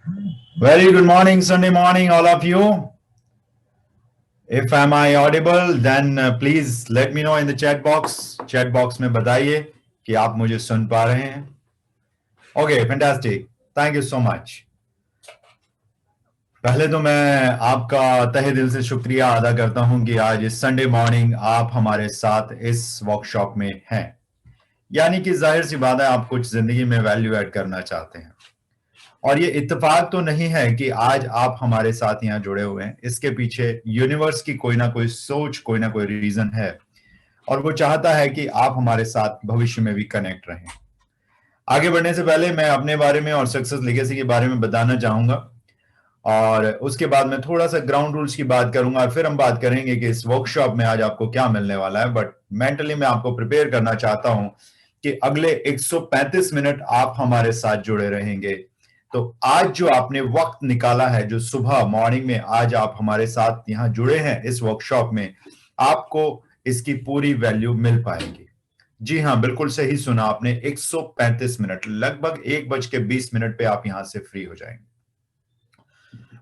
Very good morning, Sunday morning, all of you. If am I audible, then please let me know in the chat box. Chat box में बताइए कि आप मुझे सुन पा रहे हैं. Okay, fantastic. Thank you so much. पहले तो मैं आपका तहे दिल से शुक्रिया अदा करता हूं कि आज इस संडे मॉर्निंग आप हमारे साथ इस वर्कशॉप में हैं. यानी कि जाहिर सी बात है आप कुछ जिंदगी में वैल्यू ऐड करना चाहते हैं. और ये इत्तेफाक तो नहीं है कि आज आप हमारे साथ यहाँ जुड़े हुए हैं. इसके पीछे यूनिवर्स की कोई ना कोई सोच, कोई ना कोई रीजन है और वो चाहता है कि आप हमारे साथ भविष्य में भी कनेक्ट रहें. आगे बढ़ने से पहले मैं अपने बारे में और सक्सेस लेगेसी के बारे में बताना चाहूंगा और उसके बाद मैं थोड़ा सा ग्राउंड रूल्स की बात करूंगा और फिर हम बात करेंगे कि इस वर्कशॉप में आज आपको क्या मिलने वाला है. बट मेंटली मैं आपको प्रिपेयर करना चाहता हूं कि अगले 135 मिनट आप हमारे साथ जुड़े रहेंगे. तो आज जो आपने वक्त निकाला है, जो सुबह मॉर्निंग में आज आप हमारे साथ यहाँ जुड़े हैं इस वर्कशॉप में, आपको इसकी पूरी वैल्यू मिल पाएगी. जी हाँ, बिल्कुल सही सुना आपने. 135 मिनट, लगभग 1:20 पे आप यहां से फ्री हो जाएंगे.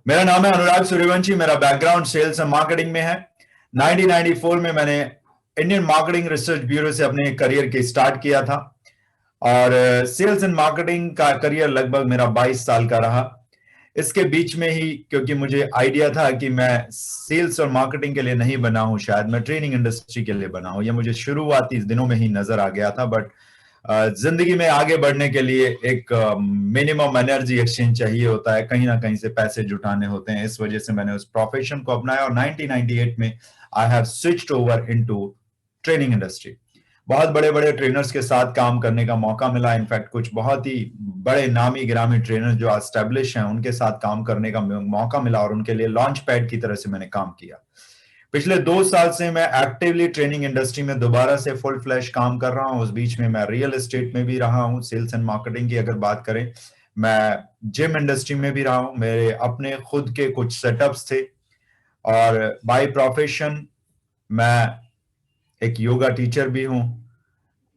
मेरा नाम है अनुराग सूर्यवंशी. मेरा बैकग्राउंड सेल्स एंड मार्केटिंग में है. 1994 में मैंने इंडियन मार्केटिंग रिसर्च ब्यूरो से अपने करियर के स्टार्ट किया था और सेल्स एंड मार्केटिंग का करियर लगभग मेरा 22 साल का रहा. इसके बीच में ही, क्योंकि मुझे आइडिया था कि मैं सेल्स और मार्केटिंग के लिए नहीं बना हूं, शायद मैं ट्रेनिंग इंडस्ट्री के लिए बना हूं. यह मुझे शुरुआती दिनों में ही नजर आ गया था. बट जिंदगी में आगे बढ़ने के लिए एक मिनिमम एनर्जी एक्सचेंज चाहिए होता है, कहीं ना कहीं से पैसे जुटाने होते हैं. इस वजह से मैंने उस प्रोफेशन को अपनाया और 1998 में I have switched over into training industry. बहुत बड़े बड़े ट्रेनर्स के साथ काम करने का मौका मिला. इनफैक्ट कुछ बहुत ही बड़े नामी गिरामी ट्रेनर्स जो एस्टेब्लिश हैं उनके साथ काम करने का मौका मिला और उनके लिए लॉन्च पैड की तरह से मैंने काम किया. पिछले 2 साल से मैं एक्टिवली ट्रेनिंग इंडस्ट्री में दोबारा से फुल फ्लैश काम कर रहा हूं. उस बीच में मैं रियल एस्टेट में भी रहा हूं. सेल्स एंड मार्केटिंग की अगर बात करें, मैं जिम इंडस्ट्री में भी रहा हूं. मेरे अपने खुद के कुछ सेटअप्स थे और बाय प्रोफेशन मैं एक योगा टीचर भी हूं,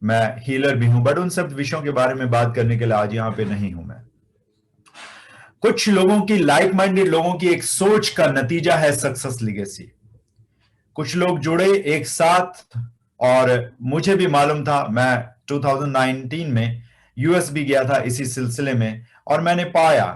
मैं हीलर भी हूं. बट उन सब विषयों के बारे में बात करने के लिए आज यहां पे नहीं हूं मैं. कुछ लोगों की, लाइक माइंडेड लोगों की एक सोच का नतीजा है सक्सेस लेगेसी. कुछ लोग जुड़े एक साथ और मुझे भी मालूम था. मैं 2019 में यूएस भी गया था इसी सिलसिले में और मैंने पाया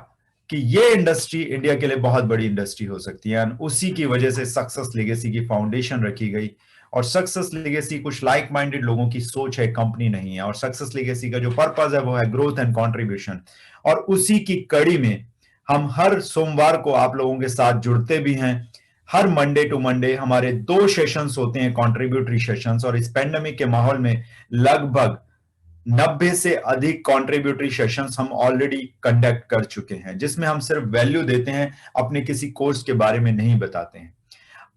कि ये इंडस्ट्री इंडिया के लिए बहुत बड़ी इंडस्ट्री हो सकती है. उसी की वजह से सक्सेस लेगेसी की फाउंडेशन रखी गई. और सक्सेस लेगेसी कुछ लाइक माइंडेड लोगों की सोच है, कंपनी नहीं है. और सक्सेस लेगेसी का जो पर्पस है वो है ग्रोथ एंड कंट्रीब्यूशन. और उसी की कड़ी में हम हर सोमवार को आप लोगों के साथ जुड़ते भी हैं. हर मंडे टू मंडे हमारे 2 सेशंस होते हैं, कंट्रीब्यूटरी सेशंस. और इस पेंडेमिक के माहौल में लगभग 90 से अधिक कंट्रीब्यूटरी सेशंस हम ऑलरेडी कंडक्ट कर चुके हैं, जिसमें हम सिर्फ वैल्यू देते हैं, अपने किसी कोर्स के बारे में नहीं बताते हैं.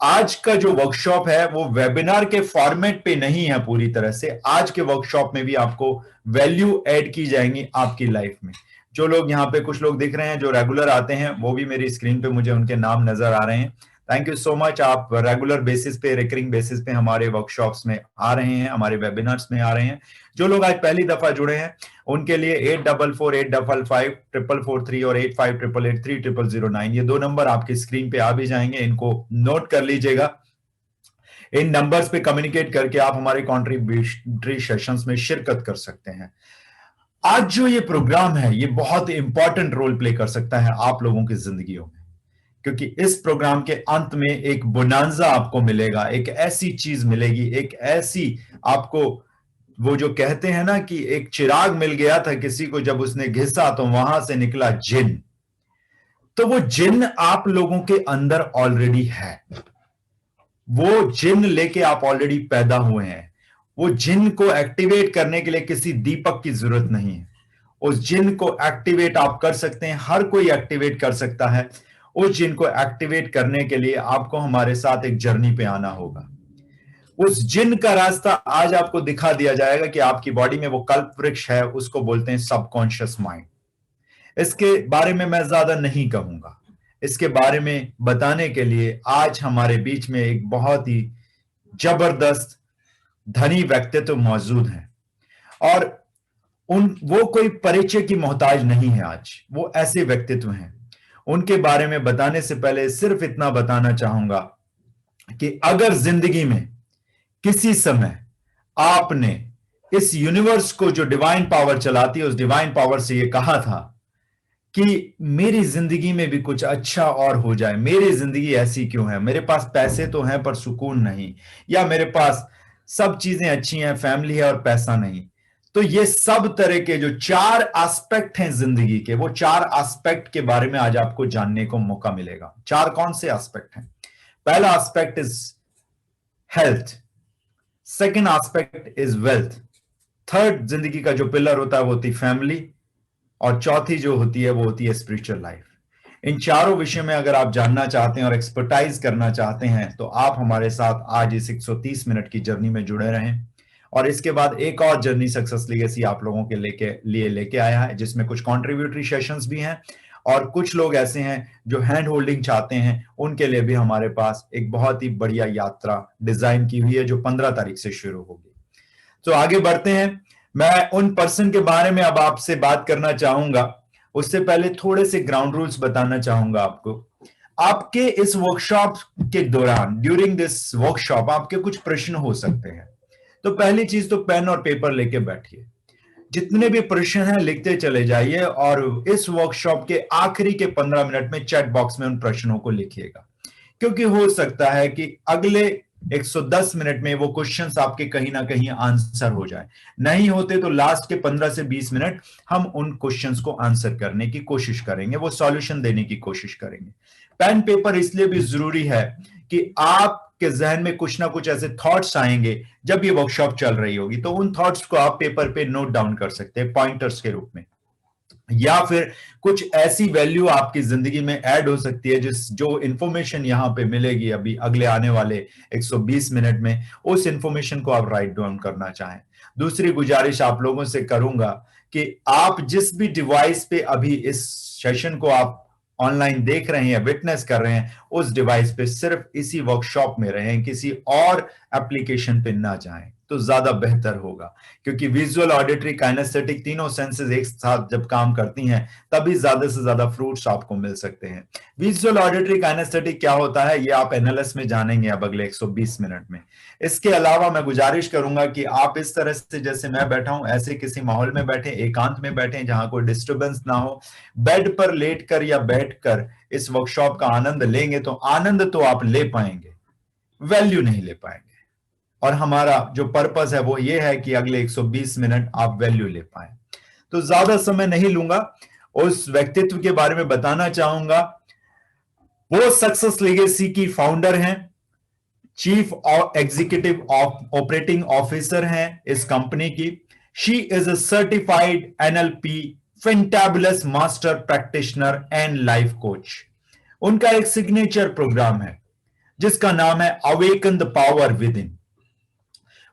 आज का जो वर्कशॉप है वो वेबिनार के फॉर्मेट पे नहीं है पूरी तरह से. आज के वर्कशॉप में भी आपको वैल्यू ऐड की जाएंगी आपकी लाइफ में. जो लोग यहाँ पे, कुछ लोग दिख रहे हैं जो रेगुलर आते हैं, वो भी मेरी स्क्रीन पे मुझे उनके नाम नजर आ रहे हैं. Thank you so much. आप रेगुलर बेसिस पे, रिकरिंग बेसिस पे हमारे वर्कशॉप्स में आ रहे हैं, हमारे वेबिनार्स में आ रहे हैं. जो लोग आज पहली दफा जुड़े हैं उनके लिए 8448554443 और 8588830009 ये 2 नंबर आपकी स्क्रीन पे आ भी जाएंगे. इनको नोट कर लीजिएगा. इन नंबर्स पे कम्युनिकेट करके आप हमारे कॉन्ट्रीब्यूटरी सेशंस में शिरकत कर सकते हैं. आज जो ये प्रोग्राम है ये बहुत इंपॉर्टेंट रोल प्ले कर सकता है आप लोगों की जिंदगियों में, क्योंकि इस प्रोग्राम के अंत में एक बोनांजा आपको मिलेगा. एक ऐसी चीज मिलेगी, एक ऐसी आपको, वो जो कहते हैं ना कि एक चिराग मिल गया था किसी को, जब उसने घिसा तो वहां से निकला जिन. तो वो जिन आप लोगों के अंदर ऑलरेडी है. वो जिन लेके आप ऑलरेडी पैदा हुए हैं. वो जिन को एक्टिवेट करने के लिए किसी दीपक की जरूरत नहीं है. उस जिन को एक्टिवेट आप कर सकते हैं, हर कोई एक्टिवेट कर सकता है. उस जिन को एक्टिवेट करने के लिए आपको हमारे साथ एक जर्नी पे आना होगा. उस जिन का रास्ता आज आपको दिखा दिया जाएगा कि आपकी बॉडी में वो कल्प वृक्ष है, उसको बोलते हैं सबकॉन्शियस माइंड. इसके बारे में मैं ज्यादा नहीं कहूंगा. इसके बारे में बताने के लिए आज हमारे बीच में एक बहुत ही जबरदस्त धनी व्यक्तित्व मौजूद है. और वो कोई परिचय की मोहताज नहीं है. आज वो ऐसे व्यक्तित्व हैं उनके बारे में बताने से पहले सिर्फ इतना बताना चाहूंगा कि अगर जिंदगी में किसी समय आपने इस यूनिवर्स को, जो डिवाइन पावर चलाती है, उस डिवाइन पावर से यह कहा था कि मेरी जिंदगी में भी कुछ अच्छा और हो जाए, मेरी जिंदगी ऐसी क्यों है, मेरे पास पैसे तो हैं पर सुकून नहीं, या मेरे पास सब चीजें अच्छी हैं, फैमिली है और पैसा नहीं, तो ये सब तरह के जो 4 एस्पेक्ट हैं जिंदगी के, वो 4 एस्पेक्ट के बारे में आज आपको जानने को मौका मिलेगा। 4 कौन से एस्पेक्ट हैं? पहला aspect is health, second aspect is wealth, third जिंदगी का जो पिलर होता है वो होती फैमिली, और चौथी जो होती है वो होती है स्पिरिचुअल लाइफ। इन चारों विषय में अगर आप जानना चाहते हैं और एक्सपर्टाइज करना चाहते हैं तो आप हमारे साथ आज इस 130 मिनट की जर्नी में जुड़े रहें। और इसके बाद एक और जर्नी सक्सेस लीगेसी आप लोगों के लिए लेके आया है, जिसमें कुछ कॉन्ट्रीब्यूटरी सेशंस भी हैं और कुछ लोग ऐसे हैं जो हैंड होल्डिंग चाहते हैं, उनके लिए भी हमारे पास एक बहुत ही बढ़िया यात्रा डिजाइन की हुई है जो 15 तारीख से शुरू होगी। तो आगे बढ़ते हैं। मैं उन पर्सन के बारे में अब आपसे बात करना चाहूंगा, उससे पहले थोड़े से ग्राउंड रूल्स बताना चाहूंगा आपको। आपके इस वर्कशॉप के दौरान, ड्यूरिंग दिस वर्कशॉप, आपके कुछ प्रश्न हो सकते हैं। तो पहली चीज तो पेन और पेपर लेके बैठिए, जितने भी प्रश्न हैं लिखते चले जाइए और इस वर्कशॉप के आखिरी के 15 मिनट में चैट बॉक्स में उन प्रश्नों को लिखिएगा, क्योंकि हो सकता है कि अगले 110 मिनट में वो क्वेश्चंस आपके कहीं ना कहीं आंसर हो जाए। नहीं होते तो लास्ट के 15 से 20 मिनट हम उन क्वेश्चंस को आंसर करने की कोशिश करेंगे, वो सॉल्यूशन देने की कोशिश करेंगे। पेन पेपर इसलिए भी जरूरी है कि आपके जहन में कुछ ना कुछ ऐसे थॉट्स आएंगे जब ये वर्कशॉप चल रही होगी, तो उन थॉट्स को आप पेपर पे नोट डाउन कर सकते हैं पॉइंटर्स के रूप में, या फिर कुछ ऐसी वैल्यू आपकी जिंदगी में ऐड हो सकती है जो इंफॉर्मेशन यहां पे मिलेगी अभी अगले आने वाले 120 मिनट में, उस इंफॉर्मेशन को आप राइट डाउन करना चाहें। दूसरी गुजारिश आप लोगों से करूंगा कि आप जिस भी डिवाइस पे अभी इस सेशन को आप ऑनलाइन देख रहे हैं, विटनेस कर रहे हैं, उस डिवाइस पे सिर्फ इसी वर्कशॉप में रहें, किसी और एप्लीकेशन पे ना जाएं तो ज्यादा बेहतर होगा, क्योंकि विजुअल, ऑडिटरी, काइनेस्थेटिक तीनों सेंसेस एक साथ जब काम करती हैं तभी ज्यादा से ज्यादा फ्रूट्स आपको मिल सकते हैं। विजुअल, ऑडिटरी, काइनेस्थेटिक क्या होता है ये आप एनालिसिस में जानेंगे अब अगले 120 मिनट में। इसके अलावा मैं गुजारिश करूंगा कि आप इस तरह से, जैसे मैं बैठा हूं, ऐसे किसी माहौल में बैठे, एकांत में बैठे जहां कोई डिस्टर्बेंस ना हो। बेड पर लेटकर या बैठकर इस वर्कशॉप का आनंद लेंगे तो आनंद तो आप ले पाएंगे, वैल्यू नहीं ले पाएंगे। और हमारा जो पर्पस है वो ये है कि अगले 120 मिनट आप वैल्यू ले पाए। तो ज्यादा समय नहीं लूंगा, उस व्यक्तित्व के बारे में बताना चाहूंगा। वो सक्सेस लीगेसी की फाउंडर हैं, चीफ एग्जीक्यूटिव ऑपरेटिंग ऑफिसर हैं इस कंपनी की। She is a certified NLP fantabulous master practitioner and life coach. उनका एक सिग्नेचर प्रोग्राम है जिसका नाम है awaken the power within.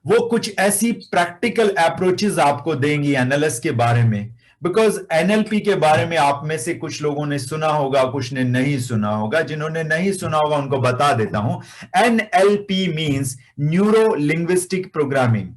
वो कुछ ऐसी प्रैक्टिकल अप्रोचेस आपको देंगी एनालिसिस के बारे में, बिकॉज एनएलपी के बारे में आप में से कुछ लोगों ने सुना होगा, कुछ ने नहीं सुना होगा। जिन्होंने नहीं सुना होगा उनको बता देता हूं। NLP means neuro linguistic programming.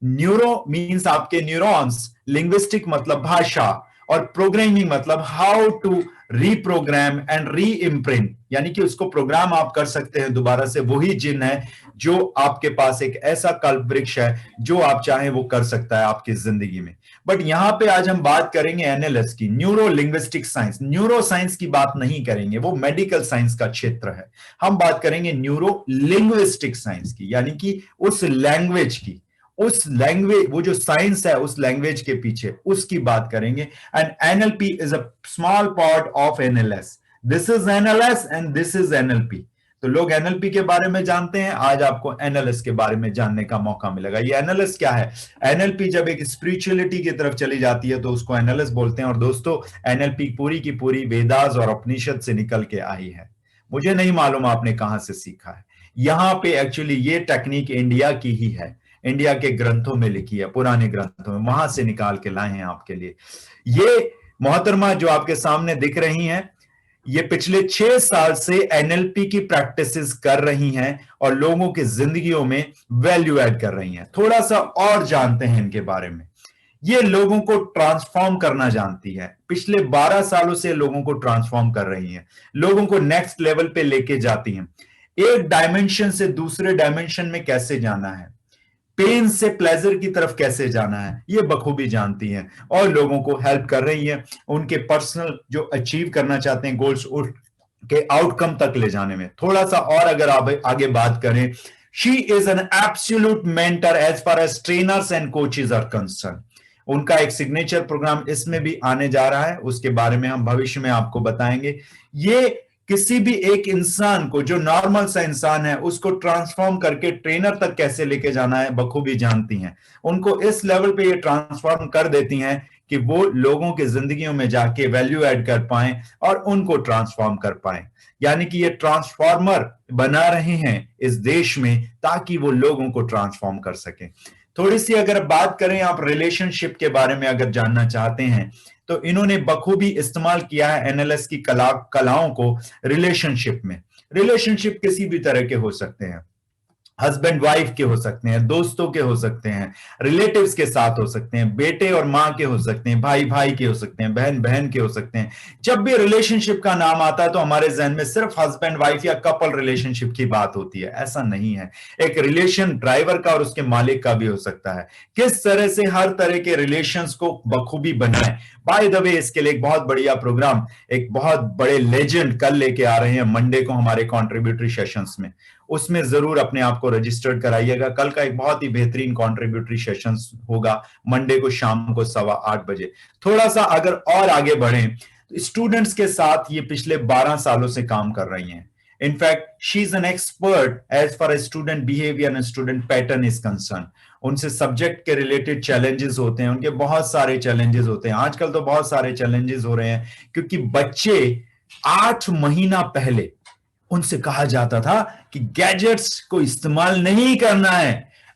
Neuro means आपके न्यूरॉन्स, लिंग्विस्टिक मतलब भाषा, और प्रोग्रामिंग मतलब how to reprogram and re imprint, यानी कि उसको प्रोग्राम आप कर सकते हैं दोबारा से। वही जिन है जो आपके पास एक ऐसा कल्प वृक्ष है जो आप चाहें वो कर सकता है आपकी जिंदगी में। बट यहां पे आज हम बात करेंगे एनएलएस की, neuro linguistic science. Neuro science की बात नहीं करेंगे, वो मेडिकल साइंस का क्षेत्र है। हम बात करेंगे न्यूरो लिंग्विस्टिक साइंस की, यानी कि उस लैंग्वेज की, उस लैंग्वेज, वो जो साइंस है उस लैंग्वेज के पीछे, उसकी बात करेंगे। And NLP is a small part of NLS. This is NLS and this is NLP. तो लोग एनएलपी के बारे में जानते हैं, आज आपको एनएलएस के बारे में जानने का मौका मिलेगा। ये एनएलएस क्या है? एनएलपी जब एक स्पिरिचुअलिटी की तरफ चली जाती है तो उसको एनएलएस बोलते हैं। और दोस्तों, एनएलपी पूरी की पूरी वेदास और उपनिषद से निकल के आई है। मुझे नहीं मालूम आपने कहां से सीखा है। यहां पे एक्चुअली ये टेक्निक इंडिया की ही है, इंडिया के ग्रंथों में लिखी है, पुराने ग्रंथों में, वहां से निकाल के लाए हैं आपके लिए। ये मोहतरमा जो आपके सामने दिख रही हैं, ये पिछले 6 साल से एनएलपी की प्रैक्टिसेस कर रही हैं और लोगों की जिंदगियों में वैल्यू ऐड कर रही हैं। थोड़ा सा और जानते हैं इनके बारे में। ये लोगों को ट्रांसफॉर्म करना जानती है। पिछले 12 सालों से लोगों को ट्रांसफॉर्म कर रही हैं, लोगों को नेक्स्ट लेवल पे लेके जाती हैं। एक डायमेंशन से दूसरे डायमेंशन में कैसे जाना है, पेन से प्लेजर की तरफ कैसे जाना है, ये बखूबी जानती हैं और लोगों को हेल्प कर रही हैं उनके पर्सनल जो अचीव करना चाहते हैं गोल्स के आउटकम तक ले जाने में। थोड़ा सा और अगर आप आगे बात करें, she is an absolute mentor as far as trainers and coaches are concern. उनका एक सिग्नेचर प्रोग्राम इसमें भी आने जा रहा है, उसके बारे में हम भविष्य में आपको बताएंगे। ये किसी भी एक इंसान को, जो नॉर्मल सा इंसान है, उसको ट्रांसफॉर्म करके ट्रेनर तक कैसे लेके जाना है बखूबी जानती हैं। उनको इस लेवल पे ये ट्रांसफॉर्म कर देती हैं कि वो लोगों की जिंदगियों में जाके वैल्यू ऐड कर पाएं और उनको ट्रांसफॉर्म कर पाएं। यानी कि ये ट्रांसफॉर्मर बना रहे हैं इस देश में ताकि वो लोगों को ट्रांसफॉर्म कर सकें। थोड़ी सी अगर बात करें आप रिलेशनशिप के बारे में अगर जानना चाहते हैं, तो इन्होंने बखूबी इस्तेमाल किया है एनएलएस की कलाओं को रिलेशनशिप में। रिलेशनशिप किसी भी तरह के हो सकते हैं, हस्बैंड वाइफ के हो सकते हैं, दोस्तों के हो सकते हैं, रिलेटिव्स के साथ हो सकते हैं, बेटे और माँ के हो सकते हैं, भाई भाई के हो सकते हैं, बहन बहन के हो सकते हैं। जब भी रिलेशनशिप का नाम आता है तो हमारे जहन में सिर्फ हस्बैंड वाइफ या कपल रिलेशनशिप की बात होती है, ऐसा नहीं है। एक रिलेशन ड्राइवर का और उसके मालिक का भी हो सकता है। किस तरह से हर तरह के रिलेशंस को बखूबी बनाए, बाय द वे इसके लिए एक बहुत बढ़िया प्रोग्राम एक बहुत बड़े लेजेंड कल लेके आ रहे हैं मंडे को हमारे कॉन्ट्रीब्यूटरी सेशंस में। उसमें जरूर अपने आप को रजिस्टर्ड कराइएगा। कल का एक बहुत ही बेहतरीन कॉन्ट्रीब्यूटरी सेशंस होगा मंडे को शाम को 8:15 बजे। थोड़ा सा अगर और आगे बढ़ें, स्टूडेंट्स के साथ ये पिछले 12 सालों से काम कर रही हैं। In fact she is an expert as far as student behaviour and student pattern is concern. उनसे सब्जेक्ट के रिलेटेड चैलेंजेस होते हैं, उनके बहुत सारे चैलेंजेस होते हैं। आजकल तो बहुत सारे चैलेंजेस हो रहे हैं क्योंकि बच्चे 8 महीना पहले उनसे कहा जाता था कि गैजेट्स को इस्तेमाल नहीं करना है।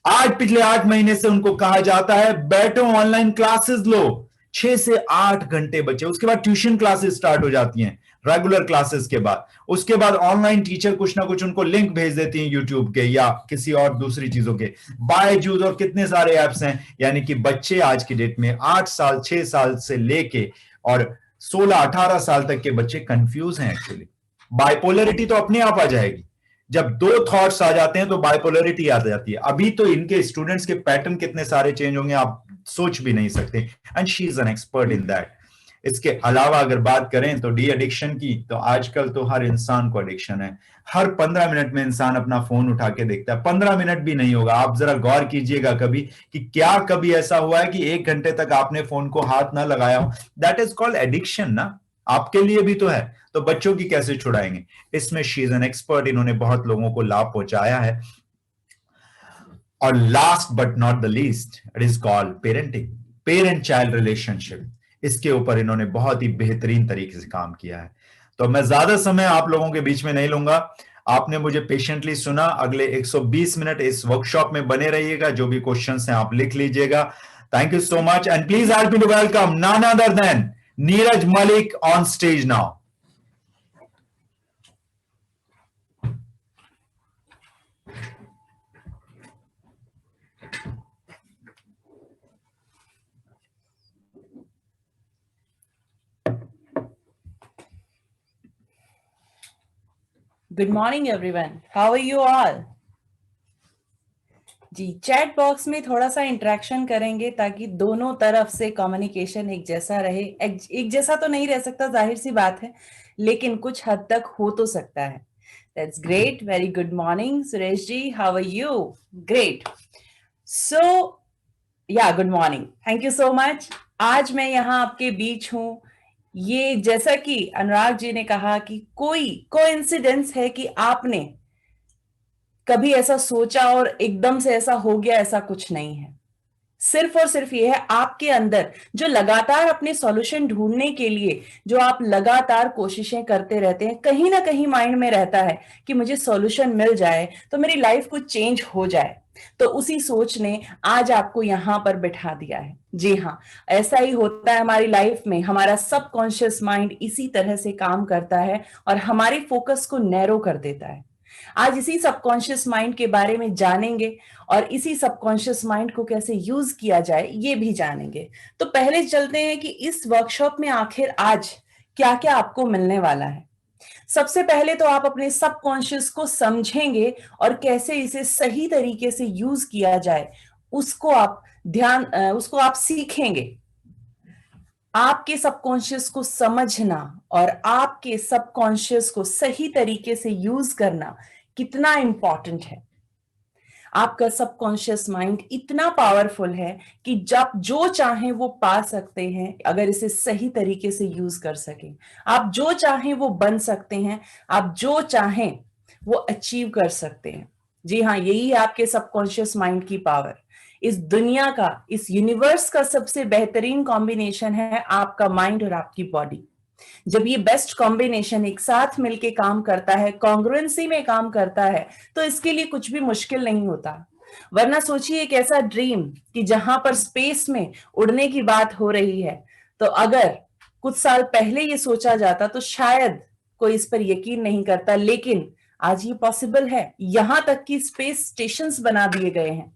आज पिछले 8 महीने से उनको कहा जाता है बैठो ऑनलाइन क्लासेस लो, 6 से 8 घंटे बच्चे। उसके बाद ट्यूशन क्लासेस स्टार्ट हो जाती हैं, रेगुलर क्लासेस के बाद। उसके बाद ऑनलाइन टीचर कुछ ना कुछ उनको लिंक भेज देती हैं यूट्यूब के या किसी और दूसरी चीजों के, बायजूस और कितने सारे ऐप्स हैं। यानी कि बच्चे आज की डेट में 8 साल 6 साल से लेके और 16-18 साल तक के बच्चे कंफ्यूज हैं एक्चुअली। बाइपोलरिटी तो अपने आप आ जाएगी, जब 2 थॉट्स आ जाते हैं तो बाइपोलरिटी आ जाती है। अभी तो इनके स्टूडेंट्स के पैटर्न कितने सारे चेंज होंगे आप सोच भी नहीं सकते, and she is an expert in that. इसके अलावा अगर बात करें तो डी एडिक्शन की, तो आजकल तो हर इंसान को एडिक्शन है। हर 15 मिनट में इंसान अपना फोन उठा के देखता है। 15 मिनट भी नहीं होगा, आप जरा गौर कीजिएगा कभी कि क्या कभी ऐसा हुआ है कि 1 घंटे तक आपने फोन को हाथ ना लगाया हो। दैट इज कॉल्ड एडिक्शन ना, आपके लिए भी तो है। तो बच्चों की कैसे छुड़ाएंगे, इसमें शी इज एन एक्सपर्ट। इन्होंने बहुत लोगों को लाभ पहुंचाया है। और last but not the least, it is called parenting, parent child relationship. इसके ऊपर इन्होंने बहुत ही बेहतरीन तरीके से काम किया है। तो मैं ज्यादा समय आप लोगों के बीच में नहीं लूंगा। आपने मुझे पेशेंटली सुना। अगले 120 मिनट इस वर्कशॉप में बने रहिएगा। जो भी क्वेश्चंस हैं आप लिख लीजिएगा। Thank you so much and please help me to welcome none other than Neeraj Malik on stage now. Good morning everyone. How are you all? जी, चैट बॉक्स में थोड़ा सा इंटरेक्शन करेंगे ताकि दोनों तरफ से कम्युनिकेशन एक जैसा रहे। एक जैसा तो नहीं रह सकता, जाहिर सी बात है, लेकिन कुछ हद तक हो तो सकता है। That's great. Very good morning, Suresh ji. How are you? Great. So, yeah, good morning. Thank you so much. आज मैं यहाँ आपके बीच हूँ। ये जैसा कि अनुराग जी ने कहा कि कोई कोइंसिडेंस है कि आपने कभी ऐसा सोचा और एकदम से ऐसा हो गया, ऐसा कुछ नहीं है। सिर्फ और सिर्फ ये है आपके अंदर जो लगातार अपने सॉल्यूशन ढूंढने के लिए जो आप लगातार कोशिशें करते रहते हैं, कहीं ना कहीं माइंड में रहता है कि मुझे सॉल्यूशन मिल जाए तो मेरी लाइफ कुछ चेंज हो जाए। तो उसी सोच ने आज आपको यहां पर बिठा दिया है। जी हाँ, ऐसा ही होता है हमारी लाइफ में। हमारा सबकॉन्शियस माइंड इसी तरह से काम करता है और हमारे फोकस को नैरो कर देता है। आज इसी सबकॉन्शियस माइंड के बारे में जानेंगे और इसी सबकॉन्शियस माइंड को कैसे यूज किया जाए ये भी जानेंगे। तो पहले चलते हैं कि इस वर्कशॉप में आखिर आज क्या क्या आपको मिलने वाला है। सबसे पहले तो आप अपने सबकॉन्शियस को समझेंगे और कैसे इसे सही तरीके से यूज किया जाए उसको आप सीखेंगे। आपके सबकॉन्शियस को समझना और आपके सबकॉन्शियस को सही तरीके से यूज करना कितना इंपॉर्टेंट है। आपका सबकॉन्शियस माइंड इतना पावरफुल है कि जब जो चाहें वो पा सकते हैं अगर इसे सही तरीके से यूज कर सकें। आप जो चाहें वो बन सकते हैं, आप जो चाहें वो अचीव कर सकते हैं। जी हाँ, यही है आपके सबकॉन्शियस माइंड की पावर। इस दुनिया का, इस यूनिवर्स का सबसे बेहतरीन कॉम्बिनेशन है आपका माइंड और आपकी बॉडी। जब ये बेस्ट कॉम्बिनेशन एक साथ मिलके काम करता है, कॉन्ग्रुएंसी में काम करता है, तो इसके लिए कुछ भी मुश्किल नहीं होता। वरना सोचिए एक ऐसा ड्रीम कि जहां पर स्पेस में उड़ने की बात हो रही है, तो अगर कुछ साल पहले ये सोचा जाता तो शायद कोई इस पर यकीन नहीं करता, लेकिन आज ये पॉसिबल है। यहां तक कि स्पेस स्टेशंस बना दिए गए हैं।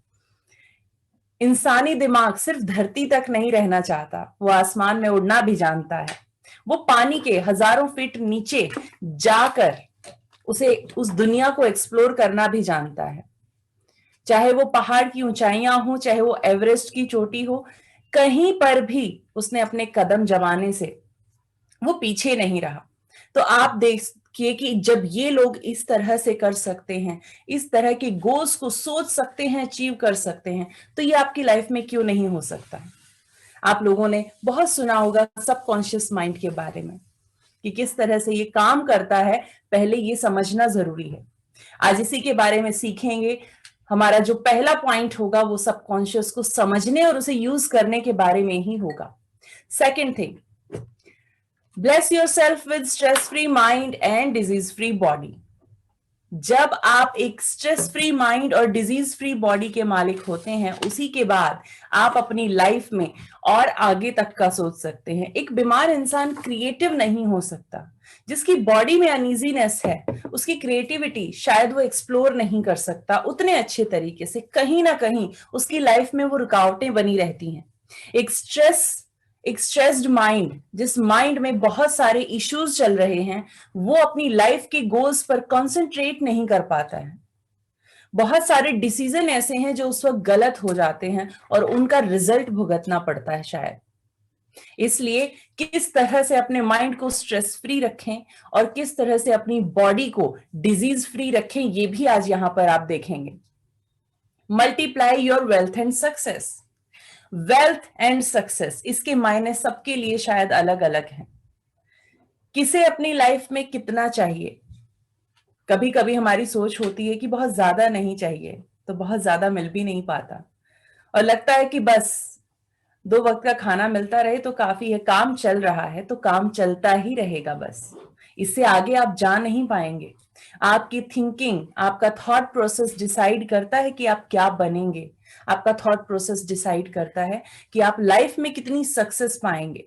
इंसानी दिमाग सिर्फ धरती तक नहीं रहना चाहता, वो आसमान में उड़ना भी जानता है। वो पानी के हजारों फीट नीचे जाकर उसे उस दुनिया को एक्सप्लोर करना भी जानता है। चाहे वो पहाड़ की ऊंचाइयां हो, चाहे वो एवरेस्ट की चोटी हो, कहीं पर भी उसने अपने कदम जमाने से वो पीछे नहीं रहा। तो आप देखिए कि जब ये लोग इस तरह से कर सकते हैं, इस तरह के गोल्स को सोच सकते हैं, अचीव कर सकते हैं, तो ये आपकी लाइफ में क्यों नहीं हो सकता। आप लोगों ने बहुत सुना होगा सबकॉन्शियस माइंड के बारे में कि किस तरह से ये काम करता है, पहले ये समझना जरूरी है। आज इसी के बारे में सीखेंगे। हमारा जो पहला पॉइंट होगा वो सबकॉन्शियस को समझने और उसे यूज करने के बारे में ही होगा। Second thing, bless yourself with stress free mind and disease free body. जब आप एक स्ट्रेस फ्री माइंड और डिजीज फ्री बॉडी के मालिक होते हैं, उसी के बाद आप अपनी लाइफ में और आगे तक का सोच सकते हैं। एक बीमार इंसान क्रिएटिव नहीं हो सकता। जिसकी बॉडी में अनइजीनेस है, उसकी क्रिएटिविटी शायद वो एक्सप्लोर नहीं कर सकता उतने अच्छे तरीके से। कहीं ना कहीं उसकी लाइफ में वो रुकावटें बनी रहती हैं। एक स्ट्रेस्ड माइंड, जिस माइंड में बहुत सारे इश्यूज चल रहे हैं, वो अपनी लाइफ के गोल्स पर कंसंट्रेट नहीं कर पाता है। बहुत सारे डिसीजन ऐसे हैं जो उस वक्त गलत हो जाते हैं और उनका रिजल्ट भुगतना पड़ता है शायद। इसलिए किस तरह से अपने माइंड को स्ट्रेस फ्री रखें और किस तरह से अपनी बॉडी को डिजीज फ्री रखें, ये भी आज यहां पर आप देखेंगे। Multiply your wealth and success. Wealth and success, इसके मायने सबके लिए शायद अलग अलग हैं। किसे अपनी लाइफ में कितना चाहिए। कभी कभी हमारी सोच होती है कि बहुत ज्यादा नहीं चाहिए, तो बहुत ज्यादा मिल भी नहीं पाता और लगता है कि बस 2 वक्त का खाना मिलता रहे तो काफी है, काम चल रहा है तो काम चलता ही रहेगा, बस इससे आगे आप जा नहीं पाएंगे। आपकी थिंकिंग, आपका थॉट प्रोसेस डिसाइड करता है कि आप क्या बनेंगे। आपका थॉट प्रोसेस डिसाइड करता है कि आप लाइफ में कितनी सक्सेस पाएंगे।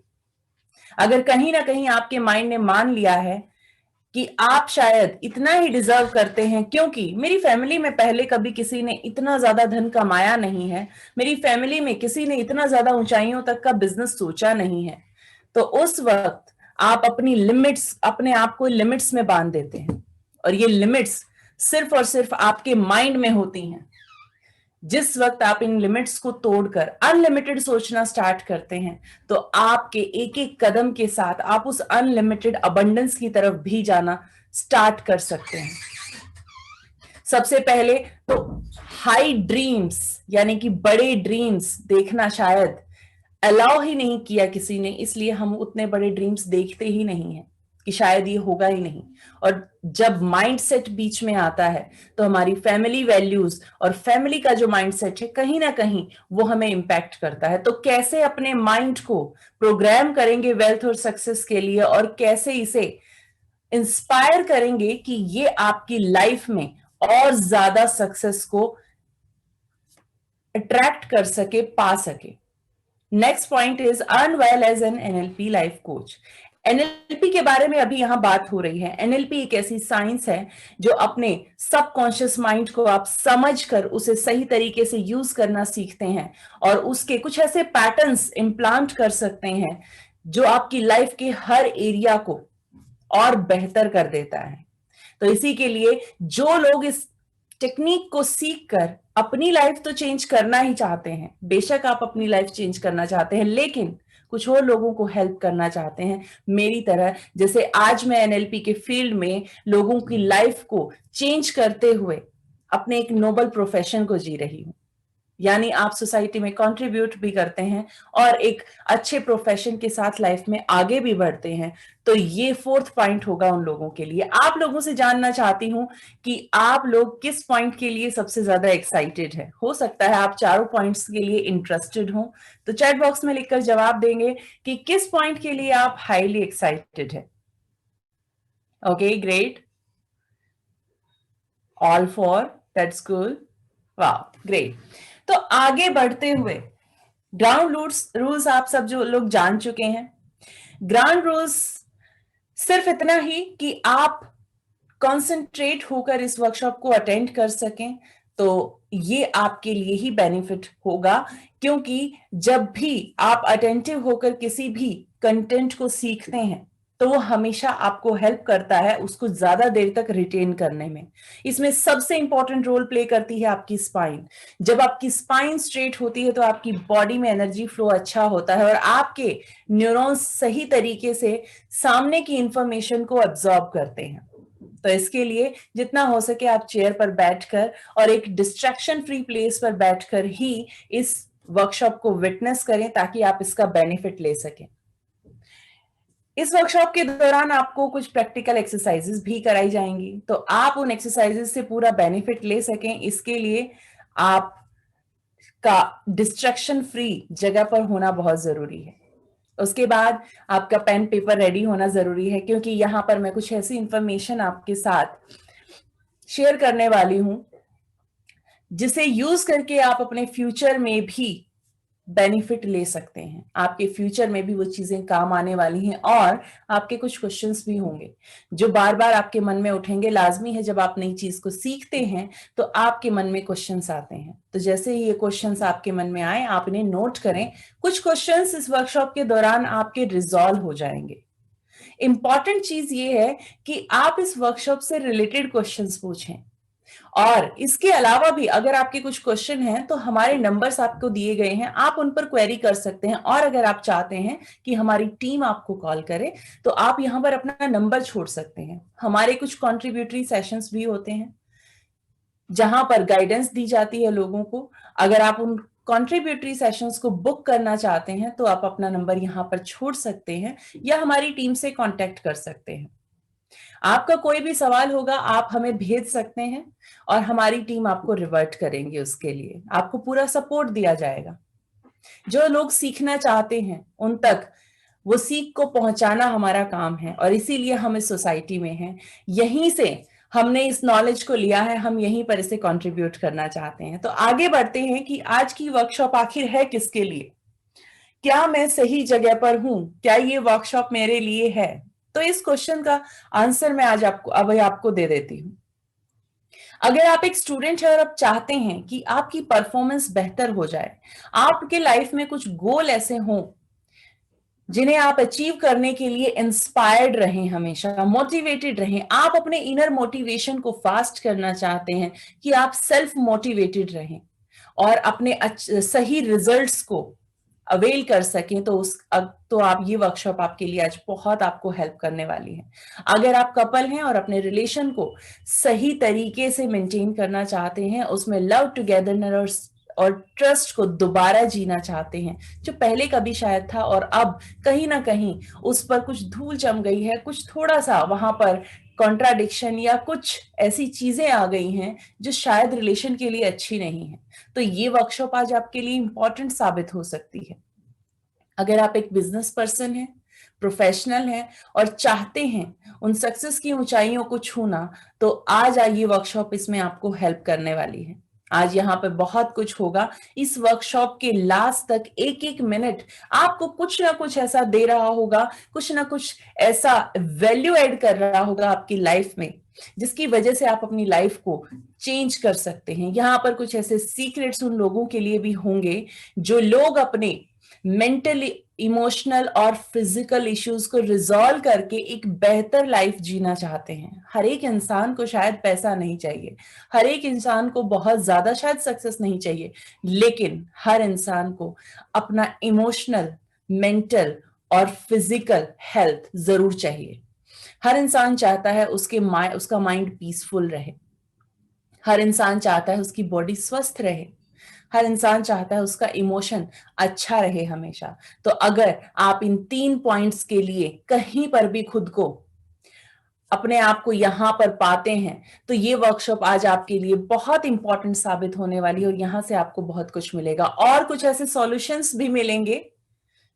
अगर कहीं ना कहीं आपके माइंड ने मान लिया है कि आप शायद इतना ही डिजर्व करते हैं, क्योंकि मेरी फैमिली में पहले कभी किसी ने इतना ज्यादा धन कमाया नहीं है, मेरी फैमिली में किसी ने इतना ज्यादा ऊंचाइयों तक का बिजनेस सोचा नहीं है, तो उस वक्त आप अपनी लिमिट्स, अपने आप को लिमिट्स में बांध देते हैं। और ये लिमिट्स सिर्फ और सिर्फ आपके माइंड में होती हैं। जिस वक्त आप इन लिमिट्स को तोड़कर अनलिमिटेड सोचना स्टार्ट करते हैं, तो आपके एक एक कदम के साथ आप उस अनलिमिटेड अबंडेंस की तरफ भी जाना स्टार्ट कर सकते हैं। सबसे पहले तो हाई ड्रीम्स, यानी कि बड़े ड्रीम्स देखना शायद अलाउ ही नहीं किया किसी ने, इसलिए हम उतने बड़े ड्रीम्स देखते ही नहीं है कि शायद ये होगा ही नहीं। और जब माइंडसेट बीच में आता है तो हमारी फैमिली वैल्यूज और फैमिली का जो माइंडसेट है, कहीं ना कहीं वो हमें इंपैक्ट करता है। तो कैसे अपने माइंड को प्रोग्राम करेंगे वेल्थ और सक्सेस के लिए, और कैसे इसे इंस्पायर करेंगे कि ये आपकी लाइफ में और ज्यादा सक्सेस को अट्रैक्ट कर सके, पा सके। Next point is earn well as an NLP life coach. NLP के बारे में अभी यहां बात हो रही है। एनएलपी एक ऐसी साइंस है जो अपने सबकॉन्शियस माइंड को आप समझकर उसे सही तरीके से यूज करना सीखते हैं और उसके कुछ ऐसे पैटर्न्स इम्प्लांट कर सकते हैं जो आपकी लाइफ के हर एरिया को और बेहतर कर देता है। तो इसी के लिए जो लोग इस टेक्निक को सीख कर अपनी लाइफ तो चेंज करना ही चाहते हैं, बेशक आप अपनी लाइफ चेंज करना चाहते हैं, लेकिन कुछ और लोगों को हेल्प करना चाहते हैं मेरी तरह, जैसे आज मैं एनएलपी के फील्ड में लोगों की लाइफ को चेंज करते हुए अपने एक नोबल प्रोफेशन को जी रही हूं। यानी आप सोसाइटी में कंट्रीब्यूट भी करते हैं और एक अच्छे प्रोफेशन के साथ लाइफ में आगे भी बढ़ते हैं। तो ये फोर्थ पॉइंट होगा उन लोगों के लिए। आप लोगों से जानना चाहती हूं कि आप लोग किस पॉइंट के लिए सबसे ज्यादा एक्साइटेड है। हो सकता है आप चारों पॉइंट्स के लिए इंटरेस्टेड हो, तो चैट बॉक्स में लिखकर जवाब देंगे कि किस पॉइंट के लिए आप हाईली एक्साइटेड है। Okay, great, all for, that's good, वाह, ग्रेट। तो आगे बढ़ते हुए ग्राउंड रूल्स आप सब जो लोग जान चुके हैं। ग्राउंड रूल्स सिर्फ इतना ही कि आप कंसंट्रेट होकर इस वर्कशॉप को अटेंड कर सकें, तो ये आपके लिए ही बेनिफिट होगा, क्योंकि जब भी आप अटेंटिव होकर किसी भी कंटेंट को सीखते हैं तो वो हमेशा आपको हेल्प करता है उसको ज्यादा देर तक रिटेन करने में। इसमें सबसे इंपॉर्टेंट रोल प्ले करती है आपकी स्पाइन। जब आपकी स्पाइन स्ट्रेट होती है तो आपकी बॉडी में एनर्जी फ्लो अच्छा होता है और आपके न्यूरॉन्स सही तरीके से सामने की इंफॉर्मेशन को अब्सॉर्ब करते हैं। तो इसके लिए जितना हो सके आप चेयर पर बैठकर और एक डिस्ट्रैक्शन फ्री प्लेस पर बैठकर ही इस वर्कशॉप को विटनेस करें ताकि आप इसका बेनिफिट ले सकें। इस वर्कशॉप के दौरान आपको कुछ प्रैक्टिकल एक्सरसाइजेस भी कराई जाएंगी, तो आप उन एक्सरसाइजेस से पूरा बेनिफिट ले सकें, इसके लिए आप का डिस्ट्रैक्शन फ्री जगह पर होना बहुत जरूरी है। उसके बाद आपका पेन पेपर रेडी होना जरूरी है, क्योंकि यहां पर मैं कुछ ऐसी इंफॉर्मेशन आपके साथ शेयर करने वाली हूं जिसे यूज करके आप अपने फ्यूचर में भी बेनिफिट ले सकते हैं। आपके फ्यूचर में भी वो चीजें काम आने वाली हैं और आपके कुछ क्वेश्चंस भी होंगे जो बार बार आपके मन में उठेंगे। लाजमी है जब आप नई चीज को सीखते हैं तो आपके मन में क्वेश्चंस आते हैं, तो जैसे ही ये क्वेश्चंस आपके मन में आए आप इन्हें नोट करें। कुछ क्वेश्चंस इस वर्कशॉप के दौरान आपके रिजॉल्व हो जाएंगे। इंपॉर्टेंट चीज ये है कि आप इस वर्कशॉप से रिलेटेड क्वेश्चंस पूछें, और इसके अलावा भी अगर आपके कुछ क्वेश्चन हैं तो हमारे नंबर्स आपको दिए गए हैं, आप उन पर क्वेरी कर सकते हैं। और अगर आप चाहते हैं कि हमारी टीम आपको कॉल करे तो आप यहां पर अपना नंबर छोड़ सकते हैं। हमारे कुछ कॉन्ट्रीब्यूटरी सेशंस भी होते हैं जहां पर गाइडेंस दी जाती है लोगों को। अगर आप उन कॉन्ट्रीब्यूटरी सेशंस को बुक करना चाहते हैं तो आप अपना नंबर यहां पर छोड़ सकते हैं या हमारी टीम से कांटेक्ट कर सकते हैं। आपका कोई भी सवाल होगा आप हमें भेज सकते हैं और हमारी टीम आपको रिवर्ट करेंगे, उसके लिए आपको पूरा सपोर्ट दिया जाएगा। जो लोग सीखना चाहते हैं उन तक वो सीख को पहुंचाना हमारा काम है और इसीलिए हम इस सोसाइटी में हैं। यहीं से हमने इस नॉलेज को लिया है, हम यहीं पर इसे कंट्रीब्यूट करना चाहते हैं। तो आगे बढ़ते हैं कि आज की वर्कशॉप आखिर है किसके लिए। क्या मैं सही जगह पर हूं? क्या ये वर्कशॉप मेरे लिए है? तो इस क्वेश्चन का आंसर मैं आज आपको दे देती हूं। अगर आप एक स्टूडेंट हैं और आप चाहते हैं कि आपकी परफॉर्मेंस बेहतर हो जाए, आपके लाइफ में कुछ गोल ऐसे हों जिन्हें आप अचीव करने के लिए इंस्पायर्ड रहें, हमेशा मोटिवेटेड रहें, आप अपने इनर मोटिवेशन को फास्ट करना चाहते हैं कि आप सेल्फ मोटिवेटेड रहें और अपने सही रिजल्ट्स को अवेल कर सकें, तो आप ये वर्कशॉप आपके लिए आज बहुत आपको हेल्प करने वाली है। अगर आप कपल हैं और अपने रिलेशन को सही तरीके से मेंटेन करना चाहते हैं, उसमें लव टुगेदरनेस और ट्रस्ट को दोबारा जीना चाहते हैं जो पहले कभी शायद था और अब कहीं ना कहीं उस पर कुछ धूल जम गई है, कुछ थोड़ा सा वहां पर कॉन्ट्राडिक्शन या कुछ ऐसी चीजें आ गई हैं जो शायद रिलेशन के लिए अच्छी नहीं है, तो ये वर्कशॉप आज आपके लिए इंपॉर्टेंट साबित हो सकती है। अगर आप एक बिजनेस पर्सन हैं, प्रोफेशनल हैं और चाहते हैं उन सक्सेस की ऊंचाइयों को छूना, तो आज ये वर्कशॉप इसमें आपको हेल्प करने वाली है। आज यहाँ पे बहुत कुछ होगा। इस वर्कशॉप के लास्ट तक एक एक मिनट आपको कुछ ना कुछ ऐसा दे रहा होगा, कुछ ना कुछ ऐसा वैल्यू ऐड कर रहा होगा आपकी लाइफ में, जिसकी वजह से आप अपनी लाइफ को चेंज कर सकते हैं। यहाँ पर कुछ ऐसे सीक्रेट्स उन लोगों के लिए भी होंगे जो लोग अपने मेंटल, इमोशनल और फिजिकल इश्यूज को रिजॉल्व करके एक बेहतर लाइफ जीना चाहते हैं। हर एक इंसान को शायद पैसा नहीं चाहिए, हर एक इंसान को बहुत ज्यादा शायद सक्सेस नहीं चाहिए, लेकिन हर इंसान को अपना इमोशनल, मेंटल और फिजिकल हेल्थ जरूर चाहिए। हर इंसान चाहता है उसका माइंड पीसफुल रहे, हर इंसान चाहता है उसकी बॉडी स्वस्थ रहे, हर इंसान चाहता है उसका इमोशन अच्छा रहे हमेशा। तो अगर आप इन 3 पॉइंट्स के लिए कहीं पर भी खुद को, अपने आप को यहां पर पाते हैं, तो ये वर्कशॉप आज आपके लिए बहुत इंपॉर्टेंट साबित होने वाली है और यहां से आपको बहुत कुछ मिलेगा और कुछ ऐसे सॉल्यूशंस भी मिलेंगे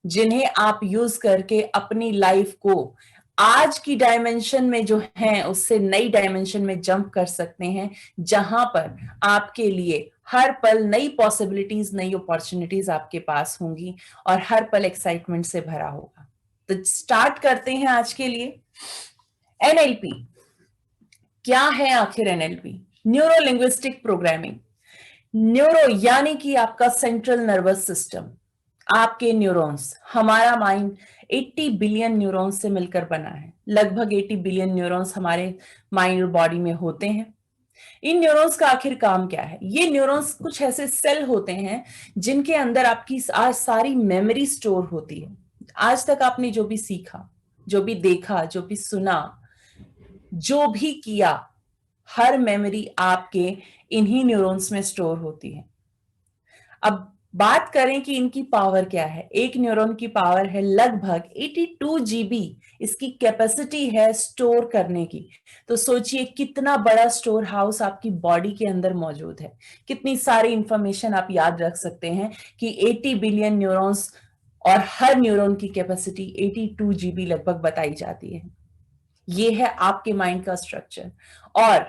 जिन्हें आप यूज करके अपनी लाइफ को आज की डायमेंशन में जो है उससे नई डायमेंशन में जंप कर सकते हैं, जहां पर आपके लिए हर पल नई पॉसिबिलिटीज, नई अपॉर्चुनिटीज आपके पास होंगी और हर पल एक्साइटमेंट से भरा होगा। तो स्टार्ट करते हैं आज के लिए। एनएलपी क्या है आखिर? NLP neuro linguistic programming. Neuro यानी कि आपका सेंट्रल नर्वस सिस्टम, आपके न्यूरॉन्स। हमारा माइंड 80 बिलियन न्यूरॉन्स से मिलकर बना है। लगभग 80 बिलियन न्यूरॉन्स हमारे माइंड और बॉडी में होते हैं। इन न्यूरॉन्स का आखिर काम क्या है? ये न्यूरॉन्स कुछ ऐसे सेल होते हैं जिनके अंदर आपकी आज सारी मेमोरी स्टोर होती है। आज तक आपने जो भी सीखा, जो भी देखा, जो भी सुना, जो भी किया, हर मेमोरी आपके इन्हीं न्यूरॉन्स में स्टोर होती है। अब बात करें कि इनकी पावर क्या है। एक न्यूरॉन की पावर है लगभग 82 GB, इसकी कैपेसिटी है स्टोर करने की। तो सोचिए कितना बड़ा स्टोर हाउस आपकी बॉडी के अंदर मौजूद है, कितनी सारी इंफॉर्मेशन आप याद रख सकते हैं कि 80 बिलियन न्यूरॉन्स और हर न्यूरॉन की कैपेसिटी 82 GB लगभग बताई जाती है। ये है आपके माइंड का स्ट्रक्चर। और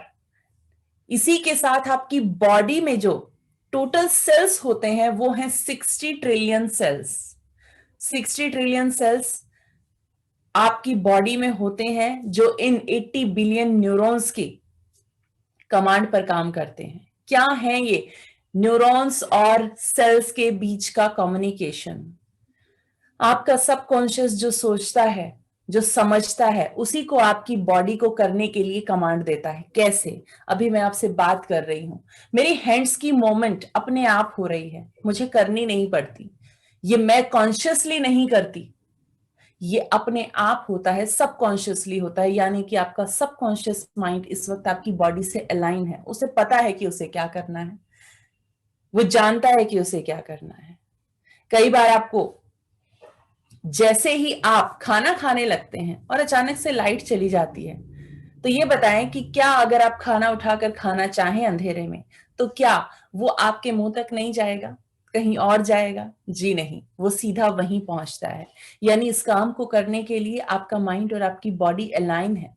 इसी के साथ आपकी बॉडी में जो टोटल सेल्स होते हैं वो हैं 60 ट्रिलियन सेल्स। 60 ट्रिलियन सेल्स आपकी बॉडी में होते हैं जो इन 80 बिलियन न्यूरॉन्स की कमांड पर काम करते हैं। क्या है ये? न्यूरॉन्स और सेल्स के बीच का कम्युनिकेशन। आपका सबकॉन्शियस जो सोचता है, जो समझता है, उसी को आपकी बॉडी को करने के लिए कमांड देता है। कैसे? अभी मैं आपसे बात कर रही हूं, मेरी हैंड्स की मूवमेंट अपने आप हो रही है, मुझे करनी नहीं पड़ती। ये मैं कॉन्शियसली नहीं करती, ये अपने आप होता है, सबकॉन्शियसली होता है। यानी कि आपका सबकॉन्शियस माइंड इस वक्त आपकी बॉडी से अलाइन है, उसे पता है कि उसे क्या करना है, वो जानता है कि उसे क्या करना है। कई बार आपको जैसे ही आप खाना खाने लगते हैं और अचानक से लाइट चली जाती है, तो ये बताएं कि क्या अगर आप खाना उठाकर खाना चाहें अंधेरे में, तो क्या वो आपके मुंह तक नहीं जाएगा, कहीं और जाएगा? जी नहीं, वो सीधा वहीं पहुंचता है। यानी इस काम को करने के लिए आपका माइंड और आपकी बॉडी अलाइन है।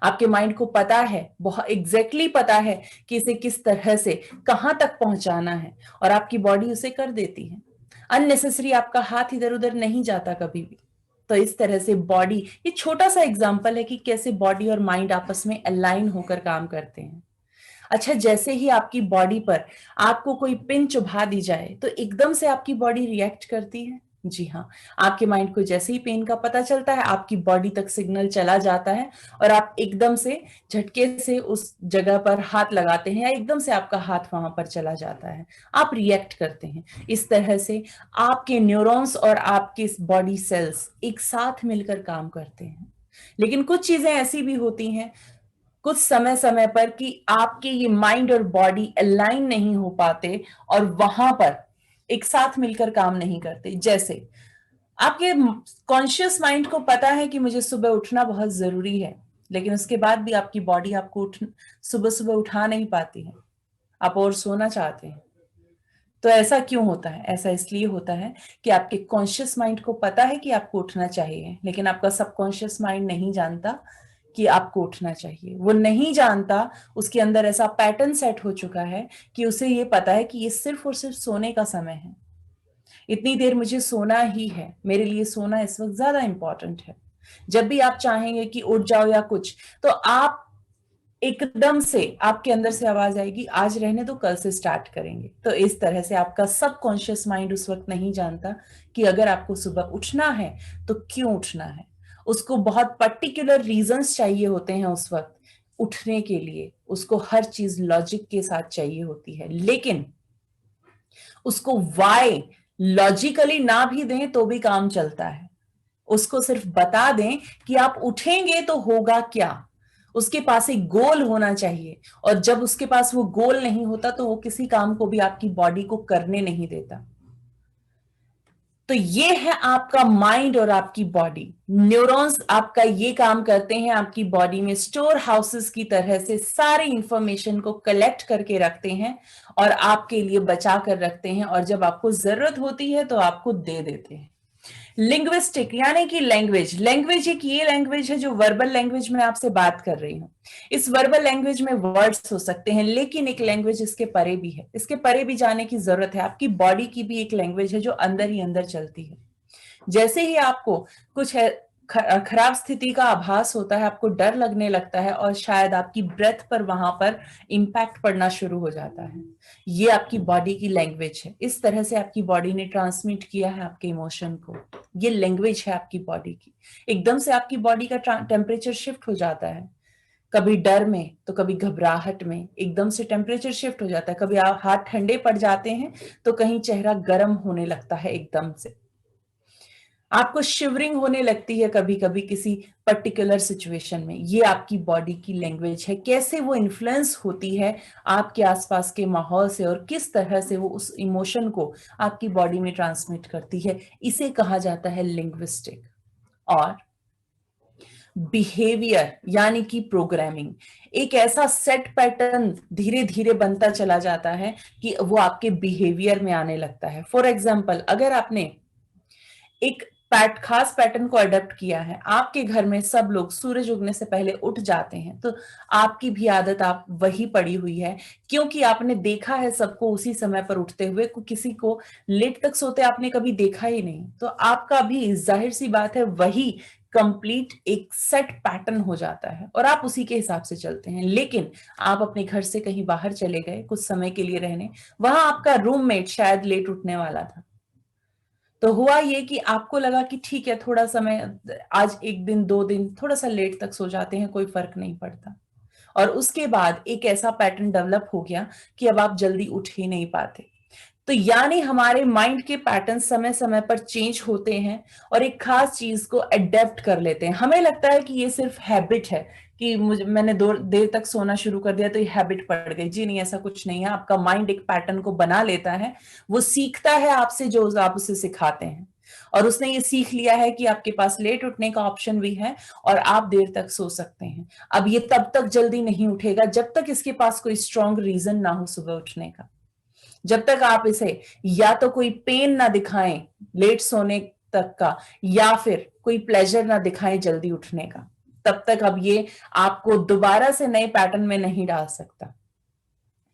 आपके माइंड को पता है, बहुत एग्जैक्टली पता है कि इसे किस तरह से कहां तक पहुंचाना है, और आपकी बॉडी उसे कर देती है। अननेसेसरी आपका हाथ इधर उधर नहीं जाता कभी भी। तो इस तरह से बॉडी, ये छोटा सा एग्जांपल है कि कैसे बॉडी और माइंड आपस में अलाइन होकर काम करते हैं। अच्छा, जैसे ही आपकी बॉडी पर आपको कोई पिन चुभा दी जाए तो एकदम से आपकी बॉडी रिएक्ट करती है। जी हाँ, आपके माइंड को जैसे ही पेन का पता चलता है, आपकी बॉडी तक सिग्नल चला जाता है और आप एकदम से झटके से उस जगह पर हाथ लगाते हैं, या एकदम से आपका हाथ वहां पर चला जाता है, आप रिएक्ट करते हैं। इस तरह से आपके न्यूरॉन्स और आपके बॉडी सेल्स एक साथ मिलकर काम करते हैं। लेकिन कुछ चीजें ऐसी भी होती हैं कुछ समय समय पर कि आपके ये माइंड और बॉडी अलाइन नहीं हो पाते और वहां पर एक साथ मिलकर काम नहीं करते। जैसे आपके कॉन्शियस माइंड को पता है कि मुझे सुबह उठना बहुत जरूरी है, लेकिन उसके बाद भी आपकी बॉडी आपको सुबह सुबह उठा नहीं पाती है, आप और सोना चाहते हैं। तो ऐसा क्यों होता है? ऐसा इसलिए होता है कि आपके कॉन्शियस माइंड को पता है कि आपको उठना चाहिए, लेकिन आपका सबकॉन्शियस माइंड नहीं जानता कि आपको उठना चाहिए। वो नहीं जानता, उसके अंदर ऐसा पैटर्न सेट हो चुका है कि उसे ये पता है कि ये सिर्फ और सिर्फ सोने का समय है, इतनी देर मुझे सोना ही है, मेरे लिए सोना इस वक्त ज्यादा इंपॉर्टेंट है। जब भी आप चाहेंगे कि उठ जाओ या कुछ, तो आप एकदम से आपके अंदर से आवाज आएगी, आज रहने दो, कल से स्टार्ट करेंगे। तो इस तरह से आपका सबकॉन्शियस माइंड उस वक्त नहीं जानता कि अगर आपको सुबह उठना है तो क्यों उठना है। उसको बहुत पर्टिकुलर रीजंस चाहिए होते हैं उस वक्त उठने के लिए, उसको हर चीज लॉजिक के साथ चाहिए होती है। लेकिन उसको वाई लॉजिकली ना भी दें तो भी काम चलता है। उसको सिर्फ बता दें कि आप उठेंगे तो होगा क्या। उसके पास एक गोल होना चाहिए, और जब उसके पास वो गोल नहीं होता तो वो किसी काम को भी आपकी बॉडी को करने नहीं देता। तो ये है आपका माइंड और आपकी बॉडी। न्यूरॉन्स आपका ये काम करते हैं, आपकी बॉडी में स्टोर हाउसेस की तरह से सारे इंफॉर्मेशन को कलेक्ट करके रखते हैं और आपके लिए बचा कर रखते हैं, और जब आपको जरूरत होती है तो आपको दे देते हैं। लिंग्विस्टिक यानी कि लैंग्वेज, लैंग्वेज एक ये लैंग्वेज है जो वर्बल लैंग्वेज में आपसे बात कर रही हूं। इस वर्बल लैंग्वेज में वर्ड्स हो सकते हैं, लेकिन एक लैंग्वेज इसके परे भी है, इसके परे भी जाने की जरूरत है। आपकी बॉडी की भी एक लैंग्वेज है जो अंदर ही अंदर चलती है। जैसे ही आपको कुछ खराब स्थिति का आभास होता है, आपको डर लगने लगता है और शायद आपकी ब्रेथ पर वहां पर इंपैक्ट पड़ना शुरू हो जाता है, ये आपकी बॉडी की लैंग्वेज है। इस तरह से आपकी बॉडी ने ट्रांसमिट किया है आपके इमोशन को। ये लैंग्वेज है आपकी बॉडी की। एकदम से आपकी बॉडी का टेम्परेचर शिफ्ट हो जाता है, कभी डर में तो कभी घबराहट में एकदम से टेम्परेचर शिफ्ट हो जाता है। कभी आप हाथ ठंडे पड़ जाते हैं तो कहीं चेहरा गर्म होने लगता है एकदम से। आपको शिवरिंग होने लगती है कभी कभी किसी पर्टिकुलर सिचुएशन में। ये आपकी बॉडी की लैंग्वेज है, कैसे वो इन्फ्लुएंस होती है आपके आसपास के माहौल से और किस तरह से वो उस इमोशन को आपकी बॉडी में ट्रांसमिट करती है, इसे कहा जाता है लिंग्विस्टिक। और बिहेवियर यानी कि प्रोग्रामिंग, एक ऐसा सेट पैटर्न धीरे धीरे बनता चला जाता है कि वो आपके बिहेवियर में आने लगता है। फॉर एग्जाम्पल, अगर आपने एक खास पैटर्न को अडॉप्ट किया है, आपके घर में सब लोग सूरज उगने से पहले उठ जाते हैं, तो आपकी भी आदत आप वही पड़ी हुई है, क्योंकि आपने देखा है सबको उसी समय पर उठते हुए, किसी को लेट तक सोते आपने कभी देखा ही नहीं। तो आपका भी जाहिर सी बात है वही कंप्लीट एक सेट पैटर्न हो जाता है और आप उसी के हिसाब से चलते हैं। लेकिन आप अपने घर से कहीं बाहर चले गए कुछ समय के लिए रहने, वहां आपका रूममेट शायद लेट उठने वाला था, तो हुआ ये कि आपको लगा कि ठीक है थोड़ा समय, आज एक दिन दो दिन थोड़ा सा लेट तक सो जाते हैं, कोई फर्क नहीं पड़ता। और उसके बाद एक ऐसा पैटर्न डेवलप हो गया कि अब आप जल्दी उठ ही नहीं पाते। तो यानी हमारे माइंड के पैटर्न समय समय पर चेंज होते हैं और एक खास चीज को अडेप्ट कर लेते हैं। हमें लगता है कि ये सिर्फ हैबिट है कि मैंने देर तक सोना शुरू कर दिया तो ये हैबिट पड़ गई। जी नहीं, ऐसा कुछ नहीं है। आपका माइंड एक पैटर्न को बना लेता है, वो सीखता है आपसे जो आप उसे सिखाते हैं, और उसने ये सीख लिया है कि आपके पास लेट उठने का ऑप्शन भी है और आप देर तक सो सकते हैं। अब ये तब तक जल्दी नहीं उठेगा जब तक इसके पास कोई स्ट्रांग रीजन ना हो सुबह उठने का। जब तक आप इसे या तो कोई पेन ना दिखाएं लेट सोने तक का, या फिर कोई प्लेजर ना दिखाएं जल्दी उठने का, तब तक अब ये आपको दोबारा से नए पैटर्न में नहीं डाल सकता।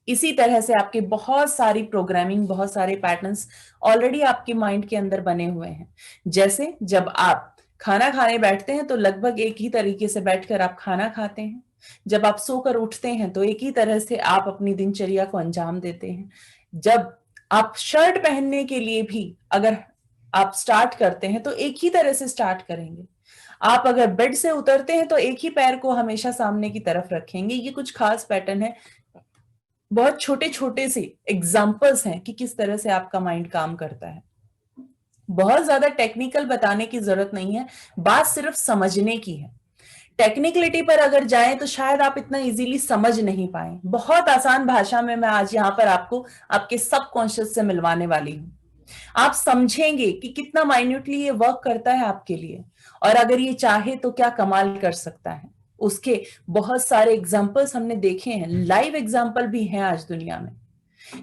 इसी तरह से आपके बहुत सारी प्रोग्रामिंग, बहुत सारे पैटर्न्स ऑलरेडी आपके माइंड के अंदर बने हुए हैं। जैसे जब आप खाना खाने बैठते हैं तो लगभग एक ही तरीके से बैठकर आप खाना खाते हैं। जब आप सोकर उठते हैं तो एक ही तरह से आप अपनी दिनचर्या को अंजाम देते हैं। जब आप शर्ट पहनने के लिए भी अगर आप स्टार्ट करते हैं तो एक ही तरह से स्टार्ट करेंगे। आप अगर बेड से उतरते हैं तो एक ही पैर को हमेशा सामने की तरफ रखेंगे। ये कुछ खास पैटर्न है, बहुत छोटे छोटे से एग्जाम्पल्स हैं कि किस तरह से आपका माइंड काम करता है। बहुत ज्यादा टेक्निकल बताने की जरूरत नहीं है, बात सिर्फ समझने की है। टेक्निकलिटी पर अगर जाएं तो शायद आप इतना इजीली समझ नहीं पाए। बहुत आसान भाषा में मैं आज यहाँ पर आपको आपके सबकॉन्शियस से मिलवाने वाली हूँ। आप समझेंगे कि कितना माइन्यूटली ये वर्क करता है आपके लिए, और अगर ये चाहे तो क्या कमाल कर सकता है। उसके बहुत सारे एग्जाम्पल्स हमने देखे हैं, लाइव एग्जाम्पल भी हैं आज दुनिया में।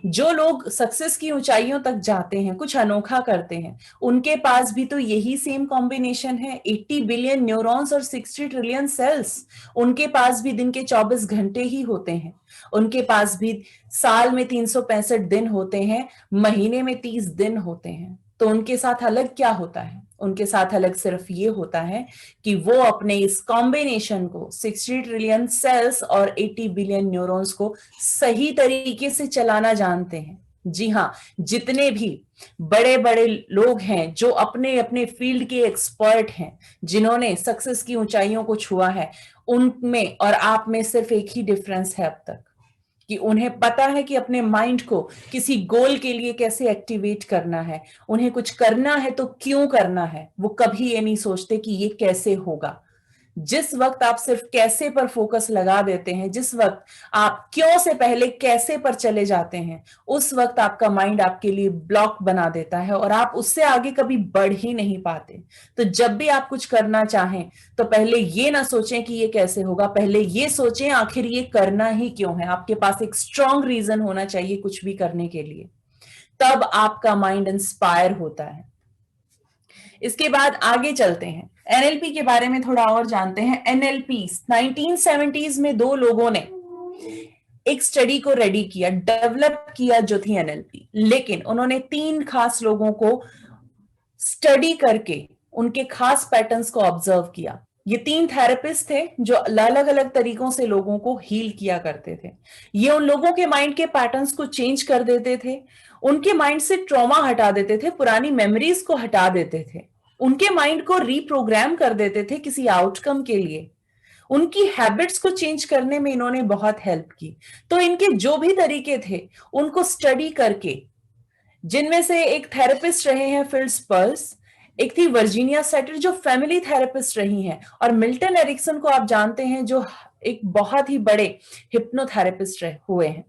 जो लोग सक्सेस की ऊंचाइयों तक जाते हैं, कुछ अनोखा करते हैं, उनके पास भी तो यही सेम कॉम्बिनेशन है, 80 बिलियन न्यूरॉन्स और 60 ट्रिलियन सेल्स। उनके पास भी दिन के 24 घंटे ही होते हैं, उनके पास भी साल में 365 दिन होते हैं, महीने में 30 दिन होते हैं। तो उनके साथ अलग क्या होता है? उनके साथ अलग सिर्फ ये होता है कि वो अपने इस कॉम्बिनेशन को, 60 ट्रिलियन सेल्स और 80 बिलियन न्यूरॉन्स को सही तरीके से चलाना जानते हैं। जी हाँ, जितने भी बड़े बड़े लोग हैं जो अपने अपने फील्ड के एक्सपर्ट हैं, जिन्होंने सक्सेस की ऊंचाइयों को छुआ है, उनमें और आप में सिर्फ एक ही डिफरेंस है अब तक, कि उन्हें पता है कि अपने माइंड को किसी गोल के लिए कैसे एक्टिवेट करना है। उन्हें कुछ करना है तो क्यों करना है, वो कभी ये नहीं सोचते कि ये कैसे होगा। जिस वक्त आप सिर्फ कैसे पर फोकस लगा देते हैं, जिस वक्त आप क्यों से पहले कैसे पर चले जाते हैं, उस वक्त आपका माइंड आपके लिए ब्लॉक बना देता है और आप उससे आगे कभी बढ़ ही नहीं पाते। तो जब भी आप कुछ करना चाहें तो पहले ये ना सोचें कि ये कैसे होगा, पहले ये सोचें आखिर ये करना ही क्यों है। आपके पास एक स्ट्रांग रीजन होना चाहिए कुछ भी करने के लिए, तब आपका माइंड इंस्पायर होता है। इसके बाद आगे चलते हैं, एनएलपी के बारे में थोड़ा और जानते हैं। एनएलपी 1970s में दो लोगों ने एक स्टडी को रेडी किया, डेवलप किया, जो थी एनएलपी। लेकिन उन्होंने 3 खास लोगों को स्टडी करके उनके खास पैटर्न्स को ऑब्जर्व किया। ये 3 थेरेपिस्ट थे जो अलग अलग तरीकों से लोगों को हील किया करते थे। ये उन लोगों के माइंड के पैटर्न्स को चेंज कर देते थे, उनके माइंड से ट्रॉमा हटा देते थे, पुरानी मेमोरीज को हटा देते थे, उनके माइंड को रीप्रोग्राम कर देते थे किसी आउटकम के लिए। उनकी हैबिट्स को चेंज करने में इन्होंने बहुत हेल्प की। तो इनके जो भी तरीके थे उनको स्टडी करके, जिनमें से एक थेरेपिस्ट रहे हैं फिल स्पर्स, एक थी वर्जीनिया सेटर जो फैमिली थेरेपिस्ट रही हैं, और मिल्टन एरिक्सन को आप जानते हैं जो एक बहुत ही बड़े हिप्नोथेरेपिस्ट हुए हैं।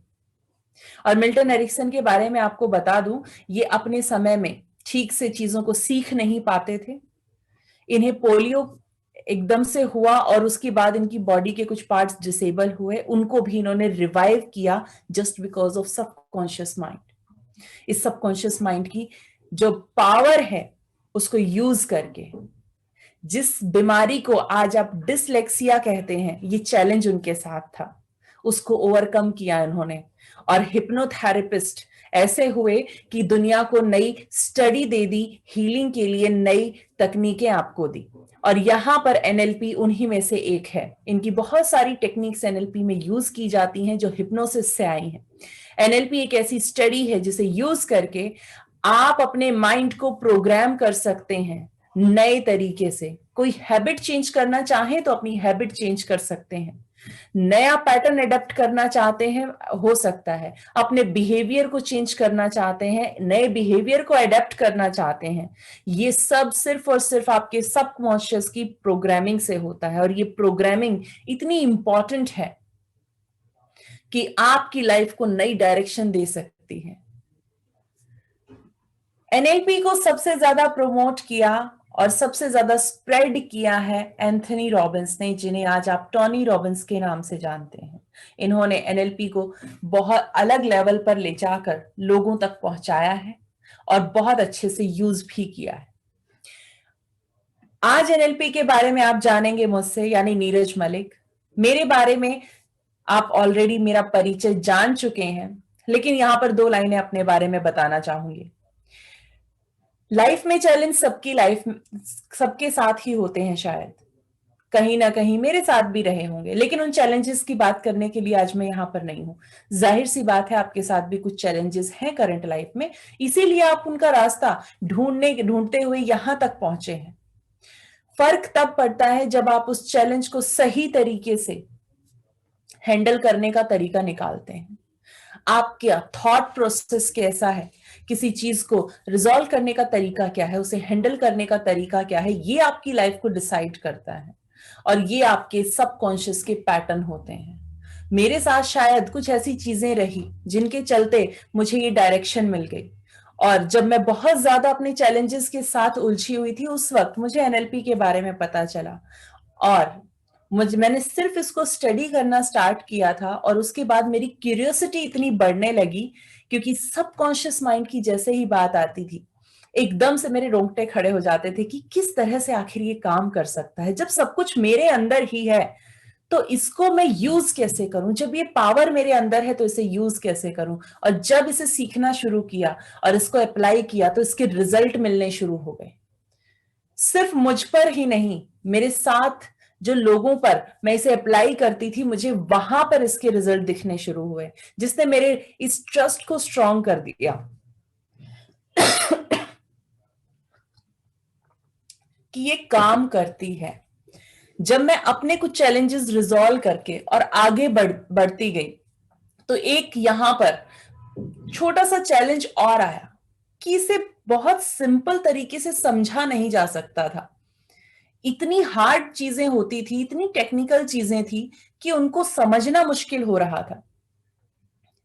और मिल्टन एरिक्सन के बारे में आपको बता दूं, ये अपने समय में ठीक से चीजों को सीख नहीं पाते थे। इन्हें पोलियो एकदम से हुआ और उसके बाद इनकी बॉडी के कुछ पार्ट्स डिसेबल हुए, उनको भी इन्होंने रिवाइव किया just because of subconscious mind. इस सबकॉन्शियस माइंड की जो पावर है उसको यूज करके, जिस बीमारी को आज आप डिसलेक्सिया कहते हैं, ये चैलेंज उनके साथ था, उसको ओवरकम किया इन्होंने। और हिप्नोथेरेपिस्ट ऐसे हुए कि दुनिया को नई स्टडी दे दी, हीलिंग के लिए नई तकनीकें आपको दी। और यहां पर एनएलपी उन्हीं में से एक है। इनकी बहुत सारी टेक्निक्स एनएलपी में यूज की जाती हैं जो हिप्नोसिस से आई हैं। एनएलपी एक ऐसी स्टडी है जिसे यूज करके आप अपने माइंड को प्रोग्राम कर सकते हैं नए तरीके से। कोई हैबिट चेंज करना चाहे तो अपनी हैबिट चेंज कर सकते हैं, नया पैटर्न अडेप्ट करना चाहते हैं हो सकता है, अपने बिहेवियर को चेंज करना चाहते हैं, नए बिहेवियर को अडेप्ट करना चाहते हैं। ये सब सिर्फ और सिर्फ आपके सबकॉन्शियस की प्रोग्रामिंग से होता है। और ये प्रोग्रामिंग इतनी इंपॉर्टेंट है कि आपकी लाइफ को नई डायरेक्शन दे सकती है। एनएलपी को सबसे ज्यादा प्रमोट किया और सबसे ज्यादा स्प्रेड किया है एंथनी रॉबिन्स ने, जिन्हें आज आप टोनी रॉबिन्स के नाम से जानते हैं। इन्होंने एनएलपी को बहुत अलग लेवल पर ले जाकर लोगों तक पहुंचाया है और बहुत अच्छे से यूज भी किया है। आज एनएलपी के बारे में आप जानेंगे मुझसे, यानी नीरज मलिक। मेरे बारे में आप ऑलरेडी मेरा परिचय जान चुके हैं, लेकिन यहां पर 2 लाइनें अपने बारे में बताना चाहूंगी। लाइफ में चैलेंज सबकी लाइफ सबके साथ ही होते हैं, शायद कहीं ना कहीं मेरे साथ भी रहे होंगे, लेकिन उन चैलेंजेस की बात करने के लिए आज मैं यहाँ पर नहीं हूं। जाहिर सी बात है आपके साथ भी कुछ चैलेंजेस हैं करंट लाइफ में, इसीलिए आप उनका रास्ता ढूंढते हुए यहां तक पहुंचे हैं। फर्क तब पड़ता है जब आप उस चैलेंज को सही तरीके से हैंडल करने का तरीका निकालते हैं। आपका थॉट प्रोसेस कैसा है, किसी चीज को रिजॉल्व करने का तरीका क्या है, उसे हैंडल करने का तरीका क्या है, ये आपकी लाइफ को डिसाइड करता है। और ये आपके सबकॉन्शियस के पैटर्न होते हैं। मेरे साथ शायद कुछ ऐसी चीजें रही जिनके चलते मुझे ये डायरेक्शन मिल गई। और जब मैं बहुत ज्यादा अपने चैलेंजेस के साथ उलझी हुई थी, उस वक्त मुझे एनएलपी के बारे में पता चला और मैंने सिर्फ इसको स्टडी करना स्टार्ट किया था। और उसके बाद मेरी क्यूरियोसिटी इतनी बढ़ने लगी क्योंकि सबकॉन्शियस माइंड की जैसे ही बात आती थी, एकदम से मेरे रोंगटे खड़े हो जाते थे कि किस तरह से आखिर ये काम कर सकता है, जब सब कुछ मेरे अंदर ही है तो इसको मैं यूज कैसे करूं, जब ये पावर मेरे अंदर है तो इसे यूज कैसे करूं। और जब इसे सीखना शुरू किया और इसको अप्लाई किया तो इसके रिजल्ट मिलने शुरू हो गए। सिर्फ मुझ पर ही नहीं, मेरे साथ जो लोगों पर मैं इसे अप्लाई करती थी, मुझे वहां पर इसके रिजल्ट दिखने शुरू हुए, जिसने मेरे इस ट्रस्ट को स्ट्रांग कर दिया कि ये काम करती है। जब मैं अपने कुछ चैलेंजेस रिजॉल्व करके और आगे बढ़ती गई, तो एक यहां पर छोटा सा चैलेंज और आया कि इसे बहुत सिंपल तरीके से समझा नहीं जा सकता था। इतनी हार्ड चीजें होती थी, इतनी टेक्निकल चीजें थी कि उनको समझना मुश्किल हो रहा था।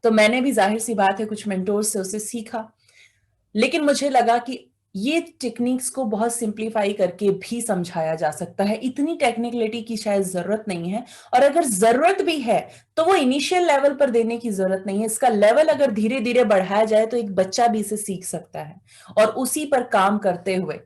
तो मैंने भी जाहिर सी बात है कुछ मेंटोर से उसे सीखा, लेकिन मुझे लगा कि ये टेक्निक्स को बहुत सिंप्लीफाई करके भी समझाया जा सकता है, इतनी टेक्निकलिटी की शायद जरूरत नहीं है। और अगर जरूरत भी है तो वो इनिशियल लेवल पर देने की जरूरत नहीं है, इसका लेवल अगर धीरे धीरे बढ़ाया जाए तो एक बच्चा भी इसे सीख सकता है। और उसी पर काम करते हुए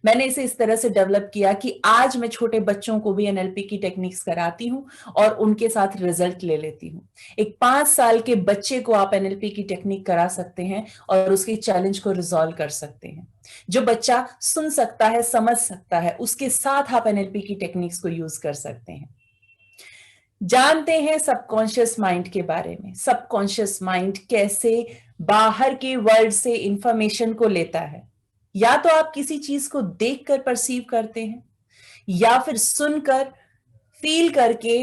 मैंने इसे इस तरह से डेवलप किया कि आज मैं छोटे बच्चों को भी एनएलपी की टेक्निक्स कराती हूँ और उनके साथ रिजल्ट ले लेती हूँ। एक 5 साल के बच्चे को आप एनएलपी की टेक्निक करा सकते हैं और उसके चैलेंज को रिजॉल्व कर सकते हैं। जो बच्चा सुन सकता है, समझ सकता है, उसके साथ आप एनएलपी की टेक्निक्स को यूज कर सकते हैं। जानते हैं सबकॉन्शियस माइंड के बारे में, सबकॉन्शियस माइंड कैसे बाहर के वर्ल्ड से इंफॉर्मेशन को लेता है। या तो आप किसी चीज को देखकर परसीव करते हैं, या फिर सुनकर, फील करके,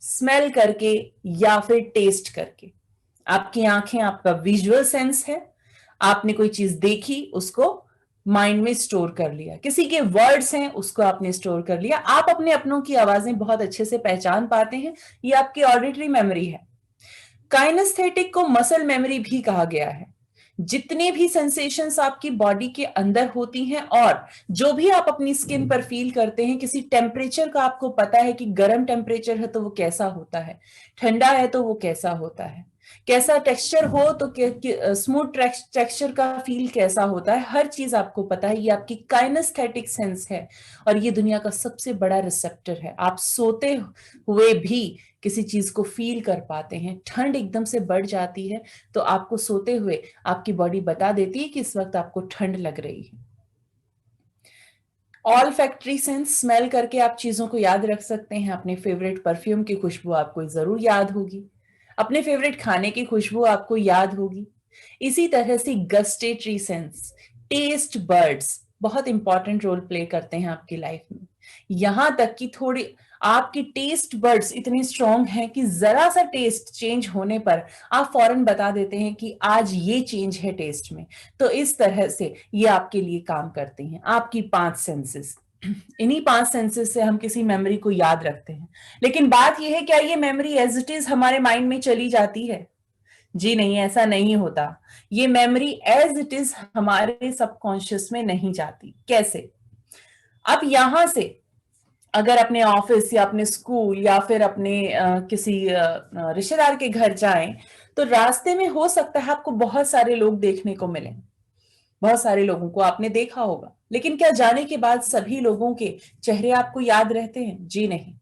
स्मेल करके, या फिर टेस्ट करके। आपकी आंखें आपका विजुअल सेंस है, आपने कोई चीज देखी, उसको माइंड में स्टोर कर लिया, किसी के वर्ड्स हैं उसको आपने स्टोर कर लिया, आप अपने अपनों की आवाजें बहुत अच्छे से पहचान पाते हैं, ये आपकी ऑडिटरी मेमोरी है। काइनेस्थेटिक को मसल मेमोरी भी कहा गया है। जितने भी सेंसेशंस आपकी बॉडी के अंदर होती हैं और जो भी आप अपनी स्किन पर फील करते हैं, किसी टेम्परेचर का आपको पता है कि गर्म टेम्परेचर है तो वो कैसा होता है, ठंडा है तो वो कैसा होता है, कैसा टेक्सचर हो तो स्मूथ टेक्सचर का फील कैसा होता है, हर चीज आपको पता है। ये आपकी काइनेस्थेटिक सेंस है और ये दुनिया का सबसे बड़ा रिसेप्टर है। आप सोते हुए भी किसी चीज को फील कर पाते हैं, ठंड एकदम से बढ़ जाती है तो आपको सोते हुए आपकी बॉडी बता देती है कि इस वक्त आपको ठंड लग रही है। ऑल फैक्ट्री सेंस, स्मेल करके आप चीजों को याद रख सकते हैं। अपने फेवरेट परफ्यूम की खुशबू आपको जरूर याद होगी, अपने फेवरेट खाने की खुशबू आपको याद होगी। इसी तरह से गस्टेटरी सेंस, टेस्ट बर्ड्स बहुत इंपॉर्टेंट रोल प्ले करते हैं आपकी लाइफ में। यहां तक कि थोड़ी आपकी टेस्ट बर्ड्स इतने स्ट्रांग हैं कि जरा सा टेस्ट चेंज होने पर आप फौरन बता देते हैं कि आज ये चेंज है टेस्ट में। तो इस तरह से ये आपके लिए काम करते हैं, आपकी 5 सेंसेस। इन्हीं 5 सेंसेस से हम किसी मेमोरी को याद रखते हैं। लेकिन बात यह है, क्या ये मेमोरी एज इट इज हमारे माइंड में चली जाती है? जी नहीं, ऐसा नहीं होता। ये मेमोरी एज इट इज हमारे सबकॉन्शियस में नहीं जाती। कैसे? अब यहां से अगर अपने ऑफिस या अपने स्कूल या फिर अपने किसी रिश्तेदार के घर जाएं तो रास्ते में हो सकता है आपको बहुत सारे लोग देखने को मिले, बहुत सारे लोगों को आपने देखा होगा। लेकिन क्या जाने के बाद सभी लोगों के चेहरे आपको याद रहते हैं? जी नहीं,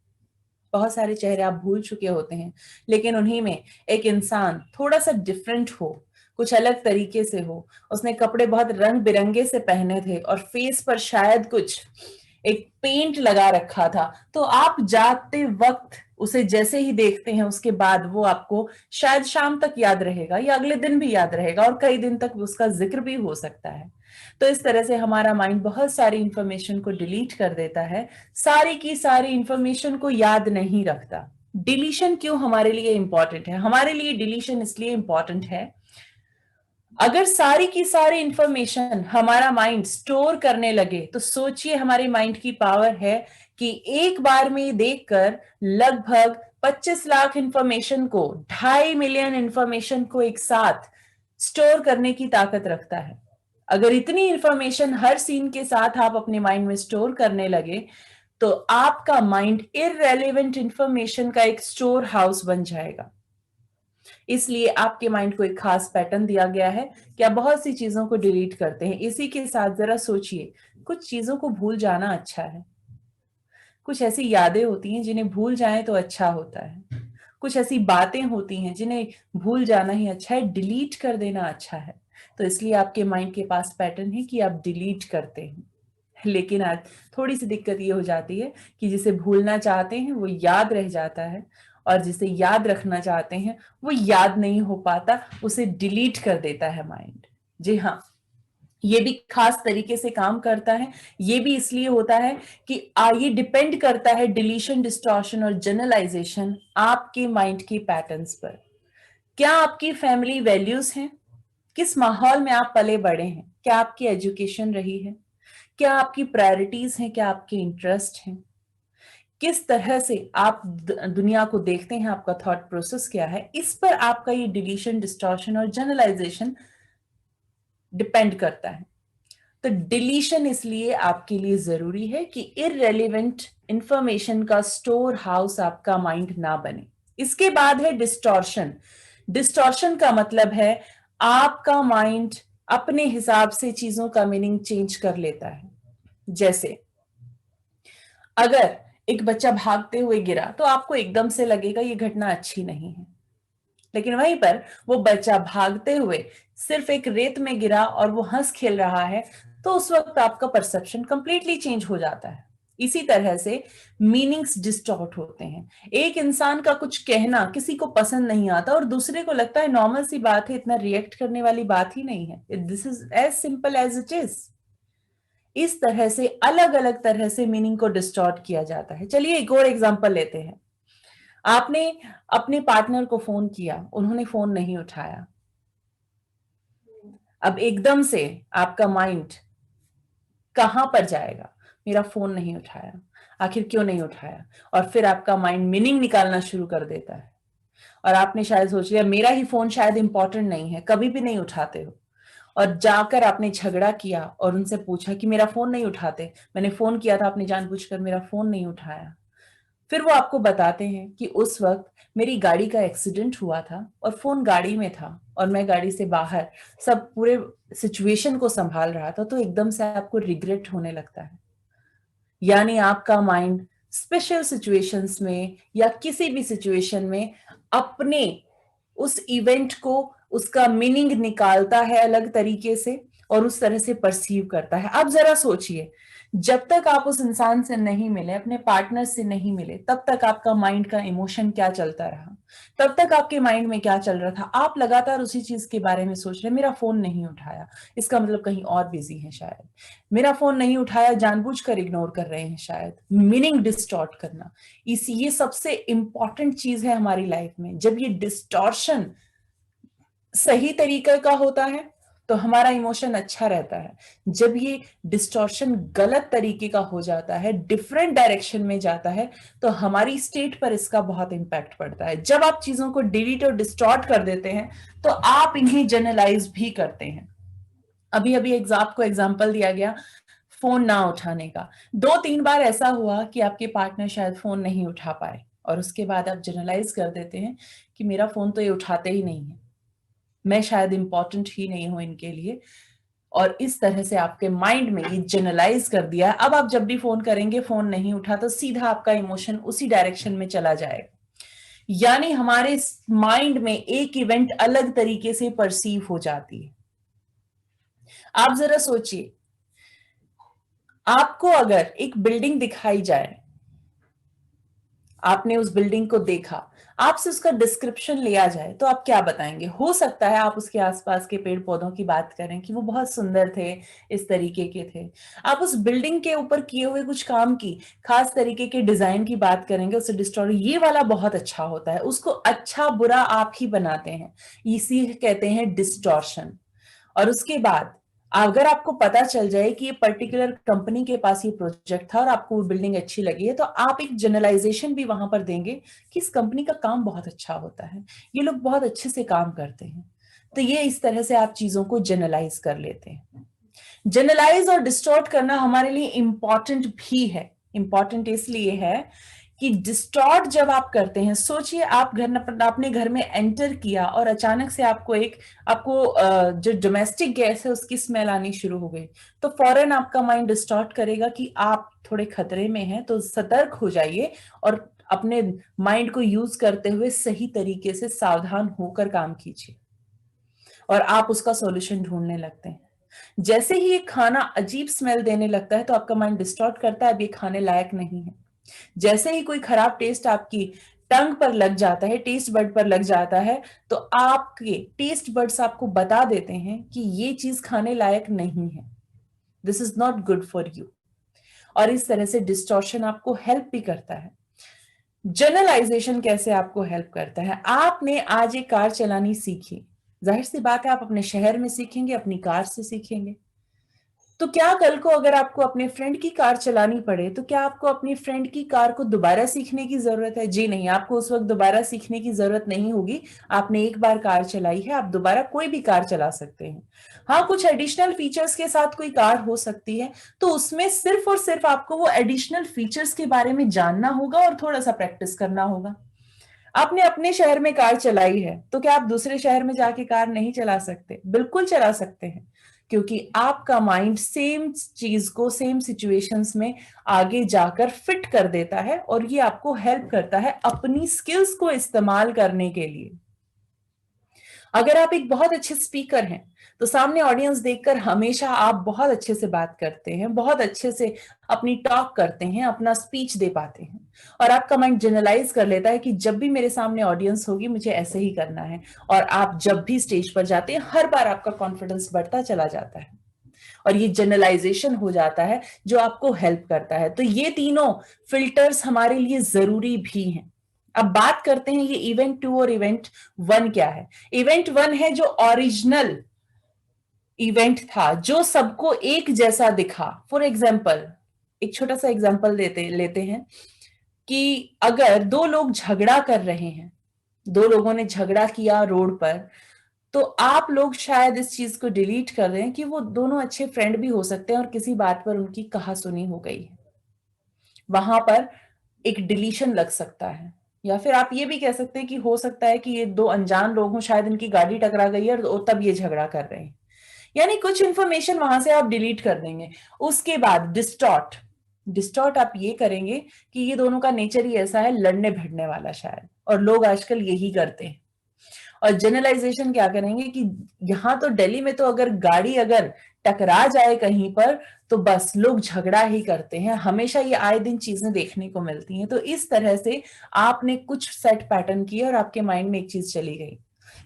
बहुत सारे चेहरे आप भूल चुके होते हैं। लेकिन उन्हीं में एक इंसान थोड़ा सा डिफरेंट हो, कुछ अलग तरीके से हो, उसने कपड़े बहुत रंग बिरंगे से पहने थे और फेस पर शायद कुछ एक पेंट लगा रखा था, तो आप जाते वक्त उसे जैसे ही देखते हैं उसके बाद वो आपको शायद शाम तक याद रहेगा या अगले दिन भी याद रहेगा और कई दिन तक उसका जिक्र भी हो सकता है। तो इस तरह से हमारा माइंड बहुत सारी इंफॉर्मेशन को डिलीट कर देता है, सारी की सारी इंफॉर्मेशन को याद नहीं रखता। डिलीशन क्यों हमारे लिए इंपॉर्टेंट है? हमारे लिए डिलीशन इसलिए इंपॉर्टेंट है, अगर सारी की सारी इंफॉर्मेशन हमारा माइंड स्टोर करने लगे तो सोचिए हमारे माइंड की पावर है कि एक बार में देखकर लगभग 25 लाख इंफॉर्मेशन को, 2.5 मिलियन इंफॉर्मेशन को एक साथ स्टोर करने की ताकत रखता है। अगर इतनी इंफॉर्मेशन हर सीन के साथ आप अपने माइंड में स्टोर करने लगे तो आपका माइंड इररेलेवेंट इंफॉर्मेशन का एक स्टोर हाउस बन जाएगा। इसलिए आपके माइंड को एक खास पैटर्न दिया गया है कि आप बहुत सी चीजों को डिलीट करते हैं। इसी के साथ जरा सोचिए, कुछ चीजों को भूल जाना अच्छा है। कुछ ऐसी यादें होती हैं जिन्हें भूल जाएं तो अच्छा होता है। कुछ ऐसी बातें होती हैं जिन्हें भूल जाना ही अच्छा है, डिलीट कर देना अच्छा है। तो इसलिए आपके माइंड के पास पैटर्न है कि आप डिलीट करते हैं। लेकिन आज थोड़ी सी दिक्कत ये हो जाती है कि जिसे भूलना चाहते हैं वो याद रह जाता है, और जिसे याद रखना चाहते हैं वो याद नहीं हो पाता, उसे डिलीट कर देता है माइंड। जी हाँ, ये भी खास तरीके से काम करता है। ये भी इसलिए होता है कि ये डिपेंड करता है, डिलीशन, डिस्टॉर्शन और जनरलाइजेशन, आपके माइंड के पैटर्न्स पर। क्या आपकी फैमिली वैल्यूज हैं? किस माहौल में आप पले बड़े हैं? क्या आपकी एजुकेशन रही है? क्या आपकी प्रायोरिटीज हैं? क्या आपके इंटरेस्ट हैं? किस तरह से आप दुनिया को देखते हैं? आपका थॉट प्रोसेस क्या है? इस पर आपका ये डिलीशन, डिस्टॉर्शन और जनरलाइजेशन डिपेंड करता है। तो डिलीशन इसलिए आपके लिए जरूरी है कि इररेलेवेंट इंफॉर्मेशन का स्टोर हाउस आपका माइंड ना बने। इसके बाद है डिस्टॉर्शन। डिस्टॉर्शन का मतलब है आपका माइंड अपने हिसाब से चीजों का मीनिंग चेंज कर लेता है। जैसे अगर एक बच्चा भागते हुए गिरा तो आपको एकदम से लगेगा ये घटना अच्छी नहीं है, लेकिन वहीं पर वो बच्चा भागते हुए सिर्फ एक रेत में गिरा और वो हंस खेल रहा है, तो उस वक्त आपका परसेप्शन कंप्लीटली चेंज हो जाता है। इसी तरह से मीनिंग्स डिस्टॉर्ट होते हैं। एक इंसान का कुछ कहना किसी को पसंद नहीं आता और दूसरे को लगता है नॉर्मल सी बात है, इतना रिएक्ट करने वाली बात ही नहीं है। This is as simple as it is. इस तरह से अलग अलग तरह से मीनिंग को डिस्टॉर्ट किया जाता है। चलिए एक और एग्जांपल लेते हैं। आपने अपने पार्टनर को फोन किया, उन्होंने फोन नहीं उठाया। अब एकदम से आपका माइंड कहां पर जाएगा? मेरा फोन नहीं उठाया, आखिर क्यों नहीं उठाया? और फिर आपका माइंड मीनिंग निकालना शुरू कर देता है। और आपने शायद सोच लिया मेरा ही फोन शायद इंपॉर्टेंट नहीं है, कभी भी नहीं उठाते हो। और जाकर आपने झगड़ा किया और उनसे पूछा कि मेरा फोन नहीं उठाते, मैंने फोन किया था, आपने जानबूझकर मेरा फोन नहीं उठाया। फिर वो आपको बताते हैं कि उस वक्त मेरी गाड़ी का एक्सीडेंट हुआ था और फोन गाड़ी में था और मैं गाड़ी से बाहर सब पूरे सिचुएशन को संभाल रहा था, तो एकदम से आपको रिग्रेट होने लगता है। यानी आपका माइंड स्पेशल सिचुएशंस में या किसी भी सिचुएशन में अपने उस इवेंट को, उसका मीनिंग निकालता है अलग तरीके से और उस तरह से परसीव करता है। अब जरा सोचिए, जब तक आप उस इंसान से नहीं मिले, अपने पार्टनर से नहीं मिले, तब तक आपका माइंड का इमोशन क्या चलता रहा? तब तक आपके माइंड में क्या चल रहा था? आप लगातार उसी चीज के बारे में सोच रहे, मेरा फोन नहीं उठाया, इसका मतलब कहीं और बिजी है शायद, मेरा फोन नहीं उठाया जानबूझकर इग्नोर कर रहे हैं शायद। मीनिंग डिस्टॉर्ट करना, ये सबसे इंपॉर्टेंट चीज है हमारी लाइफ में। जब ये डिस्टॉर्शन सही तरीके का होता है तो हमारा इमोशन अच्छा रहता है। जब ये डिस्टॉर्शन गलत तरीके का हो जाता है, डिफरेंट डायरेक्शन में जाता है, तो हमारी स्टेट पर इसका बहुत इंपैक्ट पड़ता है। जब आप चीजों को डिलीट और डिस्टॉर्ट कर देते हैं तो आप इन्हें जनरलाइज भी करते हैं। अभी अभी आपको एग्जाम्पल दिया गया फोन ना उठाने का। 2-3 बार ऐसा हुआ कि आपके पार्टनर शायद फोन नहीं उठा पाए और उसके बाद आप जनरलाइज कर देते हैं कि मेरा फोन तो ये उठाते ही नहीं है, मैं शायद इंपॉर्टेंट ही नहीं हूं इनके लिए। और इस तरह से आपके माइंड में ये जनरलाइज कर दिया है। अब आप जब भी फोन करेंगे, फोन नहीं उठा, तो सीधा आपका इमोशन उसी डायरेक्शन में चला जाएगा। यानी हमारे माइंड में एक इवेंट अलग तरीके से परसीव हो जाती है। आप जरा सोचिए, आपको अगर एक बिल्डिंग दिखाई जाए, आपने उस बिल्डिंग को देखा, आपसे उसका डिस्क्रिप्शन लिया जाए, तो आप क्या बताएंगे? हो सकता है आप उसके आसपास के पेड़ पौधों की बात करें कि वो बहुत सुंदर थे, इस तरीके के थे। आप उस बिल्डिंग के ऊपर किए हुए कुछ काम की खास तरीके के डिजाइन की बात करेंगे, उसे डिस्टोरी, ये वाला बहुत अच्छा होता है, उसको अच्छा बुरा आप ही बनाते हैं, इसी कहते हैं डिस्टॉर्शन। और उसके बाद अगर आपको पता चल जाए कि ये पर्टिकुलर कंपनी के पास ये प्रोजेक्ट था और आपको वो बिल्डिंग अच्छी लगी है, तो आप एक जनरलाइजेशन भी वहां पर देंगे कि इस कंपनी का काम बहुत अच्छा होता है, ये लोग बहुत अच्छे से काम करते हैं। तो ये इस तरह से आप चीजों को जनरलाइज कर लेते हैं। जनरलाइज और डिस्टॉर्ट करना हमारे लिए इंपॉर्टेंट भी है। इंपॉर्टेंट इसलिए है कि डिस्टॉर्ट जब आप करते हैं, सोचिए आप आपने घर में एंटर किया और अचानक से आपको जो डोमेस्टिक गैस है उसकी स्मेल आनी शुरू हो गई, तो फौरन आपका माइंड डिस्टॉर्ट करेगा कि आप थोड़े खतरे में हैं, तो सतर्क हो जाइए और अपने माइंड को यूज करते हुए सही तरीके से सावधान होकर काम कीजिए और आप उसका सॉल्यूशन ढूंढने लगते हैं। जैसे ही ये खाना अजीब स्मेल देने लगता है तो आपका माइंड डिस्टॉर्ट करता है, अब ये खाने लायक नहीं है। जैसे ही कोई खराब टेस्ट आपकी टंग पर लग जाता है, टेस्ट बड पर लग जाता है, तो आपके टेस्ट बड्स आपको बता देते हैं कि ये चीज खाने लायक नहीं है, this is not good for you. और इस तरह से डिस्टॉर्शन आपको हेल्प भी करता है। जनरलाइजेशन कैसे आपको हेल्प करता है? आपने आज एक कार चलानी सीखी, जाहिर सी बात है आप अपने शहर में सीखेंगे, अपनी कार से सीखेंगे। तो क्या कल को अगर आपको अपने फ्रेंड की कार चलानी पड़े तो क्या आपको अपनी फ्रेंड की कार को दोबारा सीखने की जरूरत है? जी नहीं, आपको उस वक्त दोबारा सीखने की जरूरत नहीं होगी। आपने एक बार कार चलाई है, आप दोबारा कोई भी कार चला सकते हैं। हाँ, कुछ एडिशनल फीचर्स के साथ कोई कार हो सकती है, तो उसमें सिर्फ और सिर्फ आपको वो एडिशनल फीचर्स के बारे में जानना होगा और थोड़ा सा प्रैक्टिस करना होगा। आपने अपने शहर में कार चलाई है, तो क्या आप दूसरे शहर में जाके कार नहीं चला सकते? बिल्कुल चला सकते हैं, क्योंकि आपका माइंड सेम चीज को सेम सिचुएशंस में आगे जाकर फिट कर देता है और ये आपको हेल्प करता है अपनी स्किल्स को इस्तेमाल करने के लिए। अगर आप एक बहुत अच्छे स्पीकर हैं तो सामने ऑडियंस देखकर हमेशा आप बहुत अच्छे से बात करते हैं, बहुत अच्छे से अपनी टॉक करते हैं, अपना स्पीच दे पाते हैं और आपका माइंड जनरलाइज कर लेता है कि जब भी मेरे सामने ऑडियंस होगी मुझे ऐसे ही करना है। और आप जब भी स्टेज पर जाते हैं हर बार आपका कॉन्फिडेंस बढ़ता चला जाता है और ये जनरलाइजेशन हो जाता है जो आपको हेल्प करता है। तो ये तीनों फिल्टर्स हमारे लिए जरूरी भी हैं। अब बात करते हैं ये इवेंट 2 और इवेंट 1 क्या है। इवेंट 1 है जो ओरिजिनल इवेंट था, जो सबको एक जैसा दिखा। फॉर एग्जाम्पल, एक छोटा सा एग्जाम्पल लेते हैं कि अगर दो लोग झगड़ा कर रहे हैं, दो लोगों ने झगड़ा किया रोड पर, तो आप लोग शायद इस चीज को डिलीट कर रहे हैं कि वो दोनों अच्छे फ्रेंड भी हो सकते हैं और किसी बात पर उनकी कहासुनी हो गई है, वहां पर एक डिलीशन लग सकता है। या फिर आप ये भी कह सकते हैं कि हो सकता है कि ये दो अनजान लोग हों, शायद इनकी गाड़ी टकरा गई है और तब ये झगड़ा कर रहे हैं। यानी कुछ इंफॉर्मेशन वहां से आप डिलीट कर देंगे। उसके बाद डिस्टॉर्ट, डिस्टॉर्ट आप ये करेंगे कि ये दोनों का नेचर ही ऐसा है, लड़ने भिड़ने वाला शायद, और लोग आजकल यही करते हैं। और जनरलाइजेशन क्या करेंगे कि यहां तो दिल्ली में तो अगर गाड़ी अगर टकरा जाए कहीं पर तो बस लोग झगड़ा ही करते हैं, हमेशा ये आए दिन चीजें देखने को मिलती हैं। तो इस तरह से आपने कुछ सेट पैटर्न किए और आपके माइंड में एक चीज चली गई।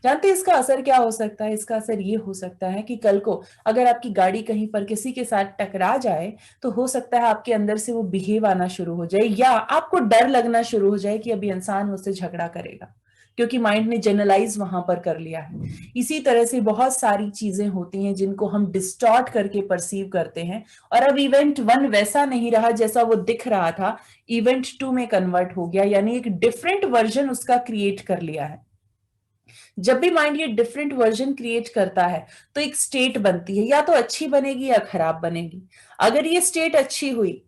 जानते हैं इसका असर क्या हो सकता है? इसका असर ये हो सकता है कि कल को अगर आपकी गाड़ी कहीं पर किसी के साथ टकरा जाए तो हो सकता है आपके अंदर से वो बिहेव आना शुरू हो जाए या आपको डर लगना शुरू हो जाए कि अभी इंसान मुझसे झगड़ा करेगा, क्योंकि माइंड ने जनरलाइज वहां पर कर लिया है। इसी तरह से बहुत सारी चीजें होती हैं जिनको हम डिस्टॉर्ट करके परसीव करते हैं और अब इवेंट 1 वैसा नहीं रहा जैसा वो दिख रहा था, इवेंट 2 में कन्वर्ट हो गया, यानी एक डिफरेंट वर्जन उसका क्रिएट कर लिया है। जब भी माइंड ये डिफरेंट वर्जन क्रिएट करता है तो एक स्टेट बनती है, या तो अच्छी बनेगी या खराब बनेगी। अगर ये स्टेट अच्छी हुई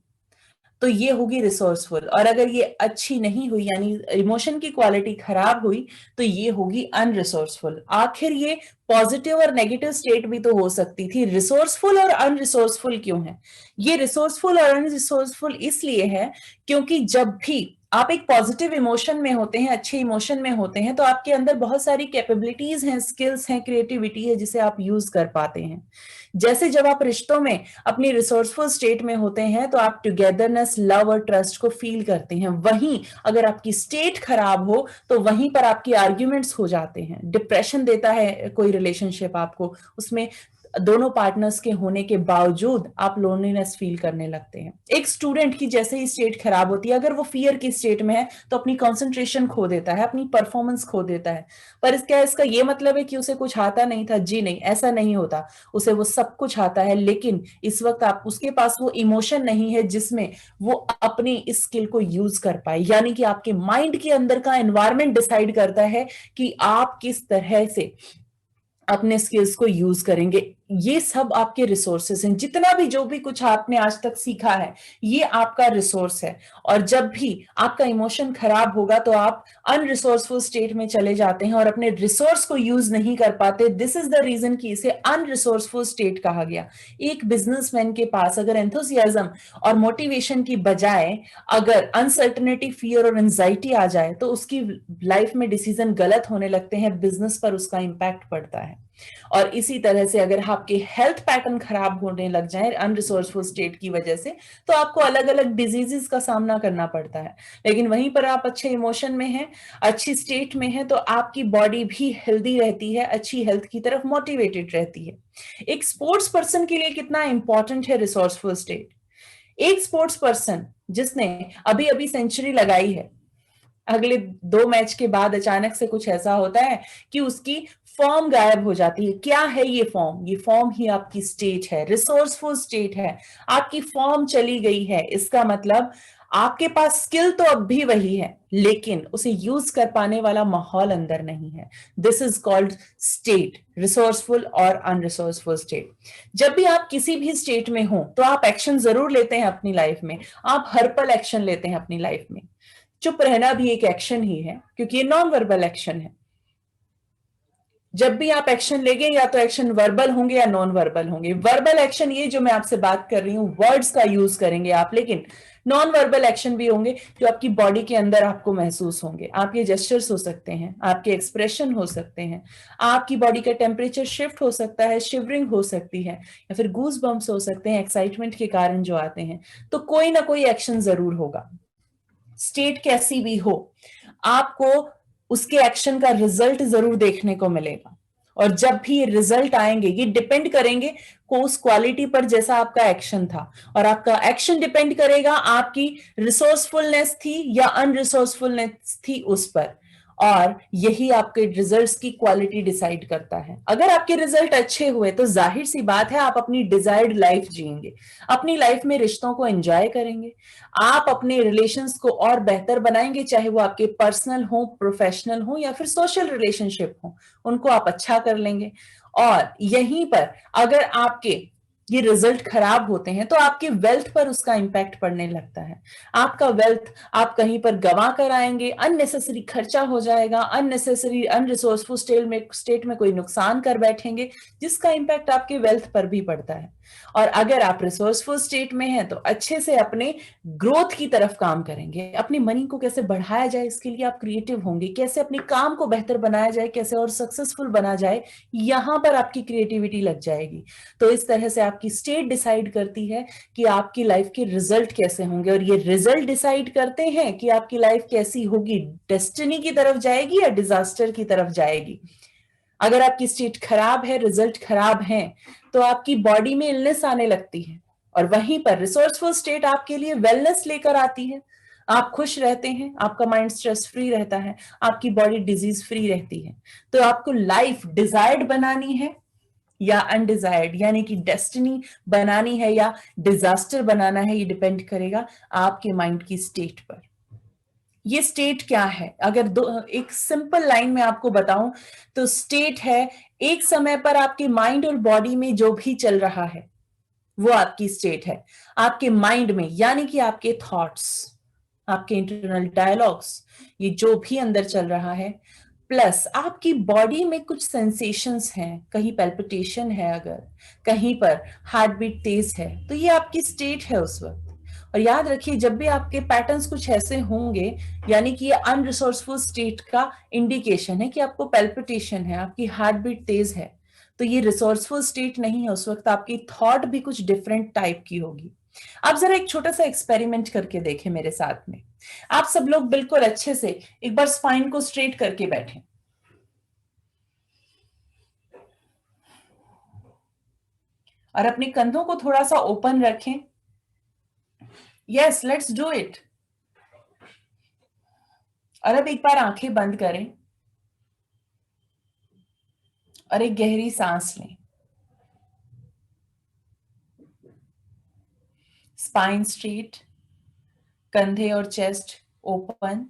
तो ये होगी रिसोर्सफुल, और अगर ये अच्छी नहीं हुई यानी इमोशन की क्वालिटी खराब हुई तो ये होगी अनरिसोर्सफुल। आखिर ये पॉजिटिव और नेगेटिव स्टेट भी तो हो सकती थी, रिसोर्सफुल और अनरिसोर्सफुल क्यों है? ये रिसोर्सफुल और अनरिसोर्सफुल इसलिए है क्योंकि जब भी आप एक पॉजिटिव इमोशन में होते हैं, अच्छे इमोशन में होते हैं, तो आपके अंदर बहुत सारी कैपेबिलिटीज हैं, स्किल्स हैं, क्रिएटिविटी है जिसे आप यूज कर पाते हैं। जैसे जब आप रिश्तों में अपनी रिसोर्सफुल स्टेट में होते हैं तो आप टुगेदरनेस, लव और ट्रस्ट को फील करते हैं। वहीं अगर आपकी स्टेट खराब हो तो वहीं पर आपकी आर्ग्यूमेंट्स हो जाते हैं। डिप्रेशन देता है कोई रिलेशनशिप आपको, उसमें दोनों पार्टनर्स के होने के बावजूद आप लोनलीनेस फील करने लगते हैं। एक स्टूडेंट की जैसे ही स्टेट खराब होती है, अगर वो फियर की स्टेट में है तो अपनी कंसंट्रेशन खो देता है, अपनी परफॉर्मेंस खो देता है। पर इसका ये मतलब है कि उसे कुछ आता नहीं था? जी नहीं, ऐसा नहीं होता। उसे वो सब कुछ आता है, लेकिन इस वक्त आप उसके पास वो इमोशन नहीं है जिसमें वो अपनी इस स्किल को यूज कर पाए। यानी कि आपके माइंड के अंदर का एनवायरमेंट डिसाइड करता है कि आप किस तरह से अपने स्किल्स को यूज करेंगे। ये सब आपके रिसोर्सेस हैं। जितना भी जो भी कुछ आपने आज तक सीखा है, ये आपका रिसोर्स है। और जब भी आपका इमोशन खराब होगा तो आप अनरिसोर्सफुल स्टेट में चले जाते हैं और अपने रिसोर्स को यूज नहीं कर पाते। दिस इज द रीजन कि इसे अनरिसोर्सफुल स्टेट कहा गया। एक बिजनेसमैन के पास अगर एंथुसियाज्म और मोटिवेशन की बजाय अगर अनसर्टेनिटी, फियर और एंजाइटी आ जाए तो उसकी लाइफ में डिसीजन गलत होने लगते हैं, बिजनेस पर उसका इंपैक्ट पड़ता है। और इसी तरह से अगर आपके हेल्थ पैटर्न खराब होने लग जाए अनरिसोर्सफुल स्टेट की वजह से, तो आपको अलग अलग डिजीजेस का सामना करना पड़ता है। लेकिन वहीं पर आप अच्छे इमोशन में हैं, अच्छी स्टेट में हैं, तो आपकी बॉडी भी हेल्दी रहती है, अच्छी हेल्थ की तरफ मोटिवेटेड रहती है। एक स्पोर्ट्स पर्सन के लिए कितना इंपॉर्टेंट है रिसोर्सफुल स्टेट। एक स्पोर्ट्स पर्सन जिसने अभी अभी सेंचुरी लगाई है, अगले 2 मैच के बाद अचानक से कुछ ऐसा होता है कि उसकी फॉर्म गायब हो जाती है। क्या है ये फॉर्म? ये फॉर्म ही आपकी स्टेट है, रिसोर्सफुल स्टेट है। आपकी फॉर्म चली गई है, इसका मतलब आपके पास स्किल तो अब भी वही है, लेकिन उसे यूज कर पाने वाला माहौल अंदर नहीं है। This is called state, resourceful और अनरिसोर्सफुल स्टेट। जब भी आप किसी भी स्टेट में हो तो आप एक्शन जरूर लेते हैं अपनी लाइफ में, आप हर पल एक्शन लेते हैं अपनी लाइफ में। चुप रहना भी एक एक्शन ही है, क्योंकि ये नॉन वर्बल एक्शन है। जब भी आप एक्शन लेंगे या तो एक्शन वर्बल होंगे या नॉन वर्बल होंगे। वर्बल एक्शन ये जो मैं आपसे बात कर रही हूं, वर्ड्स का यूज करेंगे आप, लेकिन नॉन वर्बल एक्शन भी होंगे जो आपकी बॉडी के अंदर आपको महसूस होंगे। आपके जेस्चर्स हो सकते हैं, आपके एक्सप्रेशन हो सकते हैं, आपकी बॉडी का टेम्परेचर शिफ्ट हो सकता है, शिवरिंग हो सकती है, या फिर गूज बम्प्स हो सकते हैं एक्साइटमेंट के कारण जो आते हैं। तो कोई ना कोई एक्शन जरूर होगा। स्टेट कैसी भी हो, आपको उसके एक्शन का रिजल्ट जरूर देखने को मिलेगा। और जब भी ये रिजल्ट आएंगे, ये डिपेंड करेंगे को उस क्वालिटी पर जैसा आपका एक्शन था। और आपका एक्शन डिपेंड करेगा आपकी रिसोर्सफुलनेस थी या अनरिसोर्सफुलनेस थी उस पर। और यही आपके रिजल्ट्स की क्वालिटी डिसाइड करता है। अगर आपके रिजल्ट अच्छे हुए तो जाहिर सी बात है आप अपनी डिजायर्ड लाइफ जिएंगे, अपनी लाइफ में रिश्तों को एंजॉय करेंगे, आप अपने रिलेशंस को और बेहतर बनाएंगे, चाहे वो आपके पर्सनल हो, प्रोफेशनल हो या फिर सोशल रिलेशनशिप हो, उनको आप अच्छा कर लेंगे। और यहीं पर अगर आपके ये रिजल्ट खराब होते हैं तो आपके वेल्थ पर उसका इंपैक्ट पड़ने लगता है। आपका वेल्थ आप कहीं पर गंवा कर आएंगे, अननेसेसरी खर्चा हो जाएगा, अननेसेसरी अनरिसोर्सफुल स्टेट में कोई नुकसान कर बैठेंगे, जिसका इंपैक्ट आपके वेल्थ पर भी पड़ता है। और अगर आप रिसोर्सफुल स्टेट में हैं तो अच्छे से अपने ग्रोथ की तरफ काम करेंगे। अपनी मनी को कैसे बढ़ाया जाए इसके लिए आप क्रिएटिव होंगे, कैसे अपने काम को बेहतर बनाया जाए, कैसे और सक्सेसफुल बना जाए, यहां पर आपकी क्रिएटिविटी लग जाएगी। तो इस तरह से आपकी स्टेट डिसाइड करती है कि आपकी लाइफ के रिजल्ट कैसे होंगे, और ये रिजल्ट डिसाइड करते हैं कि आपकी लाइफ कैसी होगी, डेस्टिनी की तरफ जाएगी या डिजास्टर की तरफ जाएगी। अगर आपकी स्टेट खराब है, रिजल्ट खराब है, तो आपकी बॉडी में इलनेस आने लगती है। और वहीं पर रिसोर्सफुल स्टेट आपके लिए वेलनेस लेकर आती है। आप खुश रहते हैं, आपका माइंड स्ट्रेस फ्री रहता है, आपकी बॉडी डिजीज फ्री रहती है। तो आपको लाइफ डिजायर्ड बनानी है या अनडिजायर्ड, यानी कि डेस्टिनी बनानी है या डिजास्टर बनाना है, ये डिपेंड करेगा आपके माइंड की स्टेट पर। ये स्टेट क्या है? अगर एक सिंपल लाइन में आपको बताऊं तो स्टेट है एक समय पर आपके माइंड और बॉडी में जो भी चल रहा है वो आपकी स्टेट है। आपके माइंड में यानी कि आपके थॉट्स, आपके इंटरनल डायलॉग्स, ये जो भी अंदर चल रहा है, प्लस आपकी बॉडी में कुछ सेंसेशंस हैं, कहीं पैल्पिटेशन है, अगर कहीं पर हार्ट बीट तेज है, तो ये आपकी स्टेट है उस वक्त। और याद रखिए जब भी आपके पैटर्न्स कुछ ऐसे होंगे, यानी कि ये अनरिसोर्सफुल स्टेट का इंडिकेशन है कि आपको पैल्पिटेशन है, आपकी हार्ट बीट तेज है, तो ये रिसोर्सफुल स्टेट नहीं है। उस वक्त आपकी थॉट भी कुछ डिफरेंट टाइप की होगी। आप जरा एक छोटा सा एक्सपेरिमेंट करके देखें मेरे साथ में। आप सब लोग बिल्कुल अच्छे से एक बार स्पाइन को स्ट्रेट करके बैठें और अपने कंधों को थोड़ा सा ओपन रखें। Yes, let's do it. और अब एक बार आंखें बंद करें और एक गहरी सांस लें। स्पाइन स्ट्रेट, कंधे और चेस्ट ओपन,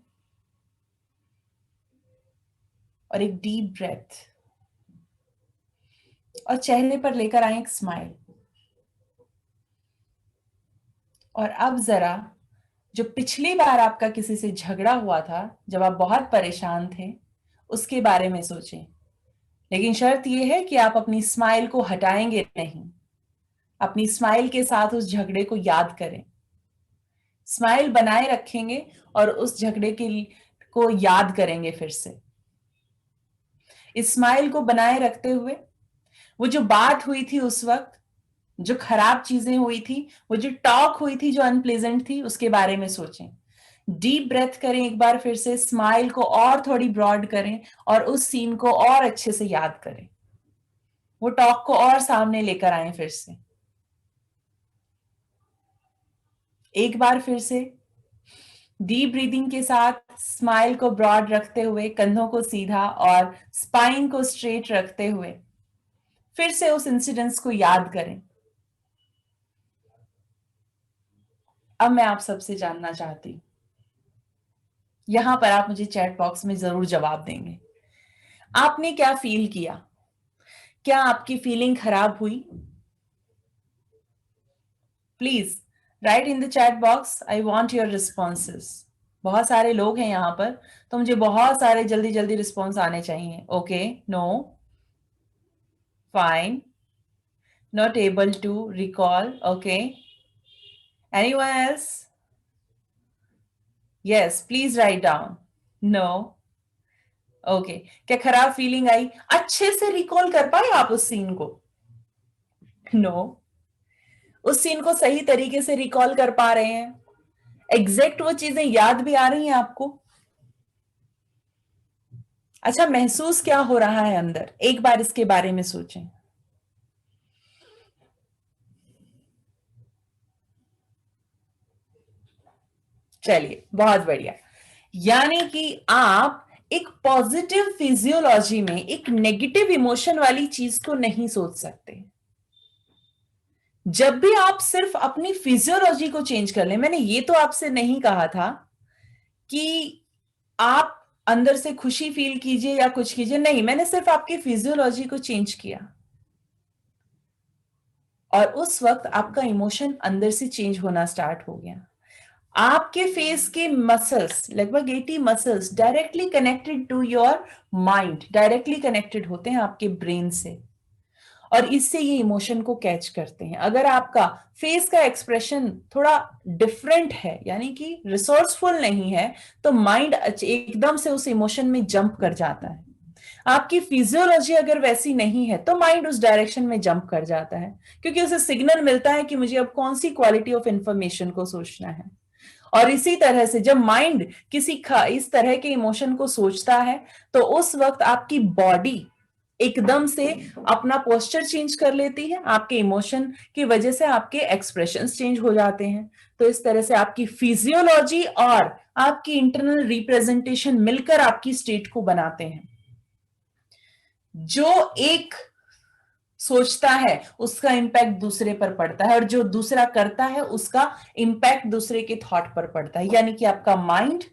और एक डीप ब्रेथ। और चेहरे पर लेकर आए एक स्माइल। और अब जरा जो पिछली बार आपका किसी से झगड़ा हुआ था, जब आप बहुत परेशान थे, उसके बारे में सोचें। लेकिन शर्त यह है कि आप अपनी स्माइल को हटाएंगे नहीं। अपनी स्माइल के साथ उस झगड़े को याद करें, स्माइल बनाए रखेंगे और उस झगड़े के को याद करेंगे फिर से। इस स्माइल को बनाए रखते हुए वो जो बात हुई थी उस वक्त, जो खराब चीजें हुई थी, वो जो टॉक हुई थी जो अनप्लेजेंट थी, उसके बारे में सोचें। डीप ब्रेथ करें एक बार फिर से, स्माइल को और थोड़ी ब्रॉड करें और उस सीन को और अच्छे से याद करें। वो टॉक को और सामने लेकर आए फिर से। एक बार फिर से डीप ब्रीदिंग के साथ स्माइल को ब्रॉड रखते हुए, कंधों को सीधा और स्पाइन को स्ट्रेट रखते हुए फिर से उस इंसिडेंट्स को याद करें। अब मैं आप सबसे जानना चाहती हूं, यहां पर आप मुझे चैट बॉक्स में जरूर जवाब देंगे, आपने क्या फील किया? क्या आपकी फीलिंग खराब हुई? Please right in the chat box, I want your responses. बहुत सारे लोग हैं यहाँ पर, तो मुझे बहुत सारे जल्दी जल्दी रिस्पॉन्स आने चाहिए। Okay, no, fine, not able to recall, okay, anyone else? Yes, please write down. No, okay, क्या खराब फीलिंग आई? अच्छे से रिकॉल कर पाए आप उस सीन को? नो, उस सीन को सही तरीके से रिकॉल कर पा रहे हैं? एग्जैक्ट वो चीजें याद भी आ रही हैं आपको? अच्छा, महसूस क्या हो रहा है अंदर, एक बार इसके बारे में सोचें। चलिए, बहुत बढ़िया। यानी कि आप एक पॉजिटिव फिजियोलॉजी में एक नेगेटिव इमोशन वाली चीज को नहीं सोच सकते। जब भी आप सिर्फ अपनी फिजियोलॉजी को चेंज कर लें, मैंने ये तो आपसे नहीं कहा था कि आप अंदर से खुशी फील कीजिए या कुछ कीजिए, नहीं, मैंने सिर्फ आपकी फिजियोलॉजी को चेंज किया और उस वक्त आपका इमोशन अंदर से चेंज होना स्टार्ट हो गया। आपके फेस के मसल्स, लगभग 80 muscles directly connected to your mind, directly connected होते हैं आपके ब्रेन से, और इससे ये इमोशन को कैच करते हैं। अगर आपका फेस का एक्सप्रेशन थोड़ा डिफरेंट है, यानी कि रिसोर्सफुल नहीं है, तो माइंड एकदम से उस इमोशन में जंप कर जाता है। आपकी फिजियोलॉजी अगर वैसी नहीं है तो माइंड उस डायरेक्शन में जंप कर जाता है, क्योंकि उसे सिग्नल मिलता है कि मुझे अब कौन सी क्वालिटी ऑफ इंफॉर्मेशन को सोचना है। और इसी तरह से जब माइंड किसी इस तरह के इमोशन को सोचता है, तो उस वक्त आपकी बॉडी एकदम से अपना पोस्चर चेंज कर लेती है, आपके इमोशन की वजह से आपके एक्सप्रेशंस चेंज हो जाते हैं। तो इस तरह से आपकी फिजियोलॉजी और आपकी इंटरनल रिप्रेजेंटेशन मिलकर आपकी स्टेट को बनाते हैं। जो एक सोचता है उसका इंपैक्ट दूसरे पर पड़ता है, और जो दूसरा करता है उसका इंपैक्ट दूसरे के थॉट पर पड़ता है। यानी कि आपका माइंड,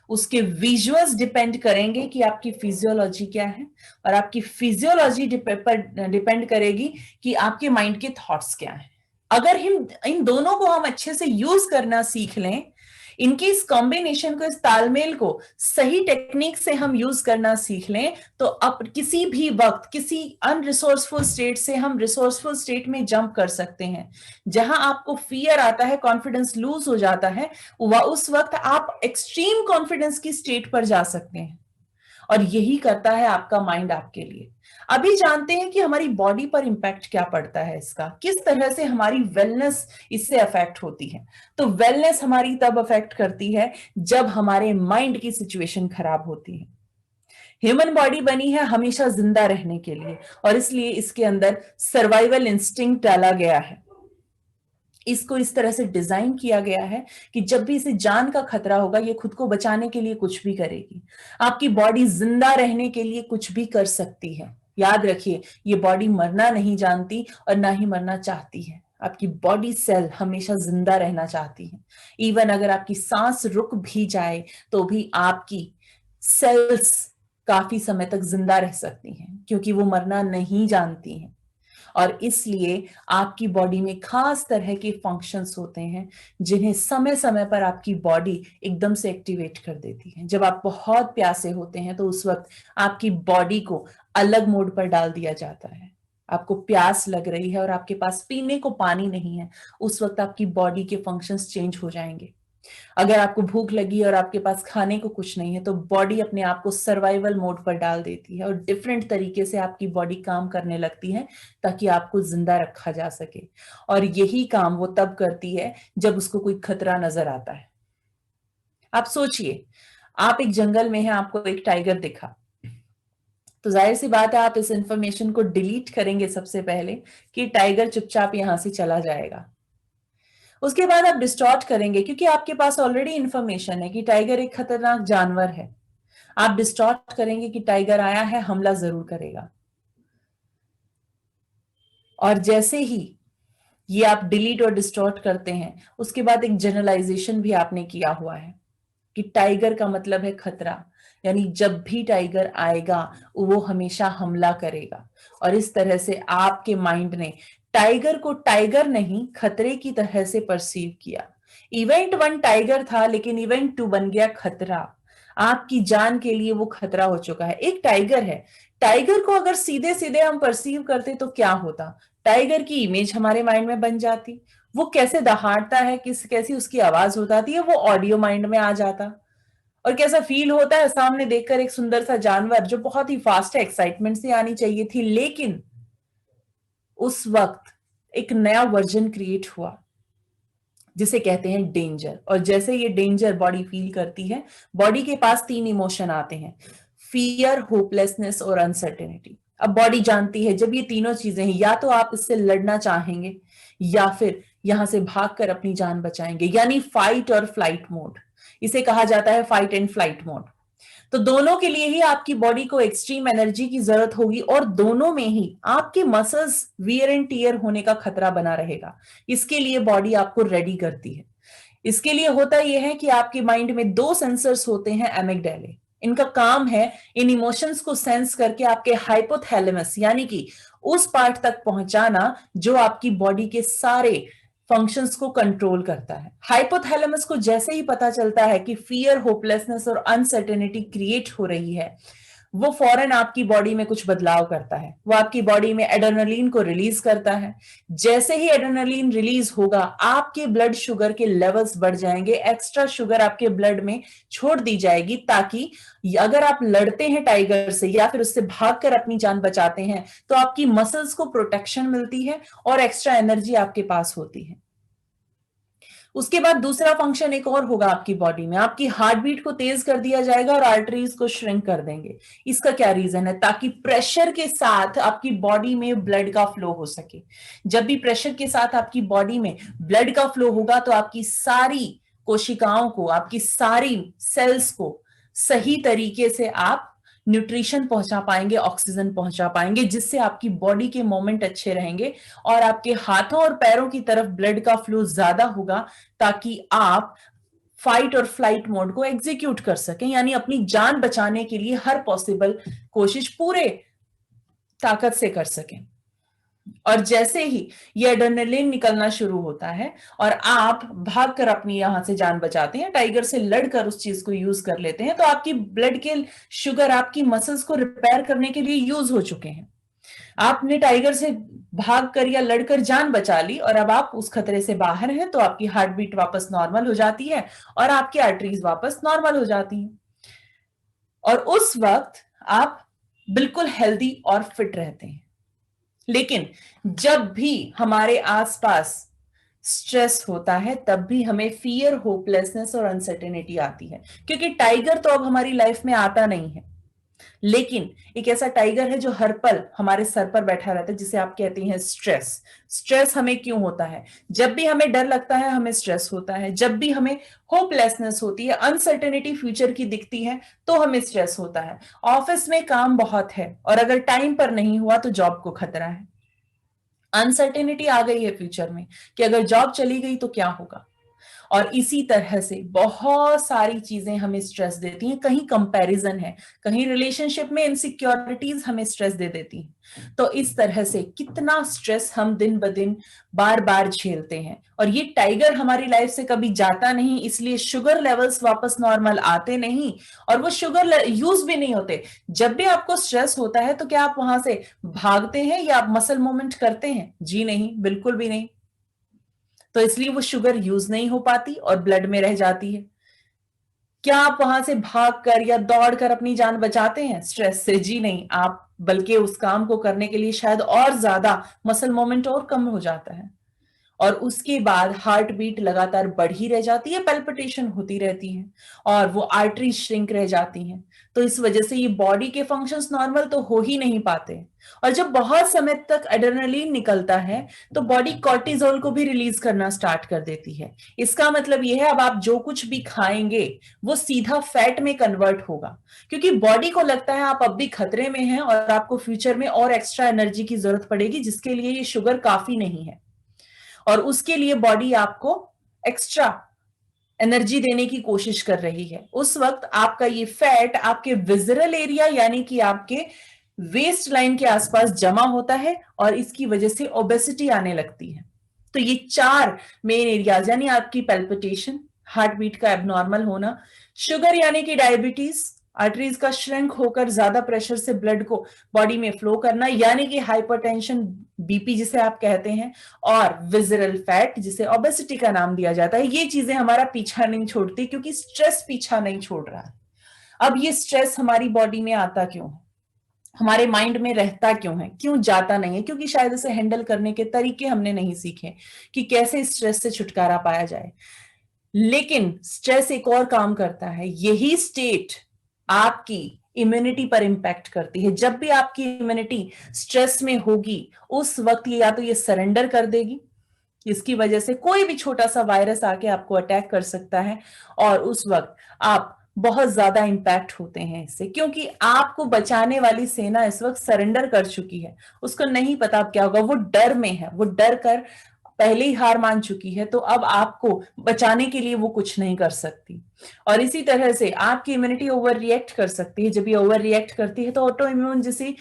उसके विजुअल्स डिपेंड करेंगे कि आपकी फिजियोलॉजी क्या है, और आपकी फिजियोलॉजी पर डिपेंड करेगी कि आपके माइंड के थॉट्स क्या हैं। अगर हम इन दोनों को हम अच्छे से यूज करना सीख लें, इनकी इस कॉम्बिनेशन को, इस तालमेल को सही टेक्निक से हम यूज करना सीख लें, तो अब किसी भी वक्त किसी अनरिसोर्सफुल स्टेट से हम रिसोर्सफुल स्टेट में जंप कर सकते हैं। जहां आपको फियर आता है, कॉन्फिडेंस लूज हो जाता है, उस वक्त आप एक्सट्रीम कॉन्फिडेंस की स्टेट पर जा सकते हैं, और यही करता है आपका माइंड आपके लिए। अभी जानते हैं कि हमारी बॉडी पर इंपैक्ट क्या पड़ता है इसका, किस तरह से हमारी वेलनेस इससे अफेक्ट होती है। तो वेलनेस हमारी तब अफेक्ट करती है जब हमारे माइंड की सिचुएशन खराब होती है। ह्यूमन बॉडी बनी है हमेशा जिंदा रहने के लिए, और इसलिए इसके अंदर सर्वाइवल इंस्टिंक्ट डाला गया है। इसको इस तरह से डिजाइन किया गया है कि जब भी इसे जान का खतरा होगा, ये खुद को बचाने के लिए कुछ भी करेगी। आपकी बॉडी जिंदा रहने के लिए कुछ भी कर सकती है। याद रखिए, ये बॉडी मरना नहीं जानती और ना ही मरना चाहती है। आपकी बॉडी सेल हमेशा जिंदा रहना चाहती है। इवन अगर आपकी सांस रुक भी जाए तो भी आपकी सेल्स काफी समय तक जिंदा रह सकती हैं, क्योंकि वो मरना नहीं जानती हैं। और इसलिए आपकी बॉडी में खास तरह के फंक्शंस होते हैं जिन्हें समय समय पर आपकी बॉडी एकदम से एक्टिवेट कर देती है। जब आप बहुत प्यासे होते हैं तो उस वक्त आपकी बॉडी को अलग मोड पर डाल दिया जाता है। आपको प्यास लग रही है और आपके पास पीने को पानी नहीं है, उस वक्त आपकी बॉडी के फंक्शंस चेंज हो जाएंगे। अगर आपको भूख लगी और आपके पास खाने को कुछ नहीं है तो बॉडी अपने आप को सर्वाइवल मोड पर डाल देती है और डिफरेंट तरीके से आपकी बॉडी काम करने लगती है ताकि आपको जिंदा रखा जा सके। और यही काम वो तब करती है जब उसको कोई खतरा नजर आता है। आप सोचिए, आप एक जंगल में हैं, आपको एक टाइगर दिखा, तो जाहिर सी बात है आप इस इंफॉर्मेशन को डिलीट करेंगे सबसे पहले कि टाइगर चुपचाप यहां से चला जाएगा। उसके बाद आप डिस्टॉर्ट करेंगे क्योंकि आपके पास ऑलरेडी इंफॉर्मेशन है कि टाइगर एक खतरनाक जानवर है। आप डिस्टॉर्ट करेंगे कि टाइगर आया है, हमला जरूर करेगा। और जैसे ही ये आप डिलीट और डिस्टॉर्ट करते हैं, उसके बाद एक जनरलाइजेशन भी आपने किया हुआ है कि टाइगर का मतलब है खतरा, यानी जब भी टाइगर आएगा वो हमेशा हमला करेगा। और इस तरह से आपके माइंड ने टाइगर को टाइगर नहीं खतरे की तरह से परसीव किया। इवेंट 1 टाइगर था लेकिन इवेंट 2 बन गया खतरा। आपकी जान के लिए वो खतरा हो चुका है। एक टाइगर है, टाइगर को अगर सीधे सीधे हम परसीव करते तो क्या होता? टाइगर की इमेज हमारे माइंड में बन जाती, वो कैसे दहाड़ता है, कैसी उसकी आवाज हो जाती है, वो ऑडियो माइंड में आ जाता। और कैसा फील होता है सामने देखकर एक सुंदर सा जानवर जो बहुत ही फास्ट है, एक्साइटमेंट से आनी चाहिए थी, लेकिन उस वक्त एक नया वर्जन क्रिएट हुआ जिसे कहते हैं डेंजर। और जैसे ये डेंजर बॉडी फील करती है, बॉडी के पास 3 इमोशन आते हैं, फियर, होपलेसनेस और अनसर्टेनिटी। अब बॉडी जानती है जब ये तीनों चीजें हैं, या तो आप इससे लड़ना चाहेंगे या फिर यहां से भागकर अपनी जान बचाएंगे, यानी फाइट और फ्लाइट मोड। इसे कहा जाता है फाइट एंड फ्लाइट मोड। तो दोनों के लिए ही आपकी बॉडी को एक्सट्रीम एनर्जी की जरूरत होगी और दोनों में ही आपके मसल्स वियर एंड टियर होने का खतरा बना रहेगा। इसके लिए बॉडी आपको रेडी करती है। इसके लिए होता यह है कि आपके माइंड में 2 सेंसर्स होते हैं, एमिगडाले। इनका काम है इन इमोशंस को सेंस करके आपके हाइपोथैलेमस यानी कि उस पार्ट तक पहुंचाना जो आपकी बॉडी के सारे फंक्शंस को कंट्रोल करता है। हाइपोथैलेमस को जैसे ही पता चलता है कि फियर, होपलेसनेस और अनसर्टेनिटी क्रिएट हो रही है, वो फौरन आपकी बॉडी में कुछ बदलाव करता है। वो आपकी बॉडी में एड्रेनलिन को रिलीज करता है। जैसे ही एड्रेनलिन रिलीज होगा, आपके ब्लड शुगर के लेवल्स बढ़ जाएंगे, एक्स्ट्रा शुगर आपके ब्लड में छोड़ दी जाएगी, ताकि अगर आप लड़ते हैं टाइगर से या फिर उससे भागकर अपनी जान बचाते हैं तो आपकी मसल्स को प्रोटेक्शन मिलती है और एक्स्ट्रा एनर्जी आपके पास होती है। उसके बाद दूसरा फंक्शन एक और होगा आपकी बॉडी में, आपकी हार्ट बीट को तेज कर दिया जाएगा और आर्टरीज को श्रिंक कर देंगे। इसका क्या रीजन है? ताकि प्रेशर के साथ आपकी बॉडी में ब्लड का फ्लो हो सके। जब भी प्रेशर के साथ आपकी बॉडी में ब्लड का फ्लो होगा तो आपकी सारी कोशिकाओं को, आपकी सारी सेल्स को सही तरीके से आप न्यूट्रिशन पहुंचा पाएंगे, ऑक्सीजन पहुंचा पाएंगे, जिससे आपकी बॉडी के मोमेंट अच्छे रहेंगे और आपके हाथों और पैरों की तरफ ब्लड का फ्लो ज्यादा होगा, ताकि आप फाइट और फ्लाइट मोड को एग्जीक्यूट कर सकें, यानी अपनी जान बचाने के लिए हर पॉसिबल कोशिश पूरे ताकत से कर सकें। और जैसे ही ये एड्रेनलिन निकलना शुरू होता है और आप भागकर अपनी यहां से जान बचाते हैं, टाइगर से लड़कर उस चीज को यूज कर लेते हैं, तो आपकी ब्लड के शुगर आपकी मसल्स को रिपेयर करने के लिए यूज हो चुके हैं। आपने टाइगर से भागकर या लड़कर जान बचा ली और अब आप उस खतरे से बाहर हैं, तो आपकी हार्ट बीट वापस नॉर्मल हो जाती है और आपकी आर्टरीज वापस नॉर्मल हो जाती हैं और उस वक्त आप बिल्कुल हेल्दी और फिट रहते हैं। लेकिन जब भी हमारे आसपास स्ट्रेस होता है तब भी हमें फियर, होपलेसनेस और अनसर्टेनिटी आती है, क्योंकि टाइगर तो अब हमारी लाइफ में आता नहीं है, लेकिन एक ऐसा टाइगर है जो हर पल हमारे सर पर बैठा रहता है, जिसे आप कहते हैं स्ट्रेस। स्ट्रेस हमें क्यों होता है? जब भी हमें डर लगता है हमें स्ट्रेस होता है, जब भी हमें होपलेसनेस होती है, अनसर्टेनिटी फ्यूचर की दिखती है, तो हमें स्ट्रेस होता है। ऑफिस में काम बहुत है और अगर टाइम पर नहीं हुआ तो जॉब को खतरा है। अनसर्टेनिटी आ गई है फ्यूचर में कि अगर जॉब चली गई तो क्या होगा। और इसी तरह से बहुत सारी चीजें हमें स्ट्रेस देती हैं, कहीं कंपैरिजन है, कहीं रिलेशनशिप में इनसिक्योरिटीज हमें स्ट्रेस दे देती हैं। तो इस तरह से कितना स्ट्रेस हम दिन ब दिन बार बार झेलते हैं, और ये टाइगर हमारी लाइफ से कभी जाता नहीं, इसलिए शुगर लेवल्स वापस नॉर्मल आते नहीं, और वो शुगर यूज भी नहीं होते। जब भी आपको स्ट्रेस होता है तो क्या आप वहां से भागते हैं या आप मसल मूवमेंट करते हैं? जी नहीं, बिल्कुल भी नहीं। तो इसलिए वो शुगर यूज नहीं हो पाती और ब्लड में रह जाती है। क्या आप वहां से भाग कर या दौड़ कर अपनी जान बचाते हैं स्ट्रेस से? जी नहीं, आप बल्कि उस काम को करने के लिए शायद और ज्यादा मसल मोमेंट और कम हो जाता है, और उसके बाद हार्ट बीट लगातार बढ़ी रह जाती है, पल्पिटेशन होती रहती है, और वो आर्टरी श्रिंक रह जाती हैं। तो इस वजह से ये बॉडी के फंक्शंस नॉर्मल तो हो ही नहीं पाते। और जब बहुत समय तक एड्रेनलिन निकलता है तो बॉडी कॉर्टिजोल को भी रिलीज करना स्टार्ट कर देती है। इसका मतलब ये है अब आप जो कुछ भी खाएंगे वो सीधा फैट में कन्वर्ट होगा, क्योंकि बॉडी को लगता है आप अब भी खतरे में हैं और आपको फ्यूचर में और एक्स्ट्रा एनर्जी की जरूरत पड़ेगी, जिसके लिए ये शुगर काफी नहीं है, और उसके लिए बॉडी आपको एक्स्ट्रा एनर्जी देने की कोशिश कर रही है। उस वक्त आपका ये फैट आपके विजरल एरिया यानी कि आपके वेस्ट लाइन के आसपास जमा होता है, और इसकी वजह से ओबेसिटी आने लगती है। तो ये 4 मेन एरियाज यानी आपकी पैल्पिटेशन, हार्ट बीट का एबनॉर्मल होना, शुगर यानी कि डायबिटीज, आर्टरीज का श्रिंक होकर ज्यादा प्रेशर से ब्लड को बॉडी में फ्लो करना यानी कि हाइपरटेंशन, बीपी जिसे आप कहते हैं, और विजरल फैट जिसे ओबेसिटी का नाम दिया जाता है। ये चीजें हमारा पीछा नहीं छोड़ती, क्योंकि स्ट्रेस पीछा नहीं छोड़ रहा है। अब ये स्ट्रेस हमारी बॉडी में आता क्यों है, हमारे माइंड में रहता क्यों है, क्यों जाता नहीं है? क्योंकि शायद इसे हैंडल करने के तरीके हमने नहीं सीखे कि कैसे स्ट्रेस से छुटकारा पाया जाए। लेकिन स्ट्रेस एक और काम करता है, यही स्टेट आपकी इम्यूनिटी पर इंपैक्ट करती है। जब भी आपकी इम्यूनिटी स्ट्रेस में होगी उस वक्त या तो ये सरेंडर कर देगी, इसकी वजह से कोई भी छोटा सा वायरस आके आपको अटैक कर सकता है, और उस वक्त आप बहुत ज्यादा इंपैक्ट होते हैं इससे, क्योंकि आपको बचाने वाली सेना इस वक्त सरेंडर कर चुकी है। उसको नहीं पता अब क्या होगा, वो डर में है, वो डर कर पहले ही हार मान चुकी है, तो अब आपको बचाने के लिए वो कुछ नहीं कर सकती। और इसी तरह से आपकी इम्यूनिटी ओवर रिएक्ट कर सकती है। जब ये ओवर रिएक्ट करती है तो ऑटो इम्यून जैसी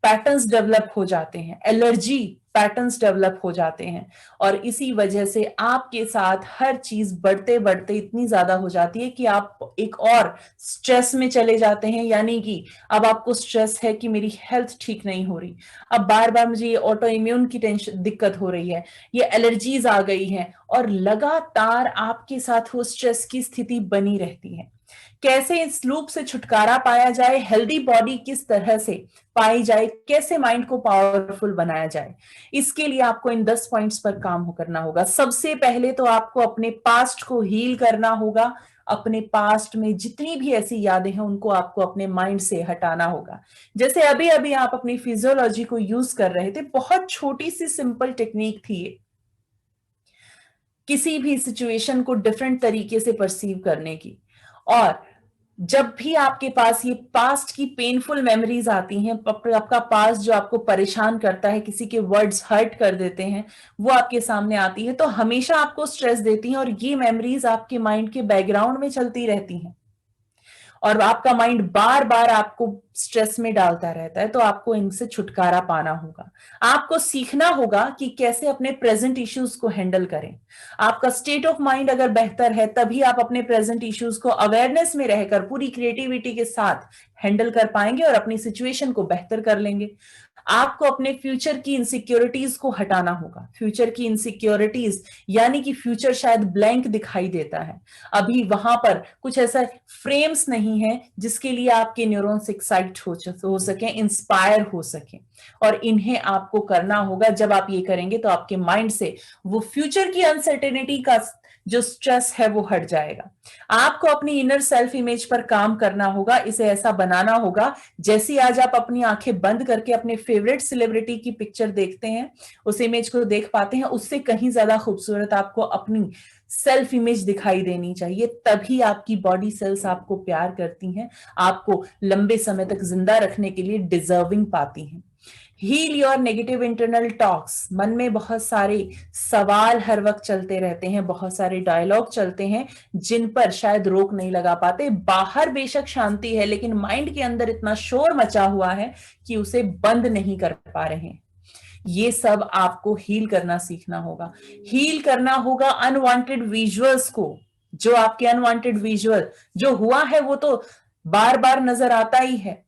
पैटर्न्स डेवलप हो जाते हैं, एलर्जी पैटर्न्स डेवलप हो जाते हैं, और इसी वजह से आपके साथ हर चीज बढ़ते बढ़ते इतनी ज्यादा हो जाती है कि आप एक और स्ट्रेस में चले जाते हैं। यानी कि अब आपको स्ट्रेस है कि मेरी हेल्थ ठीक नहीं हो रही, अब बार बार मुझे ये ऑटो इम्यून की टेंशन दिक्कत हो रही है, ये एलर्जीज आ गई हैं, और लगातार आपके साथ वो स्ट्रेस की स्थिति बनी रहती है। कैसे इस लूप से छुटकारा पाया जाए, हेल्दी बॉडी किस तरह से पाई जाए, कैसे माइंड को पावरफुल बनाया जाए, इसके लिए आपको इन 10 पॉइंट्स पर काम करना होगा। सबसे पहले तो आपको अपने पास्ट को हील करना होगा। अपने पास्ट में जितनी भी ऐसी यादें हैं उनको आपको अपने माइंड से हटाना होगा। जैसे अभी अभी आप अपनी फिजियोलॉजी को यूज कर रहे थे, बहुत छोटी सी सिंपल टेक्निक थी ये, किसी भी सिचुएशन को डिफरेंट तरीके से परसीव करने की। और जब भी आपके पास ये पास्ट की पेनफुल मेमोरीज आती हैं, आपका पास्ट जो आपको परेशान करता है, किसी के वर्ड्स हर्ट कर देते हैं, वो आपके सामने आती है तो हमेशा आपको स्ट्रेस देती हैं, और ये मेमोरीज आपके माइंड के बैकग्राउंड में चलती रहती हैं, और आपका माइंड बार बार आपको स्ट्रेस में डालता रहता है। तो आपको इनसे छुटकारा पाना होगा। आपको सीखना होगा कि कैसे अपने प्रेजेंट इश्यूज को हैंडल करें। आपका स्टेट ऑफ माइंड अगर बेहतर है तभी आप अपने प्रेजेंट इश्यूज को अवेयरनेस में रहकर पूरी क्रिएटिविटी के साथ हैंडल कर पाएंगे और अपनी सिचुएशन को बेहतर कर लेंगे। आपको अपने फ्यूचर की इनसिक्योरिटीज को हटाना होगा। फ्यूचर की इनसिक्योरिटीज यानी कि फ्यूचर शायद ब्लैंक दिखाई देता है, अभी वहां पर कुछ ऐसा फ्रेम्स नहीं है जिसके लिए आपके न्यूरॉन्स एक्साइट हो सके, इंस्पायर हो सके, और इन्हें आपको करना होगा। जब आप ये करेंगे तो आपके माइंड से वो फ्यूचर की अनसर्टेनिटी का जो स्ट्रेस है वो हट जाएगा। आपको अपनी इनर सेल्फ इमेज पर काम करना होगा। इसे ऐसा बनाना होगा जैसे आज आप अपनी आंखें बंद करके अपने फेवरेट सेलिब्रिटी की पिक्चर देखते हैं, उस इमेज को देख पाते हैं, उससे कहीं ज्यादा खूबसूरत आपको अपनी सेल्फ इमेज दिखाई देनी चाहिए। तभी आपकी बॉडी सेल्स आपको प्यार करती हैं, आपको लंबे समय तक जिंदा रखने के लिए डिजर्विंग पाती हैं। Heal your negative internal talks. मन में बहुत सारे सवाल हर वक्त चलते रहते हैं, बहुत सारे डायलॉग चलते हैं जिन पर शायद रोक नहीं लगा पाते। बाहर बेशक शांति है लेकिन माइंड के अंदर इतना शोर मचा हुआ है कि उसे बंद नहीं कर पा रहे हैं। ये सब आपको हील करना सीखना होगा। हील करना होगा अनवांटेड विजुअल्स को। जो आपके अनवांटेड विजुअल जो हुआ है वो तो बार बार नजर आता ही है,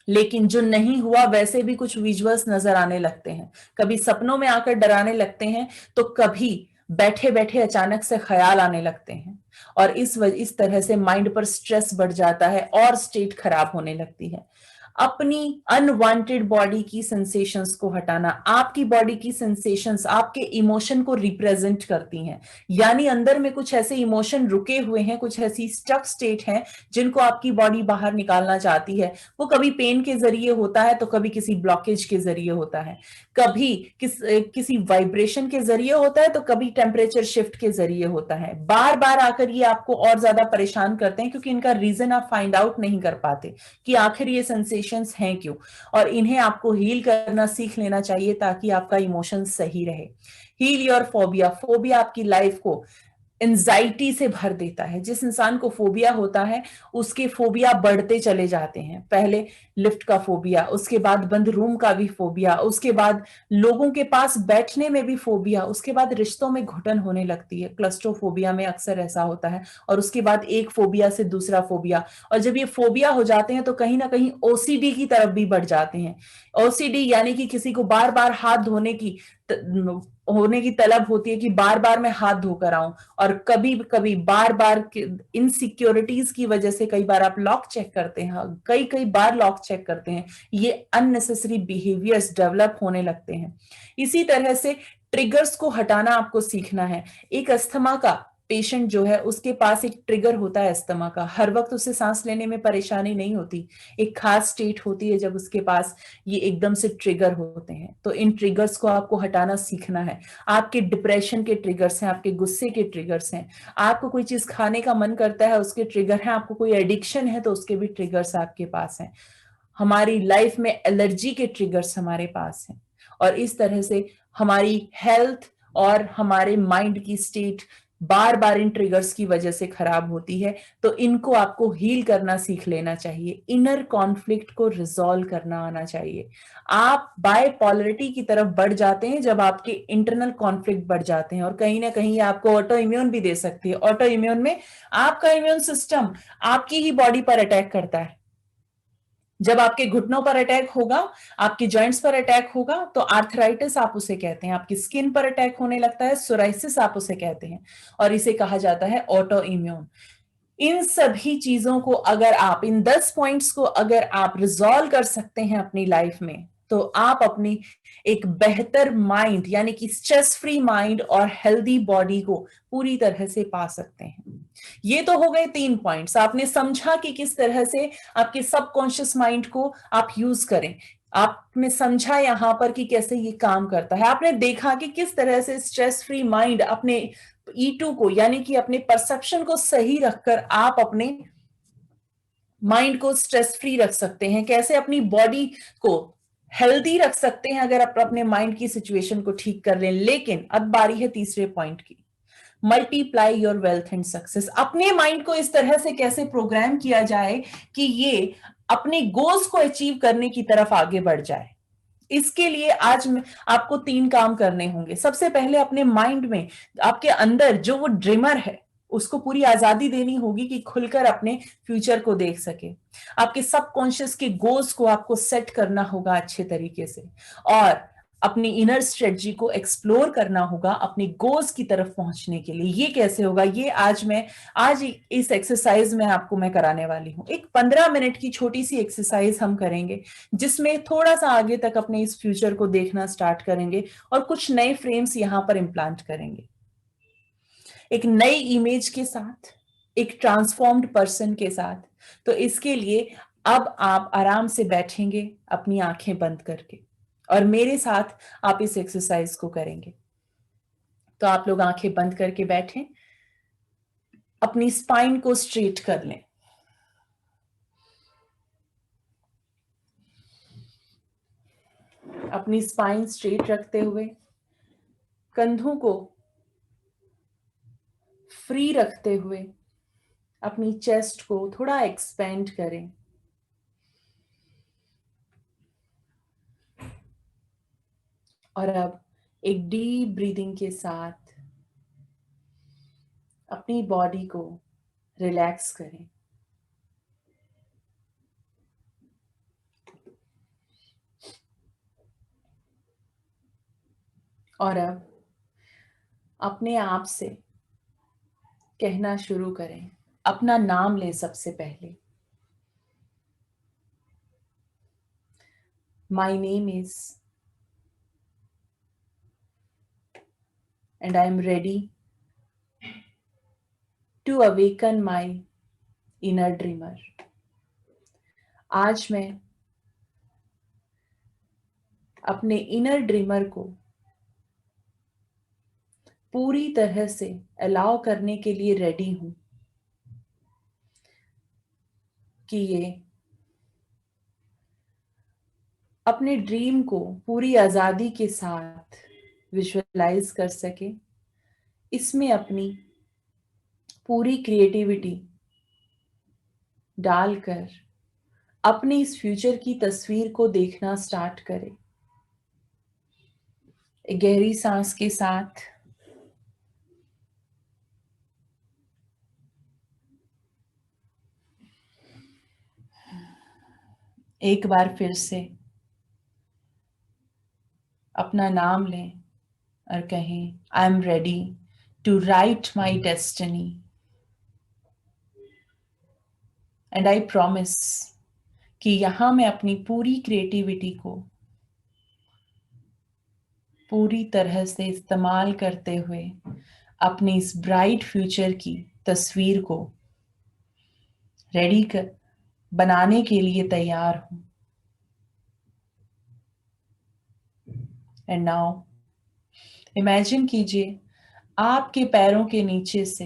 लेकिन जो नहीं हुआ वैसे भी कुछ विजुअल्स नजर आने लगते हैं। कभी सपनों में आकर डराने लगते हैं, तो कभी बैठे बैठे अचानक से ख्याल आने लगते हैं, और इस तरह से माइंड पर स्ट्रेस बढ़ जाता है और स्टेट खराब होने लगती है। अपनी अनवांटेड बॉडी की सेंसेशंस को हटाना। आपकी बॉडी की सेंसेशंस आपके इमोशन को रिप्रेजेंट करती हैं, यानी अंदर में कुछ ऐसे इमोशन रुके हुए हैं, कुछ ऐसी स्टक स्टेट हैं जिनको आपकी बॉडी बाहर निकालना चाहती है। वो कभी पेन के जरिए होता है, तो कभी किसी ब्लॉकेज के जरिए होता है, कभी किसी वाइब्रेशन के जरिए होता है, तो कभी टेम्परेचर शिफ्ट के जरिए होता है। बार बार आकर ये आपको और ज्यादा परेशान करते हैं क्योंकि इनका रीजन आप फाइंड आउट नहीं कर पाते कि आखिर ये सेंसेशंस हैं क्यों, और इन्हें आपको हील करना सीख लेना चाहिए ताकि आपका इमोशन सही रहे। Heal your phobia. फोबिया आपकी लाइफ को एंजाइटी से भर देता है। जिस इंसान को फोबिया होता है उसके फोबिया बढ़ते चले जाते हैं। पहले लिफ्ट का फोबिया, उसके बाद बंद रूम का भी फोबिया, उसके बाद लोगों के पास बैठने में भी फोबिया, उसके बाद रिश्तों में घुटन होने लगती है, क्लस्ट्रोफोबिया में अक्सर ऐसा होता है, और उसके बाद एक फोबिया से दूसरा फोबिया, और जब ये फोबिया हो जाते हैं तो कहीं ना कहीं ओसीडी की तरफ भी बढ़ जाते हैं। ओसीडी यानी कि किसी को बार बार हाथ धोने की तलब होती है कि बार बार मैं हाथ धोकर आऊं, और कभी कभी बार बार इनसिक्योरिटीज की वजह से कई बार आप लॉक चेक करते हैं, कई कई बार लॉक चेक करते हैं। ये अननेसेसरी बिहेवियर्स डेवलप होने लगते हैं। इसी तरह से ट्रिगर्स को हटाना आपको सीखना है। एक अस्थमा का पेशेंट जो है उसके पास एक ट्रिगर होता है अस्थमा का, हर वक्त उसे सांस लेने में परेशानी नहीं होती, एक खास स्टेट होती है जब उसके पास ये एकदम से ट्रिगर होते हैं। तो इन ट्रिगर्स को आपको हटाना सीखना है। आपके डिप्रेशन के ट्रिगर्स हैं, आपके गुस्से के ट्रिगर्स हैं, आपको कोई चीज खाने का मन करता है उसके ट्रिगर हैं, आपको कोई एडिक्शन है तो उसके भी ट्रिगर्स आपके पास हैं। हमारी लाइफ में एलर्जी के ट्रिगर्स हमारे पास हैं, और इस तरह से हमारी हेल्थ और हमारे माइंड की स्टेट बार बार इन ट्रिगर्स की वजह से खराब होती है। तो इनको आपको हील करना सीख लेना चाहिए, इनर कॉन्फ्लिक्ट को रिजॉल्व करना आना चाहिए। आप बायपोलरिटी की तरफ बढ़ जाते हैं जब आपके इंटरनल कॉन्फ्लिक्ट बढ़ जाते हैं, और कहीं ना कहीं आपको ऑटो इम्यून भी दे सकती है। ऑटो इम्यून में आपका इम्यून सिस्टम आपकी ही बॉडी पर अटैक करता है। जब आपके घुटनों पर अटैक होगा, आपकी जॉइंट्स पर अटैक होगा, तो आर्थराइटिस आप उसे कहते हैं। आपकी स्किन पर अटैक होने लगता है, सोराइसिस आप उसे कहते हैं, और इसे कहा जाता है ऑटो इम्यून। इन सभी चीजों को अगर आप, इन 10 पॉइंट्स को अगर आप रिजॉल्व कर सकते हैं अपनी लाइफ में, तो आप अपनी एक बेहतर माइंड यानी कि स्ट्रेस फ्री माइंड और हेल्दी बॉडी को पूरी तरह से पा सकते हैं। ये तो हो गए 3 पॉइंट्स। आपने समझा कि किस तरह से आपके सबकॉन्शियस माइंड को आप यूज करें, आपने समझा यहां पर कि कैसे ये काम करता है, आपने देखा कि किस तरह से स्ट्रेस फ्री माइंड अपने E2 को यानी कि अपने परसेप्शन को सही रखकर आप अपने माइंड को स्ट्रेस फ्री रख सकते हैं, कैसे अपनी बॉडी को हेल्दी रख सकते हैं अगर आप अपने माइंड की सिचुएशन को ठीक कर लें। लेकिन अब बारी है तीसरे पॉइंट की, multiply your wealth and success. अपने माइंड को इस तरह से कैसे प्रोग्राम किया जाए कि ये अपने गोल्स को अचीव करने की तरफ आगे बढ़ जाए। इसके लिए आज आपको 3 काम करने होंगे। सबसे पहले अपने माइंड में, आपके अंदर जो वो ड्रीमर है उसको पूरी आजादी देनी होगी कि खुलकर अपने फ्यूचर को देख सके। आपके सबकॉन्शियस के गोल्स को आपको सेट करना होगा अच्छे तरीके से, और अपनी इनर स्ट्रेटजी को एक्सप्लोर करना होगा अपने गोल्स की तरफ पहुंचने के लिए। ये कैसे होगा, ये आज इस एक्सरसाइज में आपको मैं कराने वाली हूं। एक 15 मिनट की छोटी सी एक्सरसाइज हम करेंगे जिसमें थोड़ा सा आगे तक अपने इस फ्यूचर को देखना स्टार्ट करेंगे और कुछ नए फ्रेम्स यहां पर इम्प्लांट करेंगे, एक नई इमेज के साथ, एक ट्रांसफॉर्म्ड पर्सन के साथ। तो इसके लिए अब आप आराम से बैठेंगे अपनी आंखें बंद करके, और मेरे साथ आप इस एक्सरसाइज को करेंगे। तो आप लोग आंखें बंद करके बैठें, अपनी स्पाइन को स्ट्रेट कर लें, अपनी स्पाइन स्ट्रेट रखते हुए कंधों को फ्री रखते हुए अपनी चेस्ट को थोड़ा एक्सपेंड करें। और अब एक डीप ब्रीदिंग के साथ अपनी बॉडी को रिलैक्स करें। और अब अपने आप से कहना शुरू करें। अपना नाम लें सबसे पहले। My name is, and I am ready to awaken my inner dreamer. आज मैं अपने इनर ड्रीमर को पूरी तरह से अलाउ करने के लिए रेडी हूं कि ये अपने ड्रीम को पूरी आजादी के साथ विजुअलाइज कर सके, इसमें अपनी पूरी क्रिएटिविटी डालकर अपने इस फ्यूचर की तस्वीर को देखना स्टार्ट करे। एक गहरी सांस के साथ एक बार फिर से अपना नाम लें और कहें, I am ready to write my destiny and I promise कि यहां मैं अपनी पूरी क्रिएटिविटी को पूरी तरह से इस्तेमाल करते हुए अपनी इस ब्राइट फ्यूचर की तस्वीर को रेडी कर बनाने के लिए तैयार हूं। एंड नाउ इमेजिन कीजिए आपके पैरों के नीचे से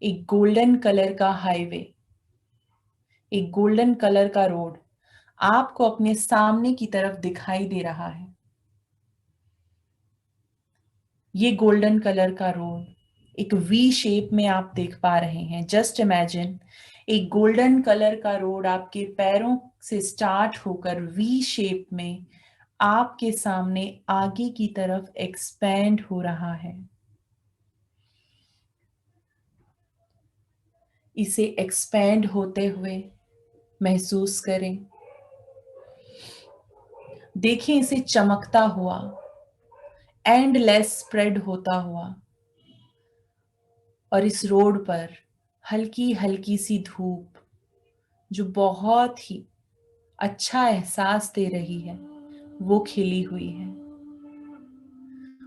एक गोल्डन कलर का हाईवे, एक गोल्डन कलर का रोड आपको अपने सामने की तरफ दिखाई दे रहा है। ये गोल्डन कलर का रोड एक वी शेप में आप देख पा रहे हैं। जस्ट इमेजिन एक गोल्डन कलर का रोड आपके पैरों से स्टार्ट होकर वी शेप में आपके सामने आगे की तरफ एक्सपैंड हो रहा है। इसे एक्सपैंड होते हुए महसूस करें। देखें इसे चमकता हुआ, एंडलेस स्प्रेड होता हुआ, और इस रोड पर हल्की हल्की सी धूप जो बहुत ही अच्छा एहसास दे रही है वो खिली हुई है।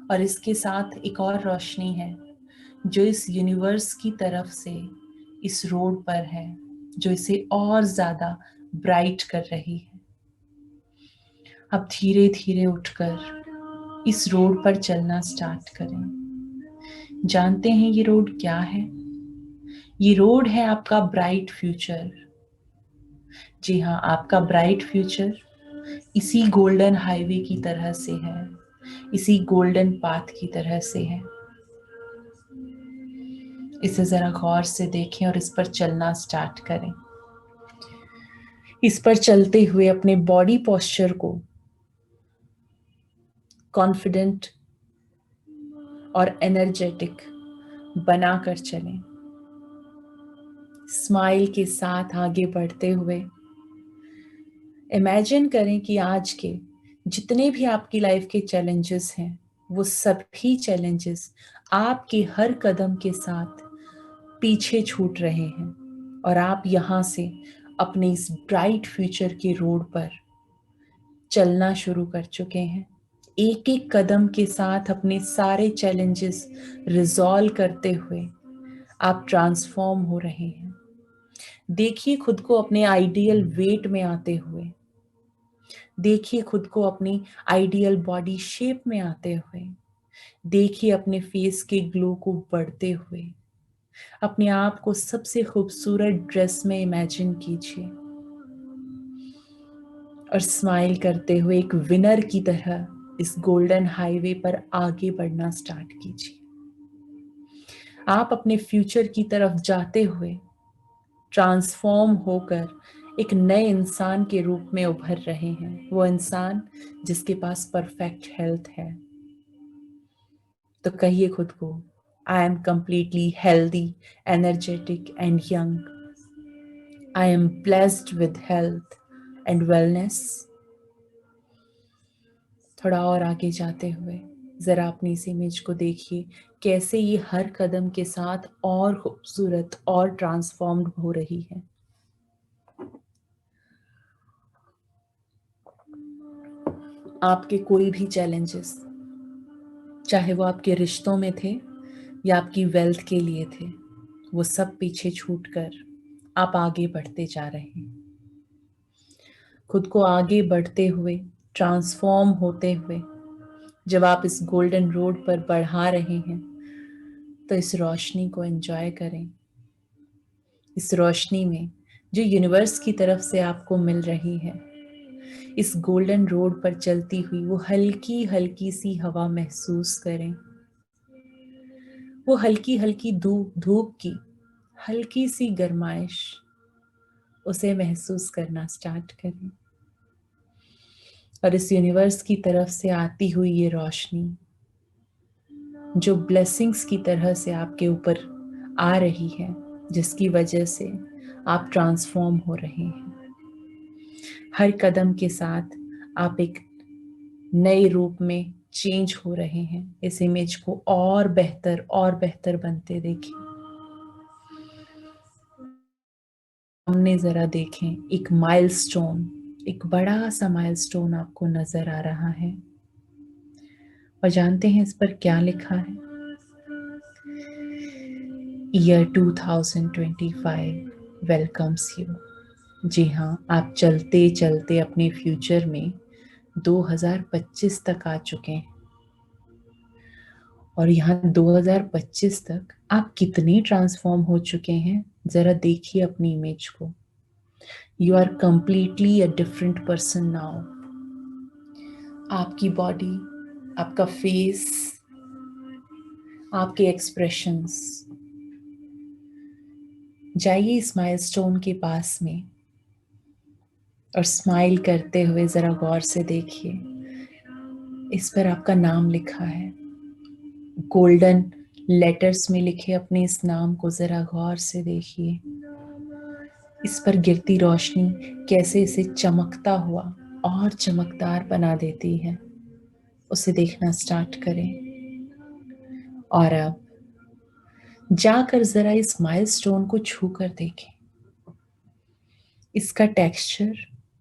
और इसके साथ एक और रोशनी है जो इस यूनिवर्स की तरफ से इस रोड पर है, जो इसे और ज्यादा ब्राइट कर रही है। अब धीरे धीरे उठकर इस रोड पर चलना स्टार्ट करें। जानते हैं ये रोड क्या है? ये रोड है आपका ब्राइट फ्यूचर। जी हाँ, आपका ब्राइट फ्यूचर इसी गोल्डन हाईवे की तरह से है, इसी गोल्डन पाथ की तरह से है। इसे जरा गौर से देखें और इस पर चलना स्टार्ट करें। इस पर चलते हुए अपने बॉडी पोस्चर को कॉन्फिडेंट और एनर्जेटिक बनाकर चलें। स्माइल के साथ आगे बढ़ते हुए इमेजिन करें कि आज के जितने भी आपकी लाइफ के चैलेंजेस हैं वो सभी चैलेंजेस आपके हर कदम के साथ पीछे छूट रहे हैं और आप यहाँ से अपने इस ब्राइट फ्यूचर के रोड पर चलना शुरू कर चुके हैं। एक एक कदम के साथ अपने सारे चैलेंजेस रिजॉल्व करते हुए आप ट्रांसफॉर्म हो रहे हैं। देखिए खुद को अपने आइडियल वेट में आते हुए, देखिए खुद को अपनी आइडियल बॉडी शेप में आते हुए, देखिए अपने फेस के ग्लो को बढ़ते हुए। अपने आप को सबसे खूबसूरत ड्रेस में इमेजिन कीजिए और स्माइल करते हुए एक विनर की तरह इस गोल्डन हाईवे पर आगे बढ़ना स्टार्ट कीजिए। आप अपने फ्यूचर की तरफ जाते हुए ट्रांसफॉर्म होकर एक नए इंसान के रूप में उभर रहे हैं, वो इंसान जिसके पास परफेक्ट हेल्थ है। तो कहिए खुद को, I am completely healthy, energetic and young. I am blessed with health and wellness. थोड़ा और आगे जाते हुए जरा अपनी इस इमेज को देखिए, कैसे ये हर कदम के साथ और खूबसूरत और ट्रांसफॉर्म्ड हो रही है। आपके कोई भी चैलेंजेस, चाहे वो आपके रिश्तों में थे या आपकी वेल्थ के लिए थे, वो सब पीछे छूटकर आप आगे बढ़ते जा रहे हैं। खुद को आगे बढ़ते हुए, ट्रांसफॉर्म होते हुए जब आप इस गोल्डन रोड पर बढ़ा रहे हैं, तो इस रोशनी को एंजॉय करें। इस रोशनी में जो यूनिवर्स की तरफ से आपको मिल रही है, इस गोल्डन रोड पर चलती हुई वो हल्की हल्की सी हवा महसूस करें। वो हल्की हल्की धूप की हल्की सी गर्माइश, उसे महसूस करना स्टार्ट करें। और इस यूनिवर्स की तरफ से आती हुई ये रोशनी जो ब्लेसिंग्स की तरह से आपके ऊपर आ रही है, जिसकी वजह से आप ट्रांसफॉर्म हो रहे हैं। हर कदम के साथ आप एक नए रूप में चेंज हो रहे हैं। इस इमेज को और बेहतर बनते देखें। हमने जरा देखें, एक माइलस्टोन, एक बड़ा सा माइलस्टोन आपको नजर आ रहा है। और जानते हैं इस पर क्या लिखा है? Year 2025 welcomes you. जी हाँ, आप चलते चलते अपने फ्यूचर में 2025 तक आ चुके हैं। और यहाँ 2025 तक आप कितने ट्रांसफॉर्म हो चुके हैं, जरा देखिए अपनी इमेज को। You are completely a different person now. आपकी बॉडी, आपका फेस, आपके एक्सप्रेशंस। जाइए इस माइलस्टोन के पास में और स्माइल करते हुए जरा गौर से देखिए। इस पर आपका नाम लिखा है, गोल्डन लेटर्स में लिखे अपने इस नाम को जरा गौर से देखिए। इस पर गिरती रोशनी कैसे इसे चमकता हुआ और चमकदार बना देती है, उसे देखना स्टार्ट करें। और अब जाकर जरा इस माइलस्टोन को छू कर देखें। इसका टेक्सचर,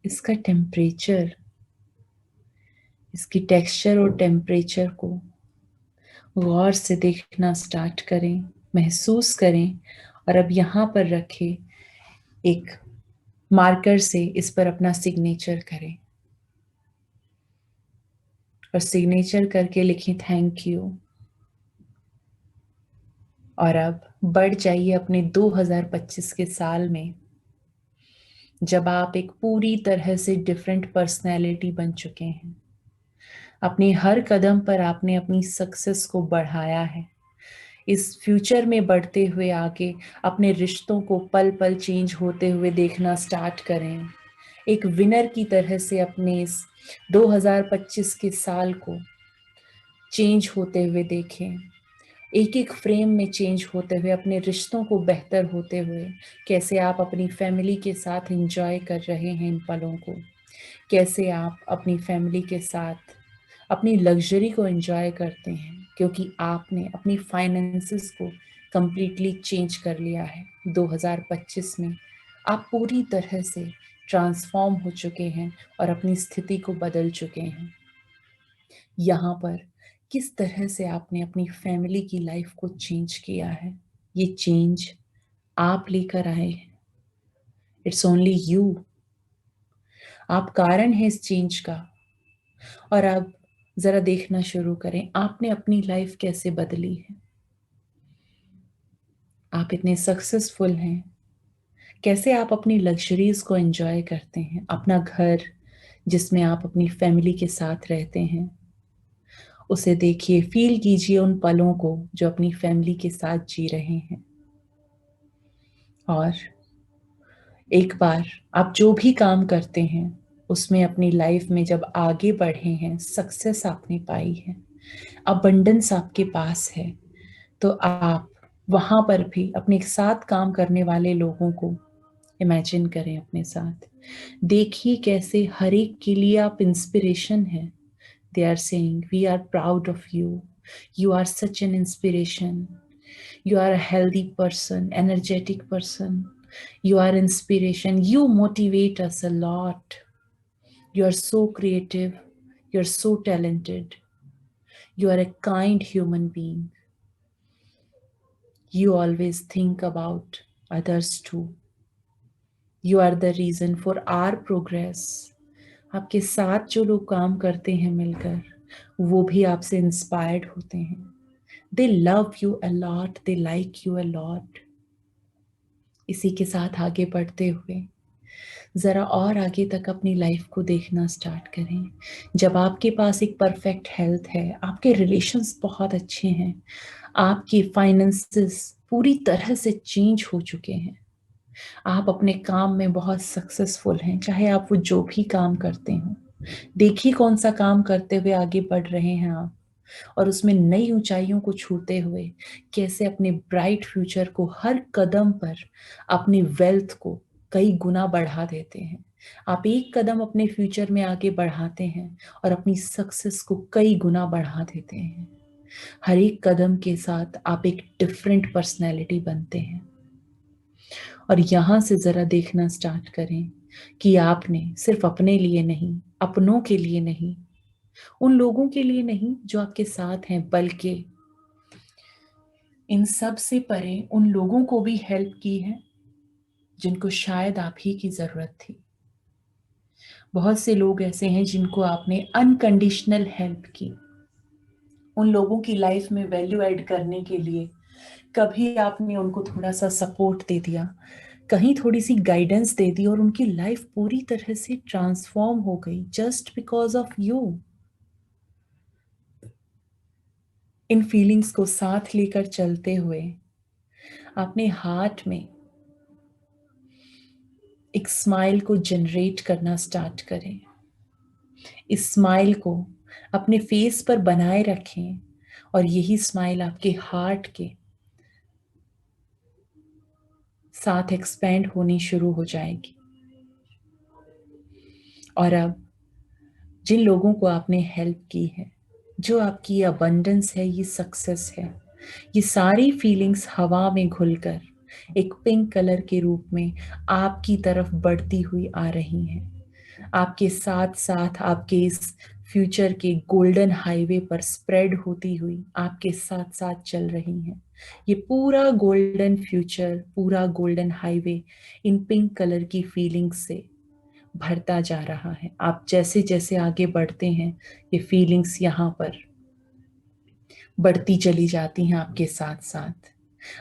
इसका टेम्परेचर, इसकी टेक्सचर और टेम्परेचर को गौर से देखना स्टार्ट करें, महसूस करें। और अब यहाँ पर रखें, एक मार्कर से इस पर अपना सिग्नेचर करें और सिग्नेचर करके लिखें थैंक यू। और अब बढ़ जाइए अपने 2025 के साल में, जब आप एक पूरी तरह से डिफरेंट पर्सनैलिटी बन चुके हैं। अपने हर कदम पर आपने अपनी सक्सेस को बढ़ाया है। इस फ्यूचर में बढ़ते हुए आगे अपने रिश्तों को पल पल चेंज होते हुए देखना स्टार्ट करें। एक विनर की तरह से अपने इस 2025 के साल को चेंज होते हुए देखें। एक एक फ्रेम में चेंज होते हुए, अपने रिश्तों को बेहतर होते हुए, कैसे आप अपनी फैमिली के साथ एंजॉय कर रहे हैं इन पलों को, कैसे आप अपनी फैमिली के साथ अपनी लग्जरी को एंजॉय करते हैं, क्योंकि आपने अपनी फाइनेंसेस को कंप्लीटली चेंज कर लिया है। 2025 में आप पूरी तरह से ट्रांसफॉर्म हो चुके हैं और अपनी स्थिति को बदल चुके हैं। यहाँ पर किस तरह से आपने अपनी फैमिली की लाइफ को चेंज किया है, ये चेंज आप लेकर आए हैं। It's only you. आप कारण हैं इस चेंज का। और अब जरा देखना शुरू करें, आपने अपनी लाइफ कैसे बदली है। आप इतने सक्सेसफुल हैं, कैसे आप अपनी लग्जरीज को एंजॉय करते हैं, अपना घर, जिसमें आप अपनी फैमिली के साथ रहते हैं। उसे देखिए, फील कीजिए उन पलों को जो अपनी फैमिली के साथ जी रहे हैं। और एक बार आप जो भी काम करते हैं उसमें अपनी लाइफ में जब आगे बढ़े हैं, सक्सेस आपने पाई है, अबंडेंस आपके पास है, तो आप वहां पर भी अपने साथ काम करने वाले लोगों को इमेजिन करें अपने साथ। देखिए कैसे हर एक के लिए आप इंस्पिरेशन हैं। They are saying we are proud of you, you are such an inspiration, you are a healthy person, energetic person, you are inspiration, you motivate us a lot, you are so creative, you are so talented, you are a kind human being, you always think about others too, you are the reason for our progress। आपके साथ जो लोग काम करते हैं मिलकर, वो भी आपसे इंस्पायर्ड होते हैं। They love you a lot, they like you a lot। इसी के साथ आगे बढ़ते हुए जरा और आगे तक अपनी लाइफ को देखना स्टार्ट करें। जब आपके पास एक परफेक्ट हेल्थ है, आपके रिलेशंस बहुत अच्छे हैं, आपकी फाइनेंसेस पूरी तरह से चेंज हो चुके हैं, आप अपने काम में बहुत सक्सेसफुल हैं, चाहे आप वो जो भी काम करते हो। देखिए कौन सा काम करते हुए आगे बढ़ रहे हैं आप, और उसमें नई ऊंचाइयों को छूते हुए कैसे अपने ब्राइट फ्यूचर को हर कदम पर अपनी वेल्थ को कई गुना बढ़ा देते हैं। आप एक कदम अपने फ्यूचर में आगे बढ़ाते हैं और अपनी सक्सेस को कई गुना बढ़ा देते हैं। हर एक कदम के साथ आप एक डिफरेंट पर्सनैलिटी बनते हैं। और यहां से जरा देखना स्टार्ट करें कि आपने सिर्फ अपने लिए नहीं, अपनों के लिए नहीं, उन लोगों के लिए नहीं जो आपके साथ हैं, बल्कि इन सब से परे उन लोगों को भी हेल्प की है जिनको शायद आप ही की जरूरत थी। बहुत से लोग ऐसे हैं जिनको आपने अनकंडीशनल हेल्प की, उन लोगों की लाइफ में वैल्यू ऐड करने के लिए कभी आपने उनको थोड़ा सा सपोर्ट दे दिया, कहीं थोड़ी सी गाइडेंस दे दी, और उनकी लाइफ पूरी तरह से ट्रांसफॉर्म हो गई just because of you. In feelings को साथ लेकर चलते हुए अपने हार्ट में एक स्माइल को जनरेट करना स्टार्ट करें। इस स्माइल को अपने फेस पर बनाए रखें और यही स्माइल आपके हार्ट के साथ एक्सपेंड होनी शुरू हो जाएगी। और अब जिन लोगों को आपने हेल्प की है, जो आपकी अबंडेंस है, ये सक्सेस है, ये सारी फीलिंग्स हवा में घुलकर एक पिंक कलर के रूप में आपकी तरफ बढ़ती हुई आ रही हैं। आपके साथ साथ आपके इस फ्यूचर के गोल्डन हाईवे पर स्प्रेड होती हुई आपके साथ साथ चल रही हैं। ये पूरा गोल्डन फ्यूचर, पूरा golden highway in pink colour की फीलिंग्स से भरता जा रहा है। आप जैसे जैसे आगे बढ़ते हैं, ये फीलिंग्स यहाँ पर बढ़ती चली जाती हैं आपके साथ साथ।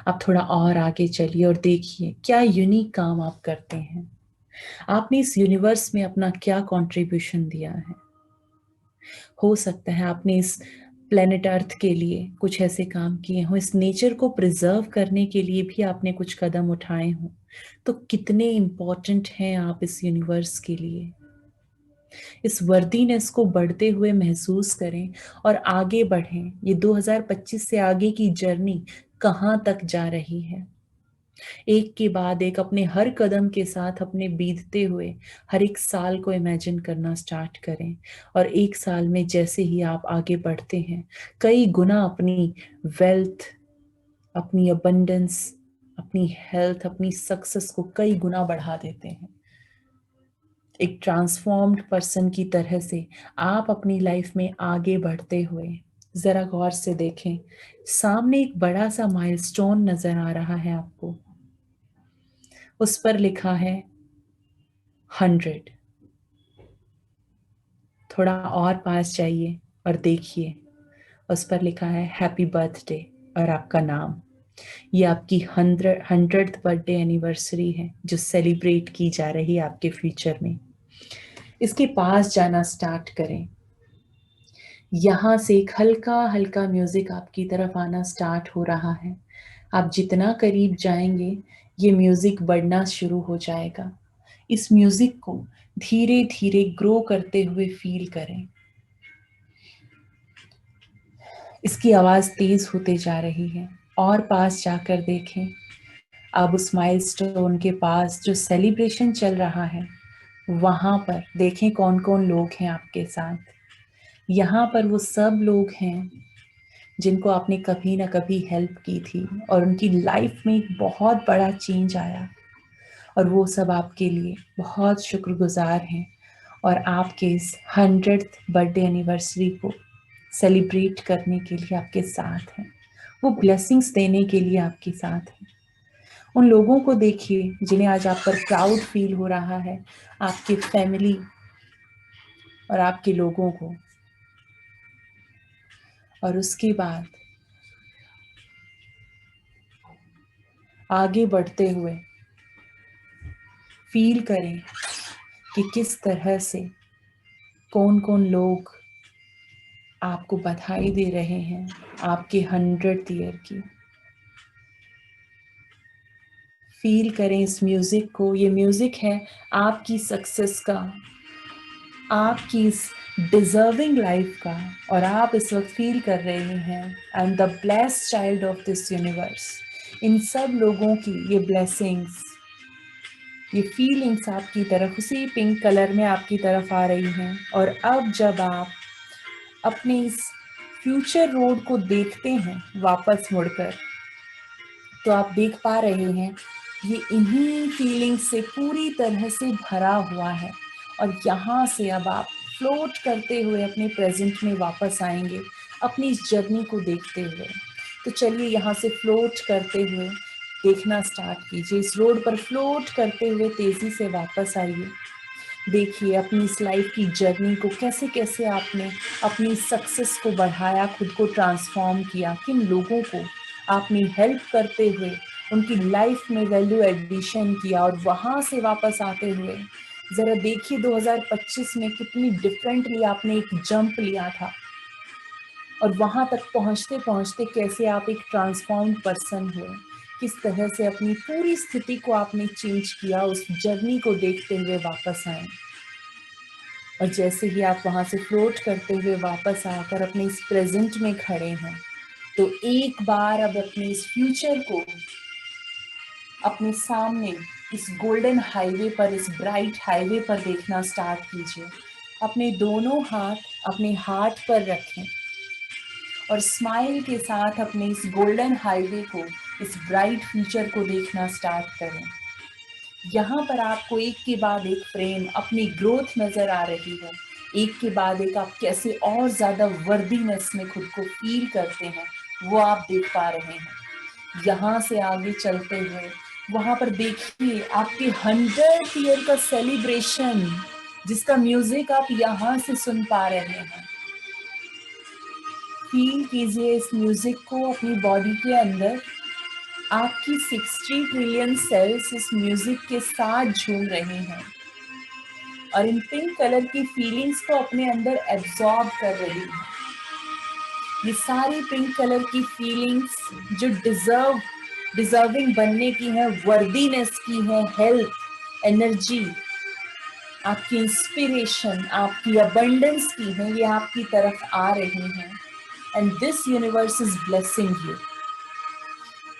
आप थोड़ा और आगे चलिए और देखिए क्या यूनिक काम आप करते हैं। आपने इस यूनिवर्स में अपना क्या कंट्रीब्यूशन दिया है। हो सकता है आपने इस प्लेनेट अर्थ के लिए कुछ ऐसे काम किए हों, इस नेचर को प्रिजर्व करने के लिए भी आपने कुछ कदम उठाए हों। तो कितने इंपॉर्टेंट हैं आप इस यूनिवर्स के लिए। इस वर्दीनेस को बढ़ते हुए महसूस करें और आगे बढ़ें। ये 2025 से आगे की जर्नी कहाँ तक जा रही है, एक के बाद एक अपने हर कदम के साथ अपने बीतते हुए हर एक साल को इमेजिन करना स्टार्ट करें। और एक साल में जैसे ही आप आगे बढ़ते हैं, कई गुना अपनी वेल्थ, अपनी अबंडेंस, अपनी हेल्थ, अपनी सक्सेस को कई गुना बढ़ा देते हैं। एक ट्रांसफॉर्म्ड पर्सन की तरह से आप अपनी लाइफ में आगे बढ़ते हुए जरा गौर से देखें, सामने एक बड़ा सा माइलस्टोन नजर आ रहा है आपको। उस पर लिखा है 100। थोड़ा और पास जाइए और देखिए, उस पर लिखा है हैप्पी बर्थडे और आपका नाम। ये आपकी 100th बर्थडे एनिवर्सरी है जो सेलिब्रेट की जा रही है आपके फ्यूचर में। इसके पास जाना स्टार्ट करें। यहाँ से एक हल्का हल्का म्यूजिक आपकी तरफ आना स्टार्ट हो रहा है। आप जितना करीब जाएंगे ये म्यूजिक बढ़ना शुरू हो जाएगा। इस म्यूजिक को धीरे धीरे ग्रो करते हुए फील करें। इसकी आवाज तेज होते जा रही है और पास जाकर देखें। अब उस माइलस्टोन के पास जो सेलिब्रेशन चल रहा है वहां पर देखें कौन कौन लोग हैं आपके साथ। यहाँ पर वो सब लोग हैं जिनको आपने कभी ना कभी हेल्प की थी और उनकी लाइफ में एक बहुत बड़ा चेंज आया, और वो सब आपके लिए बहुत शुक्रगुजार हैं और आपके इस 100th बर्थडे एनिवर्सरी को सेलिब्रेट करने के लिए आपके साथ हैं। वो ब्लेसिंग्स देने के लिए आपके साथ हैं। उन लोगों को देखिए जिन्हें आज आप पर प्राउड फील हो रहा है, आपके फैमिली और आपके लोगों को। और उसके बाद आगे बढ़ते हुए फील करें कि किस तरह से कौन कौन लोग आपको बधाई दे रहे हैं आपके 100th ईयर की। फील करें इस म्यूजिक को। ये म्यूजिक है आपकी सक्सेस का, आपकी इस डिजर्विंग लाइफ का, और आप इस वक्त फील कर रहे हैं I am the blessed child of this universe. इन सब लोगों की ये ब्लेसिंग्स, ये फीलिंग्स आपकी तरफ उसी पिंक कलर में आपकी तरफ आ रही हैं। और अब जब आप अपने इस फ्यूचर रोड को देखते हैं वापस मुड़कर, तो आप देख पा रहे हैं ये इन्हीं फीलिंग्स से पूरी तरह से भरा हुआ है। और यहाँ से अब आप फ्लोट करते हुए अपने प्रेजेंट में वापस आएंगे अपनी इस जर्नी को देखते हुए। तो चलिए यहाँ से फ्लोट करते हुए देखना स्टार्ट कीजिए। इस रोड पर फ्लोट करते हुए तेजी से वापस आइए। देखिए अपनी इस लाइफ की जर्नी को कैसे कैसे आपने अपनी सक्सेस को बढ़ाया, खुद को ट्रांसफॉर्म किया, किन लोगों को आपने हेल्प करते हुए उनकी लाइफ में वैल्यू एडिशन किया। और वहाँ से वापस आते हुए ज़रा देखिए 2025 में कितनी डिफरेंटली आपने एक जंप लिया था, और वहाँ तक पहुँचते पहुँचते कैसे आप एक ट्रांसफॉर्म्ड पर्सन हुए, किस तरह से अपनी पूरी स्थिति को आपने चेंज किया। उस जर्नी को देखते हुए वापस आए। और जैसे ही आप वहाँ से फ्लोट करते हुए वापस आकर अपने इस प्रेजेंट में खड़े हैं, तो एक बार अब अपने इस फ्यूचर को अपने सामने इस गोल्डन हाईवे पर, इस ब्राइट हाईवे पर देखना स्टार्ट कीजिए। अपने दोनों हाथ अपने हार्ट पर रखें और स्माइल के साथ अपने इस गोल्डन हाईवे को, इस ब्राइट फ्यूचर को देखना स्टार्ट करें। यहाँ पर आपको एक के बाद एक फ्रेम अपनी ग्रोथ नजर आ रही है। एक के बाद एक आप कैसे और ज्यादा वर्दीनेस में खुद को फील करते हैं वो आप देख पा रहे हैं। यहाँ से आगे चलते हुए वहां पर देखिए आपके 100th ईयर का सेलिब्रेशन, जिसका म्यूजिक आप यहाँ से सुन पा रहे हैं। फील कीजिए इस म्यूजिक को अपनी बॉडी के अंदर। आपकी 60 ट्रिलियन सेल्स इस म्यूजिक के साथ झूम रहे हैं और इन पिंक कलर की फीलिंग्स को अपने अंदर एब्जॉर्ब कर रही हैं। ये सारी पिंक कलर की फीलिंग्स जो डिजर्विंग बनने की है, वर्दीनेस की है, हेल्थ, एनर्जी, आपकी इंस्पिरेशन, आपकी अबंडेंस की है, ये आपकी तरफ आ रही हैं। And this universe is blessing you.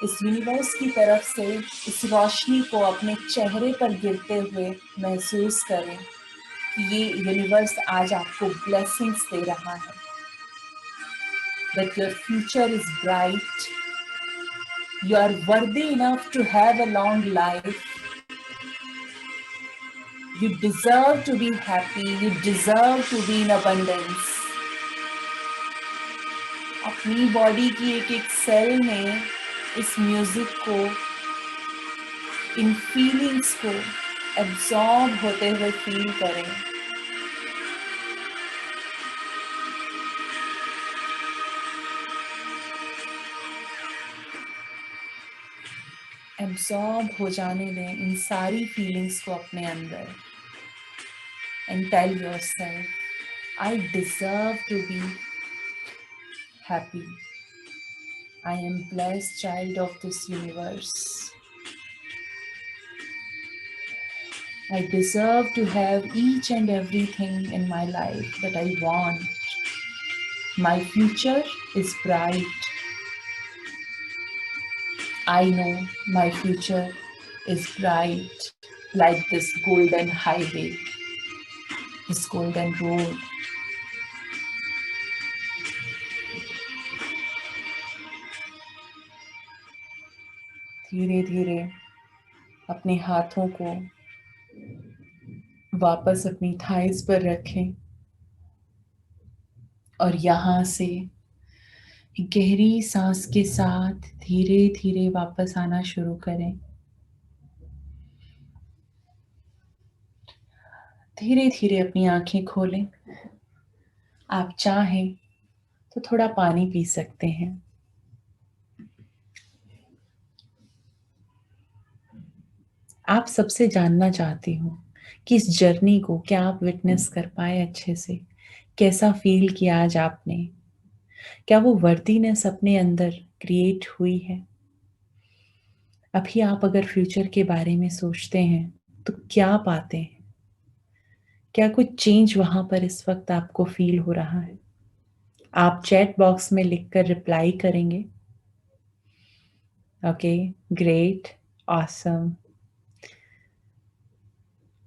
इस यूनिवर्स की तरफ से इस रोशनी को अपने चेहरे पर गिरते हुए महसूस करें कि ये यूनिवर्स आज आपको ब्लेसिंग्स दे रहा है। That your future is bright. You are worthy enough to have a long life. You deserve to be happy. You deserve to be in abundance. अपनी बॉडी की एक एक सेल में इस म्यूजिक को, इन फीलिंग्स को एब्जॉर्ब होते हुए फील करें। एब्जॉर्ब हो जाने दें इन सारी फीलिंग्स को अपने अंदर। and tell yourself, I deserve to be happy. I am blessed child of this universe. I deserve to have each and everything in my life that I want. My future is bright. I know my future is bright like this golden highway, this golden road. धीरे धीरे अपने हाथों को वापस अपनी thighs पर रखें और यहाँ से गहरी सांस के साथ धीरे धीरे वापस आना शुरू करें। धीरे धीरे अपनी आंखें खोलें। आप चाहें तो थोड़ा पानी पी सकते हैं। आप सबसे जानना चाहती हूँ कि इस जर्नी को क्या आप विटनेस कर पाए अच्छे से, कैसा फील किया आज आपने, क्या वो वर्दीनेस अपने अंदर क्रिएट हुई है। अभी आप अगर फ्यूचर के बारे में सोचते हैं तो क्या पाते हैं, क्या कुछ चेंज वहां पर इस वक्त आपको फील हो रहा है। आप चैट बॉक्स में लिखकर रिप्लाई करेंगे। Okay, great, awesome,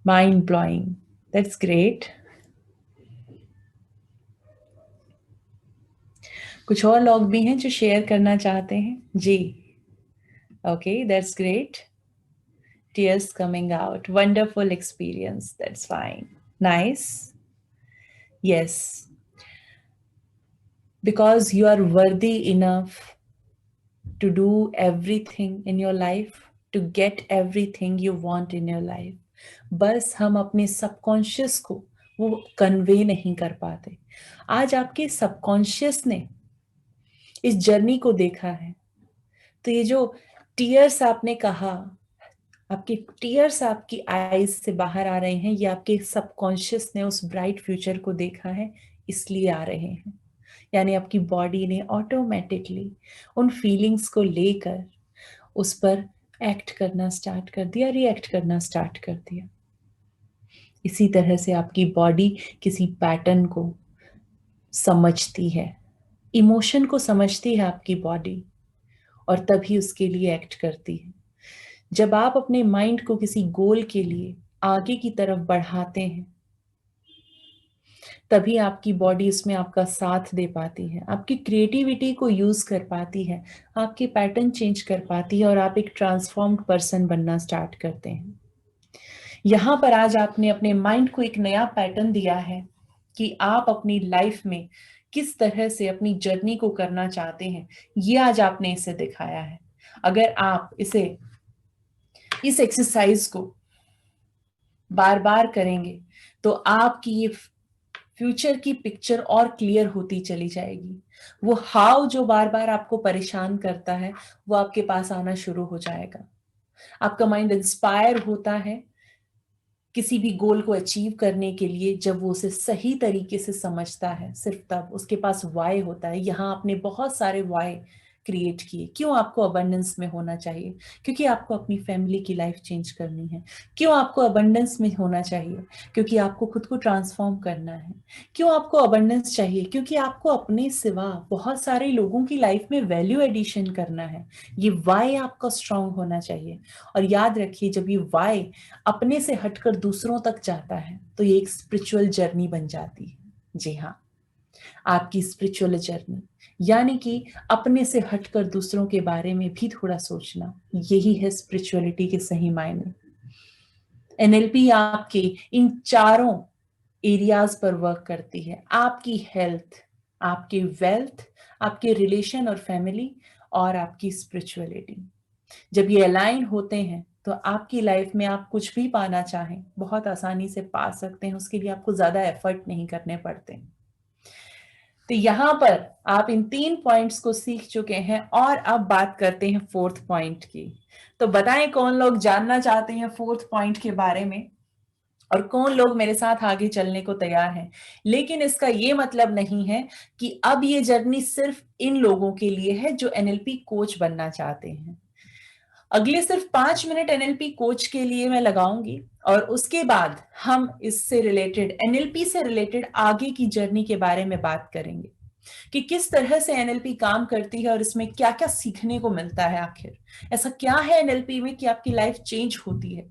mind blowing, that's great. कुछ और लोग भी हैं जो शेयर करना चाहते हैं जी। Okay, that's great. Tears coming out, wonderful experience, that's fine, nice. Yes, because you are worthy enough to do everything in your life, to get everything you want in your life. बस हम अपने subconscious को वो convey नहीं कर पाते। आज आपके सबकॉन्शियस ने इस जर्नी को देखा है, तो ये जो टीयर्स आपने कहा, आपके टीयर्स आपकी आईज से बाहर आ रहे हैं, ये आपके सबकॉन्शियस ने उस ब्राइट फ्यूचर को देखा है इसलिए आ रहे हैं। यानी आपकी बॉडी ने ऑटोमेटिकली उन फीलिंग्स को लेकर उस पर एक्ट करना स्टार्ट कर दिया, रिएक्ट करना स्टार्ट कर दिया। इसी तरह से आपकी बॉडी किसी पैटर्न को समझती है, इमोशन को समझती है आपकी बॉडी, और तभी उसके लिए एक्ट करती है। जब आप अपने माइंड को किसी गोल के लिए आगे की तरफ बढ़ाते हैं, तभी आपकी बॉडी उसमें आपका साथ दे पाती है, आपकी क्रिएटिविटी को यूज कर पाती है, आपके पैटर्न चेंज कर पाती है और आप एक ट्रांसफॉर्म्ड पर्सन बनना स्टार्ट करते हैं। यहाँ पर आज आपने अपने माइंड को एक नया पैटर्न दिया है कि आप अपनी लाइफ में किस तरह से अपनी जर्नी को करना चाहते हैं, ये आज आपने इसे दिखाया है। अगर आप इस एक्सरसाइज को बार बार करेंगे तो आपकी ये फ्यूचर की पिक्चर और क्लियर होती चली जाएगी। वो हाउ जो बार बार आपको परेशान करता है वो आपके पास आना शुरू हो जाएगा। आपका माइंड इंस्पायर होता है किसी भी गोल को अचीव करने के लिए जब वो उसे सही तरीके से समझता है, सिर्फ तब उसके पास वाई होता है। यहाँ आपने बहुत सारे वाई क्रिएट किए। क्यों आपको अबंडेंस में होना चाहिए? क्योंकि आपको अपनी फैमिली की लाइफ चेंज करनी है। क्यों आपको अबंडेंस में होना चाहिए? क्योंकि आपको खुद को ट्रांसफॉर्म करना है। क्यों आपको अबंडेंस चाहिए? क्योंकि आपको अपने सिवा बहुत सारे लोगों की लाइफ में वैल्यू एडिशन करना है। ये वाई आपका स्ट्रांग होना चाहिए। और याद रखिए, जब ये वाई अपने से हटकर दूसरों तक जाता है तो ये एक स्पिरिचुअल जर्नी बन जाती है। जी हाँ, आपकी स्पिरिचुअल जर्नी, यानी कि अपने से हटकर दूसरों के बारे में भी थोड़ा सोचना, यही है स्पिरिचुअलिटी के सही मायने। एनएलपी आपके इन चारों एरियाज पर वर्क करती है। आपकी हेल्थ, आपके वेल्थ, आपके रिलेशन और फैमिली, और आपकी स्पिरिचुअलिटी जब ये अलाइन होते हैं तो आपकी लाइफ में आप कुछ भी पाना चाहें बहुत आसानी से पा सकते हैं। उसके लिए आपको ज्यादा एफर्ट नहीं करने पड़ते। तो यहाँ पर आप इन 3 पॉइंट्स को सीख चुके हैं और अब बात करते हैं 4th पॉइंट की। तो बताएं कौन लोग जानना चाहते हैं 4th पॉइंट के बारे में, और कौन लोग मेरे साथ आगे चलने को तैयार हैं। लेकिन इसका ये मतलब नहीं है कि अब ये जर्नी सिर्फ इन लोगों के लिए है जो एनएलपी कोच बनना चाहते हैं। अगले सिर्फ 5 मिनट एनएलपी कोच के लिए मैं लगाऊंगी और उसके बाद हम इससे रिलेटेड, एनएलपी से रिलेटेड आगे की जर्नी के बारे में बात करेंगे कि किस तरह से एनएलपी काम करती है और इसमें क्या क्या सीखने को मिलता है। आखिर ऐसा क्या है एनएलपी में कि आपकी लाइफ चेंज होती है।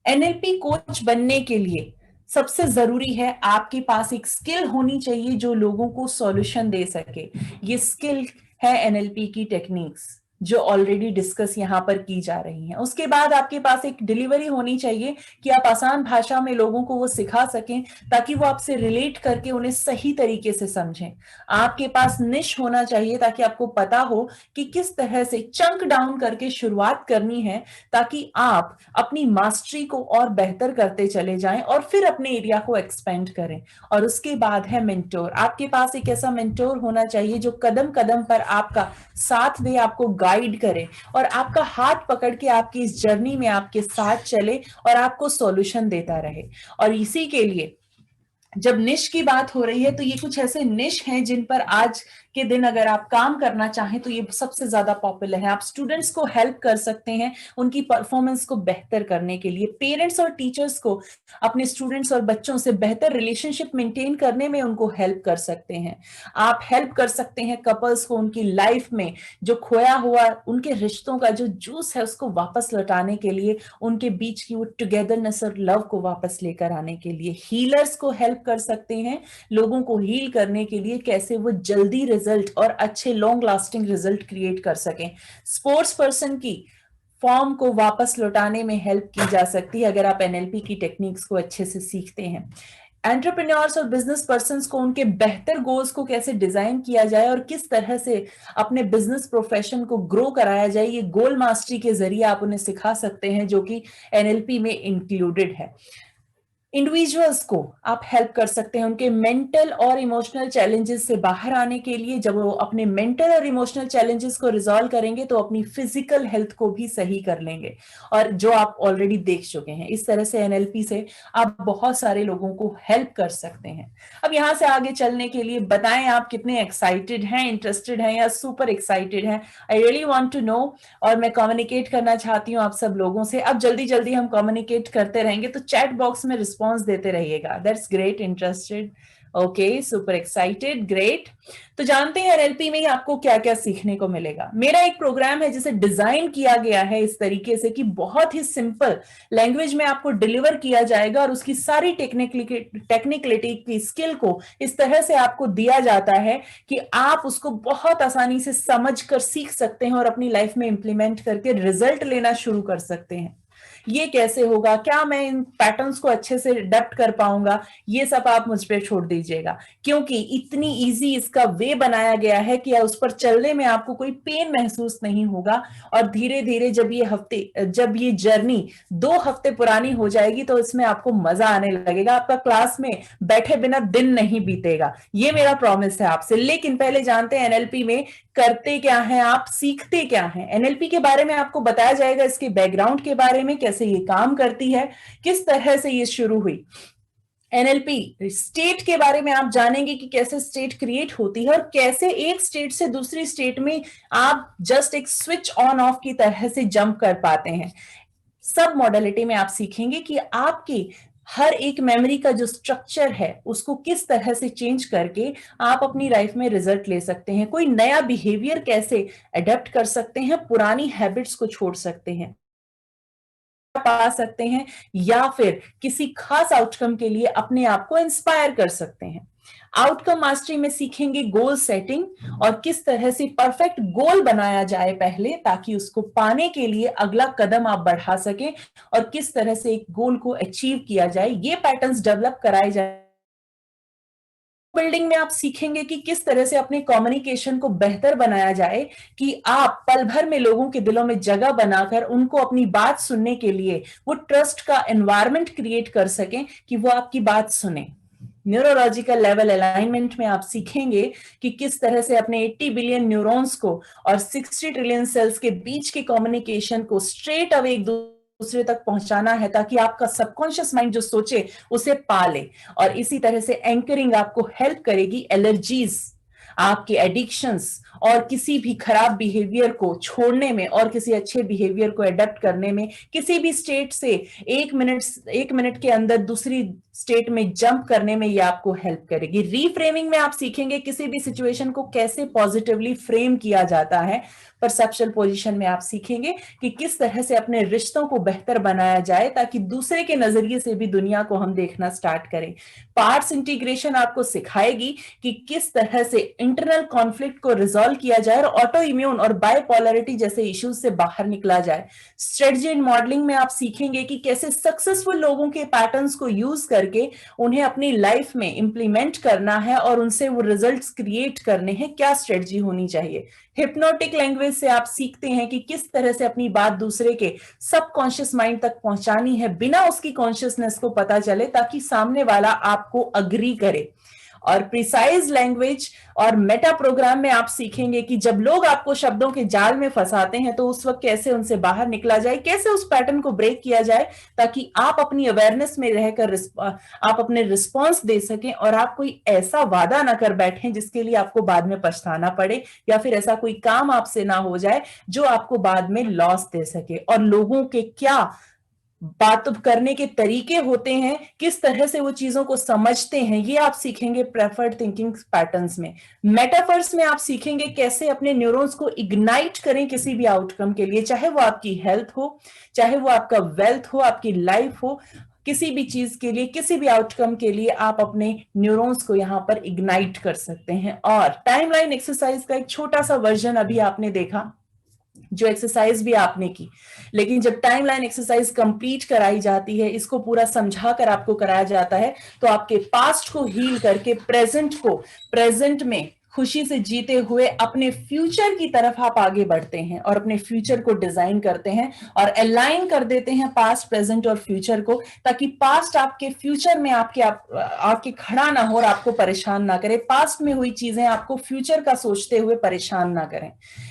एनएलपी कोच बनने के लिए सबसे जरूरी है आपके पास एक स्किल होनी चाहिए जो लोगों को सॉल्यूशन दे सके। ये स्किल है एनएलपी की टेक्निक्स जो ऑलरेडी डिस्कस यहाँ पर की जा रही हैं। उसके बाद आपके पास एक डिलीवरी होनी चाहिए कि आप आसान भाषा में लोगों को वो सिखा सकें ताकि वो आपसे रिलेट करके उन्हें सही तरीके से समझें। आपके पास निश होना चाहिए ताकि आपको पता हो कि किस तरह से चंक डाउन करके शुरुआत करनी है ताकि आप अपनी मास्टरी को और बेहतर करते चले जाएं और फिर अपने एरिया को एक्सपेंड करें। और उसके बाद है मेंटोर। आपके पास एक ऐसा मेंटोर होना चाहिए जो कदम कदम पर आपका साथ दे, आपको गाइड करे और आपका हाथ पकड़ के आपकी इस जर्नी में आपके साथ चले और आपको सॉल्यूशन देता रहे। और इसी के लिए जब निश की बात हो रही है तो ये कुछ ऐसे निश हैं जिन पर आज के दिन अगर आप काम करना चाहें तो ये सबसे ज्यादा पॉपुलर है। आप स्टूडेंट्स को हेल्प कर सकते हैं उनकी परफॉर्मेंस को बेहतर करने के लिए। पेरेंट्स और टीचर्स को अपने स्टूडेंट्स और बच्चों से बेहतर रिलेशनशिप मेंटेन करने में उनको हेल्प कर सकते हैं। आप हेल्प कर सकते हैं कपल्स को उनकी लाइफ में जो खोया हुआ उनके रिश्तों का जो जूस है उसको वापस लौटाने के लिए, उनके बीच की वो टुगेदरनेस और लव को वापस लेकर आने के लिए। हीलर्स को हेल्प कर सकते हैं लोगों को हील करने के लिए, कैसे वो जल्दी रिजल्ट और अच्छे लॉन्ग लास्टिंग रिजल्ट क्रिएट कर सकें। स्पोर्ट्स पर्सन की फॉर्म को वापस लौटाने में हेल्प की जा सकती है अगर आप एनएलपी की टेक्निक्स को अच्छे से सीखते हैं। एंटरप्रेन्योर्स और बिजनेस पर्संस को उनके बेहतर गोल्स को कैसे डिजाइन किया जाए और किस तरह से अपने बिजनेस प्रोफेशन को ग्रो कराया जाए, ये गोल मास्टरी के जरिए आप उन्हें सिखा सकते हैं जो कि एनएलपी में इंक्लूडेड है। इंडिविजुअल्स को आप हेल्प कर सकते हैं उनके मेंटल और इमोशनल चैलेंजेस से बाहर आने के लिए। जब वो अपने मेंटल और इमोशनल चैलेंजेस को रिजॉल्व करेंगे तो अपनी फिजिकल हेल्थ को भी सही कर लेंगे, और जो आप ऑलरेडी देख चुके हैं। इस तरह से एनएलपी से आप बहुत सारे लोगों को हेल्प कर सकते हैं। अब यहाँ से आगे चलने के लिए बताएं आप कितने एक्साइटेड हैं, इंटरेस्टेड हैं या सुपर एक्साइटेड हैं। I really want to know और मैं कम्युनिकेट करना चाहती हूँ आप सब लोगों से। अब जल्दी जल्दी हम कम्युनिकेट करते रहेंगे तो चैट बॉक्स में रिस्पॉन्स देते रहिएगा। That's great, interested, okay, super excited, great. तो जानते हैं एनएलपी में ही आपको क्या क्या सीखने को मिलेगा। मेरा एक प्रोग्राम है जिसे डिजाइन किया गया है इस तरीके से कि बहुत ही सिंपल लैंग्वेज में आपको डिलीवर किया जाएगा और उसकी सारी टेक्निकलिटी की स्किल को इस तरह से आपको दिया जाता है कि आप उसको बहुत आसानी से समझ कर सीख सकते हैं और अपनी लाइफ में इंप्लीमेंट करके रिजल्ट लेना शुरू कर सकते हैं। ये कैसे होगा, क्या मैं इन पैटर्न्स को अच्छे से अडेप्ट कर पाऊंगा, ये सब आप मुझ पे छोड़ दीजिएगा, क्योंकि इतनी इजी इसका वे बनाया गया है कि उस पर चलने में आपको कोई पेन महसूस नहीं होगा। और धीरे धीरे जब ये जर्नी 2 हफ्ते पुरानी हो जाएगी तो इसमें आपको मजा आने लगेगा। आपका क्लास में बैठे बिना दिन नहीं बीतेगा, ये मेरा प्रॉमिस है आपसे। लेकिन पहले जानते हैं एनएलपी में करते क्या है, आप सीखते क्या हैं। एनएलपी के बारे में आपको बताया जाएगा, इसके बैकग्राउंड के बारे में, कैसे ये काम करती है, किस तरह से ये शुरू हुई। एनएलपी स्टेट के बारे में आप जानेंगे कि कैसे स्टेट क्रिएट होती है और कैसे एक स्टेट से दूसरी स्टेट में आप जस्ट एक स्विच ऑन ऑफ की तरह से जंप कर पाते हैं। सब मॉडलिटी में आप सीखेंगे कि आपकी हर एक मेमोरी का जो स्ट्रक्चर है उसको किस तरह से चेंज करके आप अपनी लाइफ में रिजल्ट ले सकते हैं। कोई नया बिहेवियर कैसे अडेप्ट कर सकते हैं, पुरानी हैबिट्स को छोड़ सकते हैं, पा सकते हैं, या फिर किसी खास आउटकम के लिए अपने आप को इंस्पायर कर सकते हैं। आउटकम मास्टरी में सीखेंगे गोल सेटिंग और किस तरह से परफेक्ट गोल बनाया जाए पहले, ताकि उसको पाने के लिए अगला कदम आप बढ़ा सकें और किस तरह से एक गोल को अचीव किया जाए, ये पैटर्न्स डेवलप कराए जाए। बिल्डिंग में आप सीखेंगे कि किस तरह से अपने कम्युनिकेशन को बेहतर बनाया जाए कि आप पल भर में लोगों के दिलों में जगह बनाकर उनको अपनी बात सुनने के लिए वो ट्रस्ट का एनवायरनमेंट क्रिएट कर सकें कि वो आपकी बात सुने। न्यूरोलॉजिकल लेवल अलाइनमेंट में आप सीखेंगे कि किस तरह से अपने 80 बिलियन न्यूरॉन्स को और 60 ट्रिलियन सेल्स के बीच के कम्युनिकेशन को स्ट्रेट अवे एक दूसरे तक पहुंचाना है ताकि आपका सबकॉन्शियस माइंड जो सोचे उसे पाले। और इसी तरह से एंकरिंग आपको हेल्प करेगी एलर्जीज, आपके एडिक्शंस और किसी भी खराब बिहेवियर को छोड़ने में और किसी अच्छे बिहेवियर को एडप्ट करने में, किसी भी स्टेट से एक मिनट के अंदर दूसरी स्टेट में जंप करने में ये आपको हेल्प करेगी। रीफ्रेमिंग में आप सीखेंगे किसी भी सिचुएशन को कैसे पॉजिटिवली फ्रेम किया जाता है। परसेप्शुअल पोजीशन में आप सीखेंगे कि किस तरह से अपने रिश्तों को बेहतर बनाया जाए ताकि दूसरे के नजरिए से भी दुनिया को हम देखना स्टार्ट करें। पार्ट्स इंटीग्रेशन आपको सिखाएगी कि किस तरह से इंटरनल कॉन्फ्लिक्ट को रिजॉल्व किया जाए और ऑटो इम्यून और बायपोलैरिटी जैसे इश्यूज से बाहर निकला जाए। स्ट्रेटजी एंड मॉडलिंग में आप सीखेंगे कि कैसे सक्सेसफुल लोगों के पैटर्न्स को यूज करके उन्हें अपनी लाइफ में इंप्लीमेंट करना है और उनसे वो रिजल्ट्स क्रिएट करने हैं, क्या स्ट्रेटजी होनी चाहिए। हिप्नोटिक लैंग्वेज से आप सीखते हैं कि किस तरह से अपनी बात दूसरे के सबकॉन्शियस माइंड तक पहुंचानी है बिना उसकी कॉन्शियसनेस को पता चले, ताकि सामने वाला आपको अग्री करे। और प्रिसाइज लैंग्वेज और मेटा प्रोग्राम में आप सीखेंगे कि जब लोग आपको शब्दों के जाल में फंसाते हैं तो उस वक्त कैसे उनसे बाहर निकला जाए, कैसे उस पैटर्न को ब्रेक किया जाए ताकि आप अपनी अवेयरनेस में रहकर आप अपने रिस्पॉन्स दे सकें और आप कोई ऐसा वादा ना कर बैठें जिसके लिए आपको बाद में पछताना पड़े, या फिर ऐसा कोई काम आपसे ना हो जाए जो आपको बाद में लॉस दे सके। और लोगों के क्या बात करने के तरीके होते हैं, किस तरह से वो चीजों को समझते हैं, ये आप सीखेंगे प्रेफर्ड थिंकिंग पैटर्न्स में। मेटाफर्स में आप सीखेंगे कैसे अपने न्यूरॉन्स को इग्नाइट करें किसी भी आउटकम के लिए, चाहे वो आपकी हेल्थ हो, चाहे वो आपका वेल्थ हो, आपकी लाइफ हो, किसी भी चीज के लिए, किसी भी आउटकम के लिए आप अपने न्यूरॉन्स को यहां पर इग्नाइट कर सकते हैं। और टाइमलाइन एक्सरसाइज का एक छोटा सा वर्जन अभी आपने देखा, जो एक्सरसाइज भी आपने की, लेकिन जब टाइमलाइन एक्सरसाइज कंप्लीट कराई जाती है, इसको पूरा समझा कर आपको कराया जाता है, तो आपके पास्ट को हील करके प्रेजेंट में खुशी से जीते हुए अपने फ्यूचर की तरफ आप आगे बढ़ते हैं और अपने फ्यूचर को डिजाइन करते हैं और अलाइन कर देते हैं पास्ट, प्रेजेंट और फ्यूचर को, ताकि पास्ट आपके फ्यूचर में आपके खड़ा ना हो और आपको परेशान ना करे, पास्ट में हुई चीजें आपको फ्यूचर का सोचते हुए परेशान ना करें।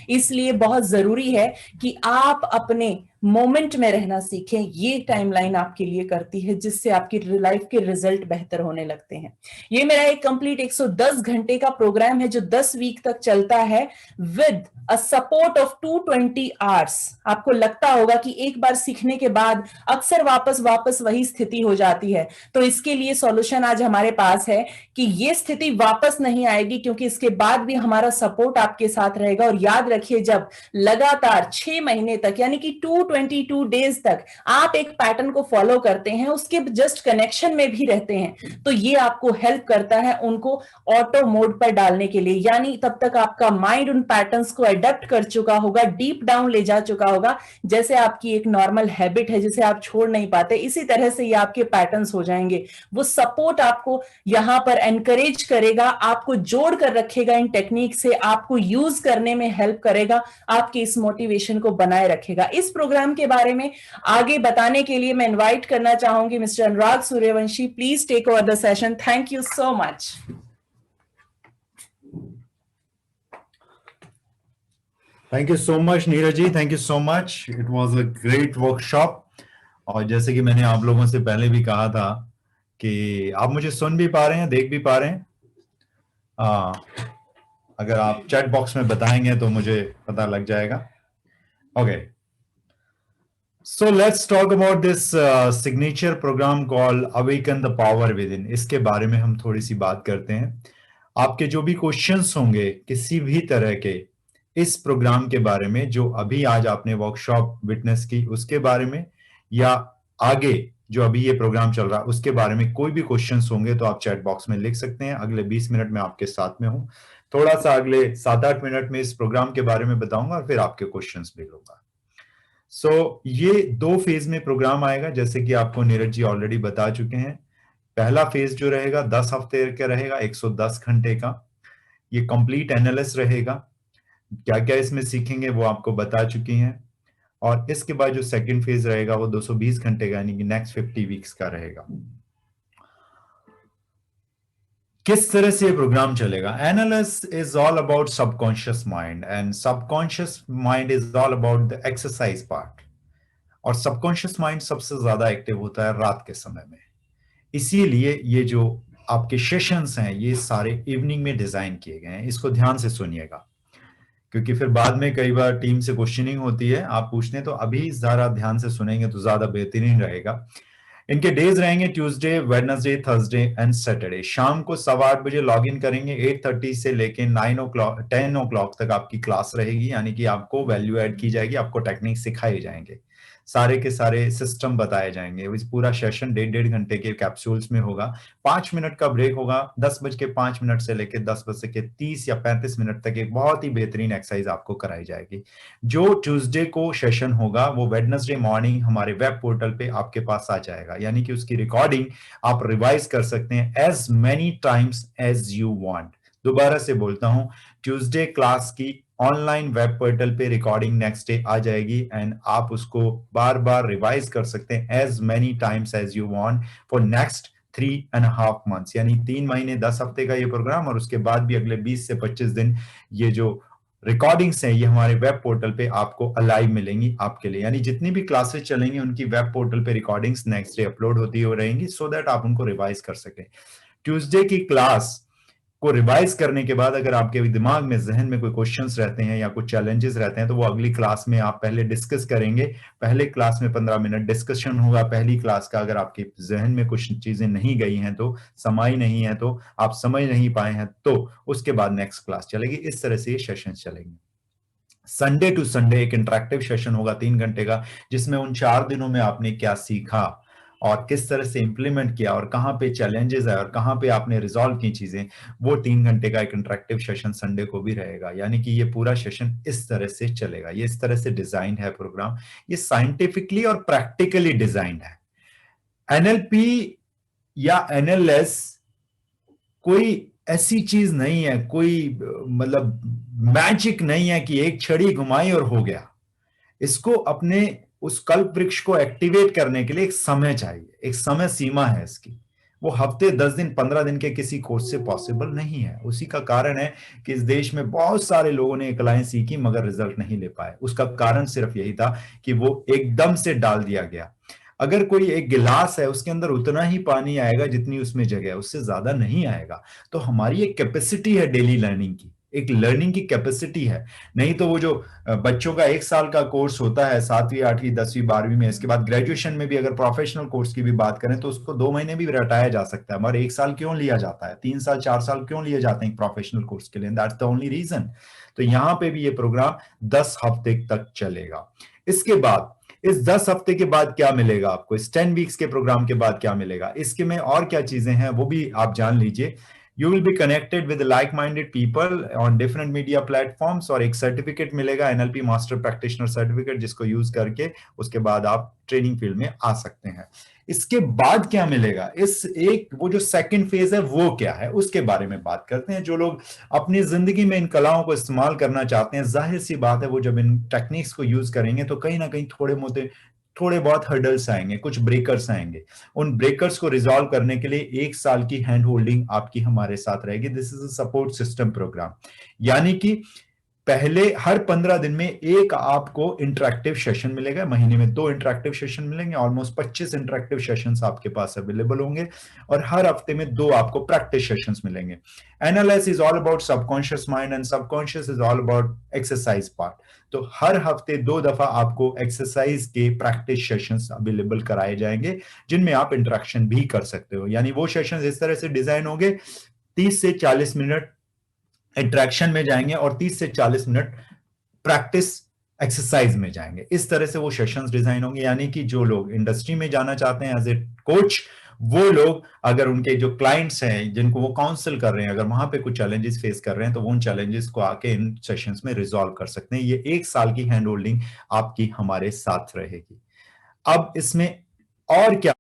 इसलिए बहुत जरूरी है कि आप अपने मोमेंट में रहना सीखें। ये टाइमलाइन आपके लिए करती है, जिससे आपकी लाइफ के रिजल्ट बेहतर होने लगते हैं। ये मेरा एक कंप्लीट 110 घंटे का प्रोग्राम है जो 10 वीक तक चलता है with a support of 220 hours. आपको लगता होगा कि एक बार सीखने के बाद अक्सर वापस वही स्थिति हो जाती है, तो इसके लिए सॉल्यूशन आज हमारे पास है कि ये स्थिति वापस नहीं आएगी, क्योंकि इसके बाद भी हमारा सपोर्ट आपके साथ रहेगा। और याद रखिए, जब लगातार 6 महीने तक यानी कि 222 डेज तक आप एक पैटर्न को फॉलो करते हैं, उसके जस्ट कनेक्शन में भी रहते हैं, तो ये आपको हेल्प करता है उनको ऑटो मोड पर डालने के लिए। यानी तब तक आपका माइंड उन पैटर्न्स को अडॉप्ट कर चुका होगा, डीप डाउन ले जा चुका होगा, जैसे आपकी एक नॉर्मल हैबिट है जिसे आप छोड़ नहीं पाते, इसी तरह से ये आपके पैटर्न्स हो जाएंगे। वो सपोर्ट आपको यहां पर एनकरेज करेगा, आपको जोड़ कर रखेगा इन टेक्निक से, आपको यूज करने में हेल्प करेगा, आपकी इस मोटिवेशन को बनाए रखेगा। इस प्रोग्राम के बारे में आगे बताने के लिए मैं इनवाइट करना चाहूंगी mister Anurag Suryavanshi. Please take over the session. Thank you so much. Thank you so much Neeraj ji, thank you so much. It was a great workshop. और जैसे कि मैंने आप लोगों से पहले भी कहा था कि आप मुझे सुन भी पा रहे हैं, देख भी पा रहे हैं। अगर आप चैट बॉक्स में बताएंगे तो मुझे पता लग जाएगा। Okay, so let's talk about this signature program called awaken the power within. इसके बारे में हम थोड़ी सी बात करते हैं। आपके जो भी क्वेश्चंस होंगे किसी भी तरह के इस प्रोग्राम के बारे में, जो अभी आज आपने वर्कशॉप विटनेस की उसके बारे में, या आगे जो अभी ये प्रोग्राम चल रहा है उसके बारे में कोई भी क्वेश्चंस होंगे तो आप चैट बॉक्स में लिख सकते हैं। अगले 20 मिनट में आपके साथ में हूं। थोड़ा सा अगले 7-8 मिनट में इस प्रोग्राम के बारे में बताऊंगा और फिर आपके क्वेश्चंस भी लूंगा। सो ये 2 फेज में प्रोग्राम आएगा, जैसे कि आपको नीरज जी ऑलरेडी बता चुके हैं। पहला फेज जो रहेगा 10 हफ्ते का रहेगा, 110 घंटे का। ये कंप्लीट एनालिस रहेगा। क्या क्या इसमें सीखेंगे वो आपको बता चुकी हैं। और इसके बाद जो सेकंड फेज रहेगा वो 220 घंटे का, यानी कि नेक्स्ट 50 वीक्स का रहेगा। किस तरह से प्रोग्राम चलेगा? Analysis is all about subconscious mind, and subconscious mind is all about the exercise part. और सबकॉन्शियस माइंड सबसे ज्यादा एक्टिव होता है रात के समय में। इसीलिए ये जो आपके सेशंस हैं ये सारे इवनिंग में डिजाइन किए गए हैं। इसको ध्यान से सुनिएगा, क्योंकि फिर बाद में कई बार टीम से क्वेश्चनिंग होती है, आप पूछने तो अभी जरा ध्यान से सुनेंगे तो ज्यादा बेहतरीन रहेगा। इनके डेज रहेंगे Tuesday, Wednesday, Thursday and Saturday. शाम को 8:15 लॉग इन करेंगे। 8:30 से लेके 9 o'clock 10 o'clock तक आपकी क्लास रहेगी, यानी कि आपको वैल्यू ऐड की जाएगी, आपको टेक्निक सिखाए जाएंगे, सारे के सारे सिस्टम बताए जाएंगे। इस पूरा सेशन 1.5 घंटे के कैप्सूल्स में होगा। 5 मिनट का ब्रेक होगा। 10:05 से लेकर 10:30 या 35 मिनट तक एक बहुत ही बेहतरीन एक्सरसाइज आपको कराई जाएगी। जो ट्यूसडे को सेशन होगा वो वेडनेसडे मॉर्निंग हमारे वेब पोर्टल पे आपके पास आ जाएगा, यानी कि उसकी रिकॉर्डिंग आप रिवाइज कर सकते हैं as many times as you want. दोबारा से बोलता हूं, ट्यूसडे क्लास की ऑनलाइन वेब पोर्टल पे रिकॉर्डिंग नेक्स्ट डे आ जाएगी एंड आप उसको बार बार रिवाइज कर सकते हैं as many times as you want for next 3.5 months, यानी 3 महीने 10 हफ्ते का ये प्रोग्राम, और उसके बाद भी अगले 20 से 25 दिन ये जो रिकॉर्डिंग्स हैं ये हमारे वेब पोर्टल पे आपको अलाइव मिलेंगी आपके लिए। यानी जितनी भी क्लासेस चलेंगी उनकी वेब पोर्टल पे रिकॉर्डिंग्स नेक्स्ट डे अपलोड होती हो रहेंगी, सो दैट आप उनको रिवाइज कर सकें। ट्यूसडे की क्लास को रिवाइज करने के बाद अगर आपके दिमाग में, जहन में कोई क्वेश्चंस रहते हैं या कुछ चैलेंजेस रहते हैं तो वो अगली क्लास में आप पहले डिस्कस करेंगे। पहले क्लास में 15 मिनट डिस्कशन होगा पहली क्लास का। अगर आपके जहन में कुछ चीजें नहीं गई हैं, तो समाई नहीं है, तो आप समझ नहीं पाए हैं, तो उसके बाद नेक्स्ट क्लास चलेगी। इस तरह से ये सेशन चलेंगे। संडे टू संडे एक इंटरेक्टिव सेशन होगा 3 घंटे का, जिसमें उन 4 दिनों में आपने क्या सीखा और किस तरह से इंप्लीमेंट किया और कहां पे चैलेंजेस है और कहां पे आपने रिजॉल्व की चीजें, वो 3 घंटे का एक इंटरेक्टिव सेशन संडे को भी रहेगा। यानी कि ये पूरा सेशन इस तरह से चलेगा। ये इस तरह से डिजाइन है प्रोग्राम। ये साइंटिफिकली और प्रैक्टिकली डिजाइंड है। एनएलपी या एनएलएस कोई ऐसी चीज नहीं है, कोई मतलब मैजिक नहीं है कि एक छड़ी घुमाई और हो गया। इसको अपने उस कल्प वृक्ष को एक्टिवेट करने के लिए एक समय चाहिए, एक समय सीमा है इसकी। वो हफ्ते 10 दिन 15 दिन के किसी कोर्स से पॉसिबल नहीं है। उसी का कारण है कि इस देश में बहुत सारे लोगों ने कलाएं सीखी मगर रिजल्ट नहीं ले पाए। उसका कारण सिर्फ यही था कि वो एकदम से डाल दिया गया। अगर कोई एक गिलास है उसके अंदर उतना ही पानी आएगा जितनी उसमें जगह है, उससे ज्यादा नहीं आएगा। तो हमारी एक कैपेसिटी है डेली लर्निंग की, एक लर्निंग की कैपेसिटी है। नहीं तो वो जो बच्चों का 1 साल का कोर्स होता है 7वीं 8वीं 10वीं 12वीं में, इसके बाद ग्रेजुएशन में भी अगर प्रोफेशनल कोर्स की भी बात करें तो उसको 2 महीने भी रटाया जा सकता है, मगर 1 साल क्यों लिया जाता है, 3 साल 4 साल क्यों लिए जाते हैं प्रोफेशनल कोर्स के लिए? That's the only reason. तो यहाँ पे भी ये प्रोग्राम 10 हफ्ते तक चलेगा। इसके बाद इस 10 हफ्ते के बाद क्या मिलेगा आपको, इस 10 वीक्स के प्रोग्राम के बाद क्या मिलेगा, इसके में और क्या चीजें हैं वो भी आप जान लीजिए। You will be connected with like minded people on different media platforms, और एक सर्टिफिकेट मिलेगा, एनएलपी मास्टर प्रैक्टिशनर सर्टिफिकेट, जिसको यूज करके उसके बाद आप ट्रेनिंग फील्ड में आ सकते हैं। इसके बाद क्या मिलेगा, इस एक वो जो सेकंड फेज है वो क्या है, उसके बारे में बात करते हैं। जो लोग अपनी जिंदगी में इन कलाओं को इस्तेमाल करना चाहते हैं, जाहिर सी बात है वो जब इन टेक्निक्स को यूज करेंगे तो कहीं ना कहीं थोड़े बहुत हर्डल्स आएंगे, कुछ ब्रेकर्स आएंगे। उन ब्रेकर्स को रिजॉल्व करने के लिए 1 साल की हैंड होल्डिंग आपकी हमारे साथ रहेगी। This is a support system program. यानी कि पहले हर 15 दिन में एक आपको इंटरेक्टिव सेशन मिलेगा, महीने में 2 इंटरेक्टिव सेशन मिलेंगे, ऑलमोस्ट 25 इंटरेक्टिव सेशंस आपके पास अवेलेबल होंगे, और हर हफ्ते में 2 आपको प्रैक्टिस सेशंस मिलेंगे। Analysis is all about subconscious mind and subconscious is all about exercise part. तो हर हफ्ते 2 दफा आपको एक्सरसाइज के प्रैक्टिस सेशंस अवेलेबल कराए जाएंगे, जिनमें आप इंटरेक्शन भी कर सकते हो। यानी वो सेशंस इस तरह से डिजाइन होंगे, 30 से 40 मिनट इंटरेक्शन में जाएंगे और 30 से 40 मिनट प्रैक्टिस एक्सरसाइज में जाएंगे। इस तरह से वो सेशंस डिजाइन होंगे। यानी कि जो लोग इंडस्ट्री में जाना चाहते हैं एज ए कोच, वो लोग अगर उनके जो क्लाइंट्स हैं जिनको वो काउंसिल कर रहे हैं, अगर वहां पे कुछ चैलेंजेस फेस कर रहे हैं, तो वो उन चैलेंजेस को आके इन सेशंस में रिजॉल्व कर सकते हैं। ये 1 साल की हैंड होल्डिंग आपकी हमारे साथ रहेगी। अब इसमें और क्या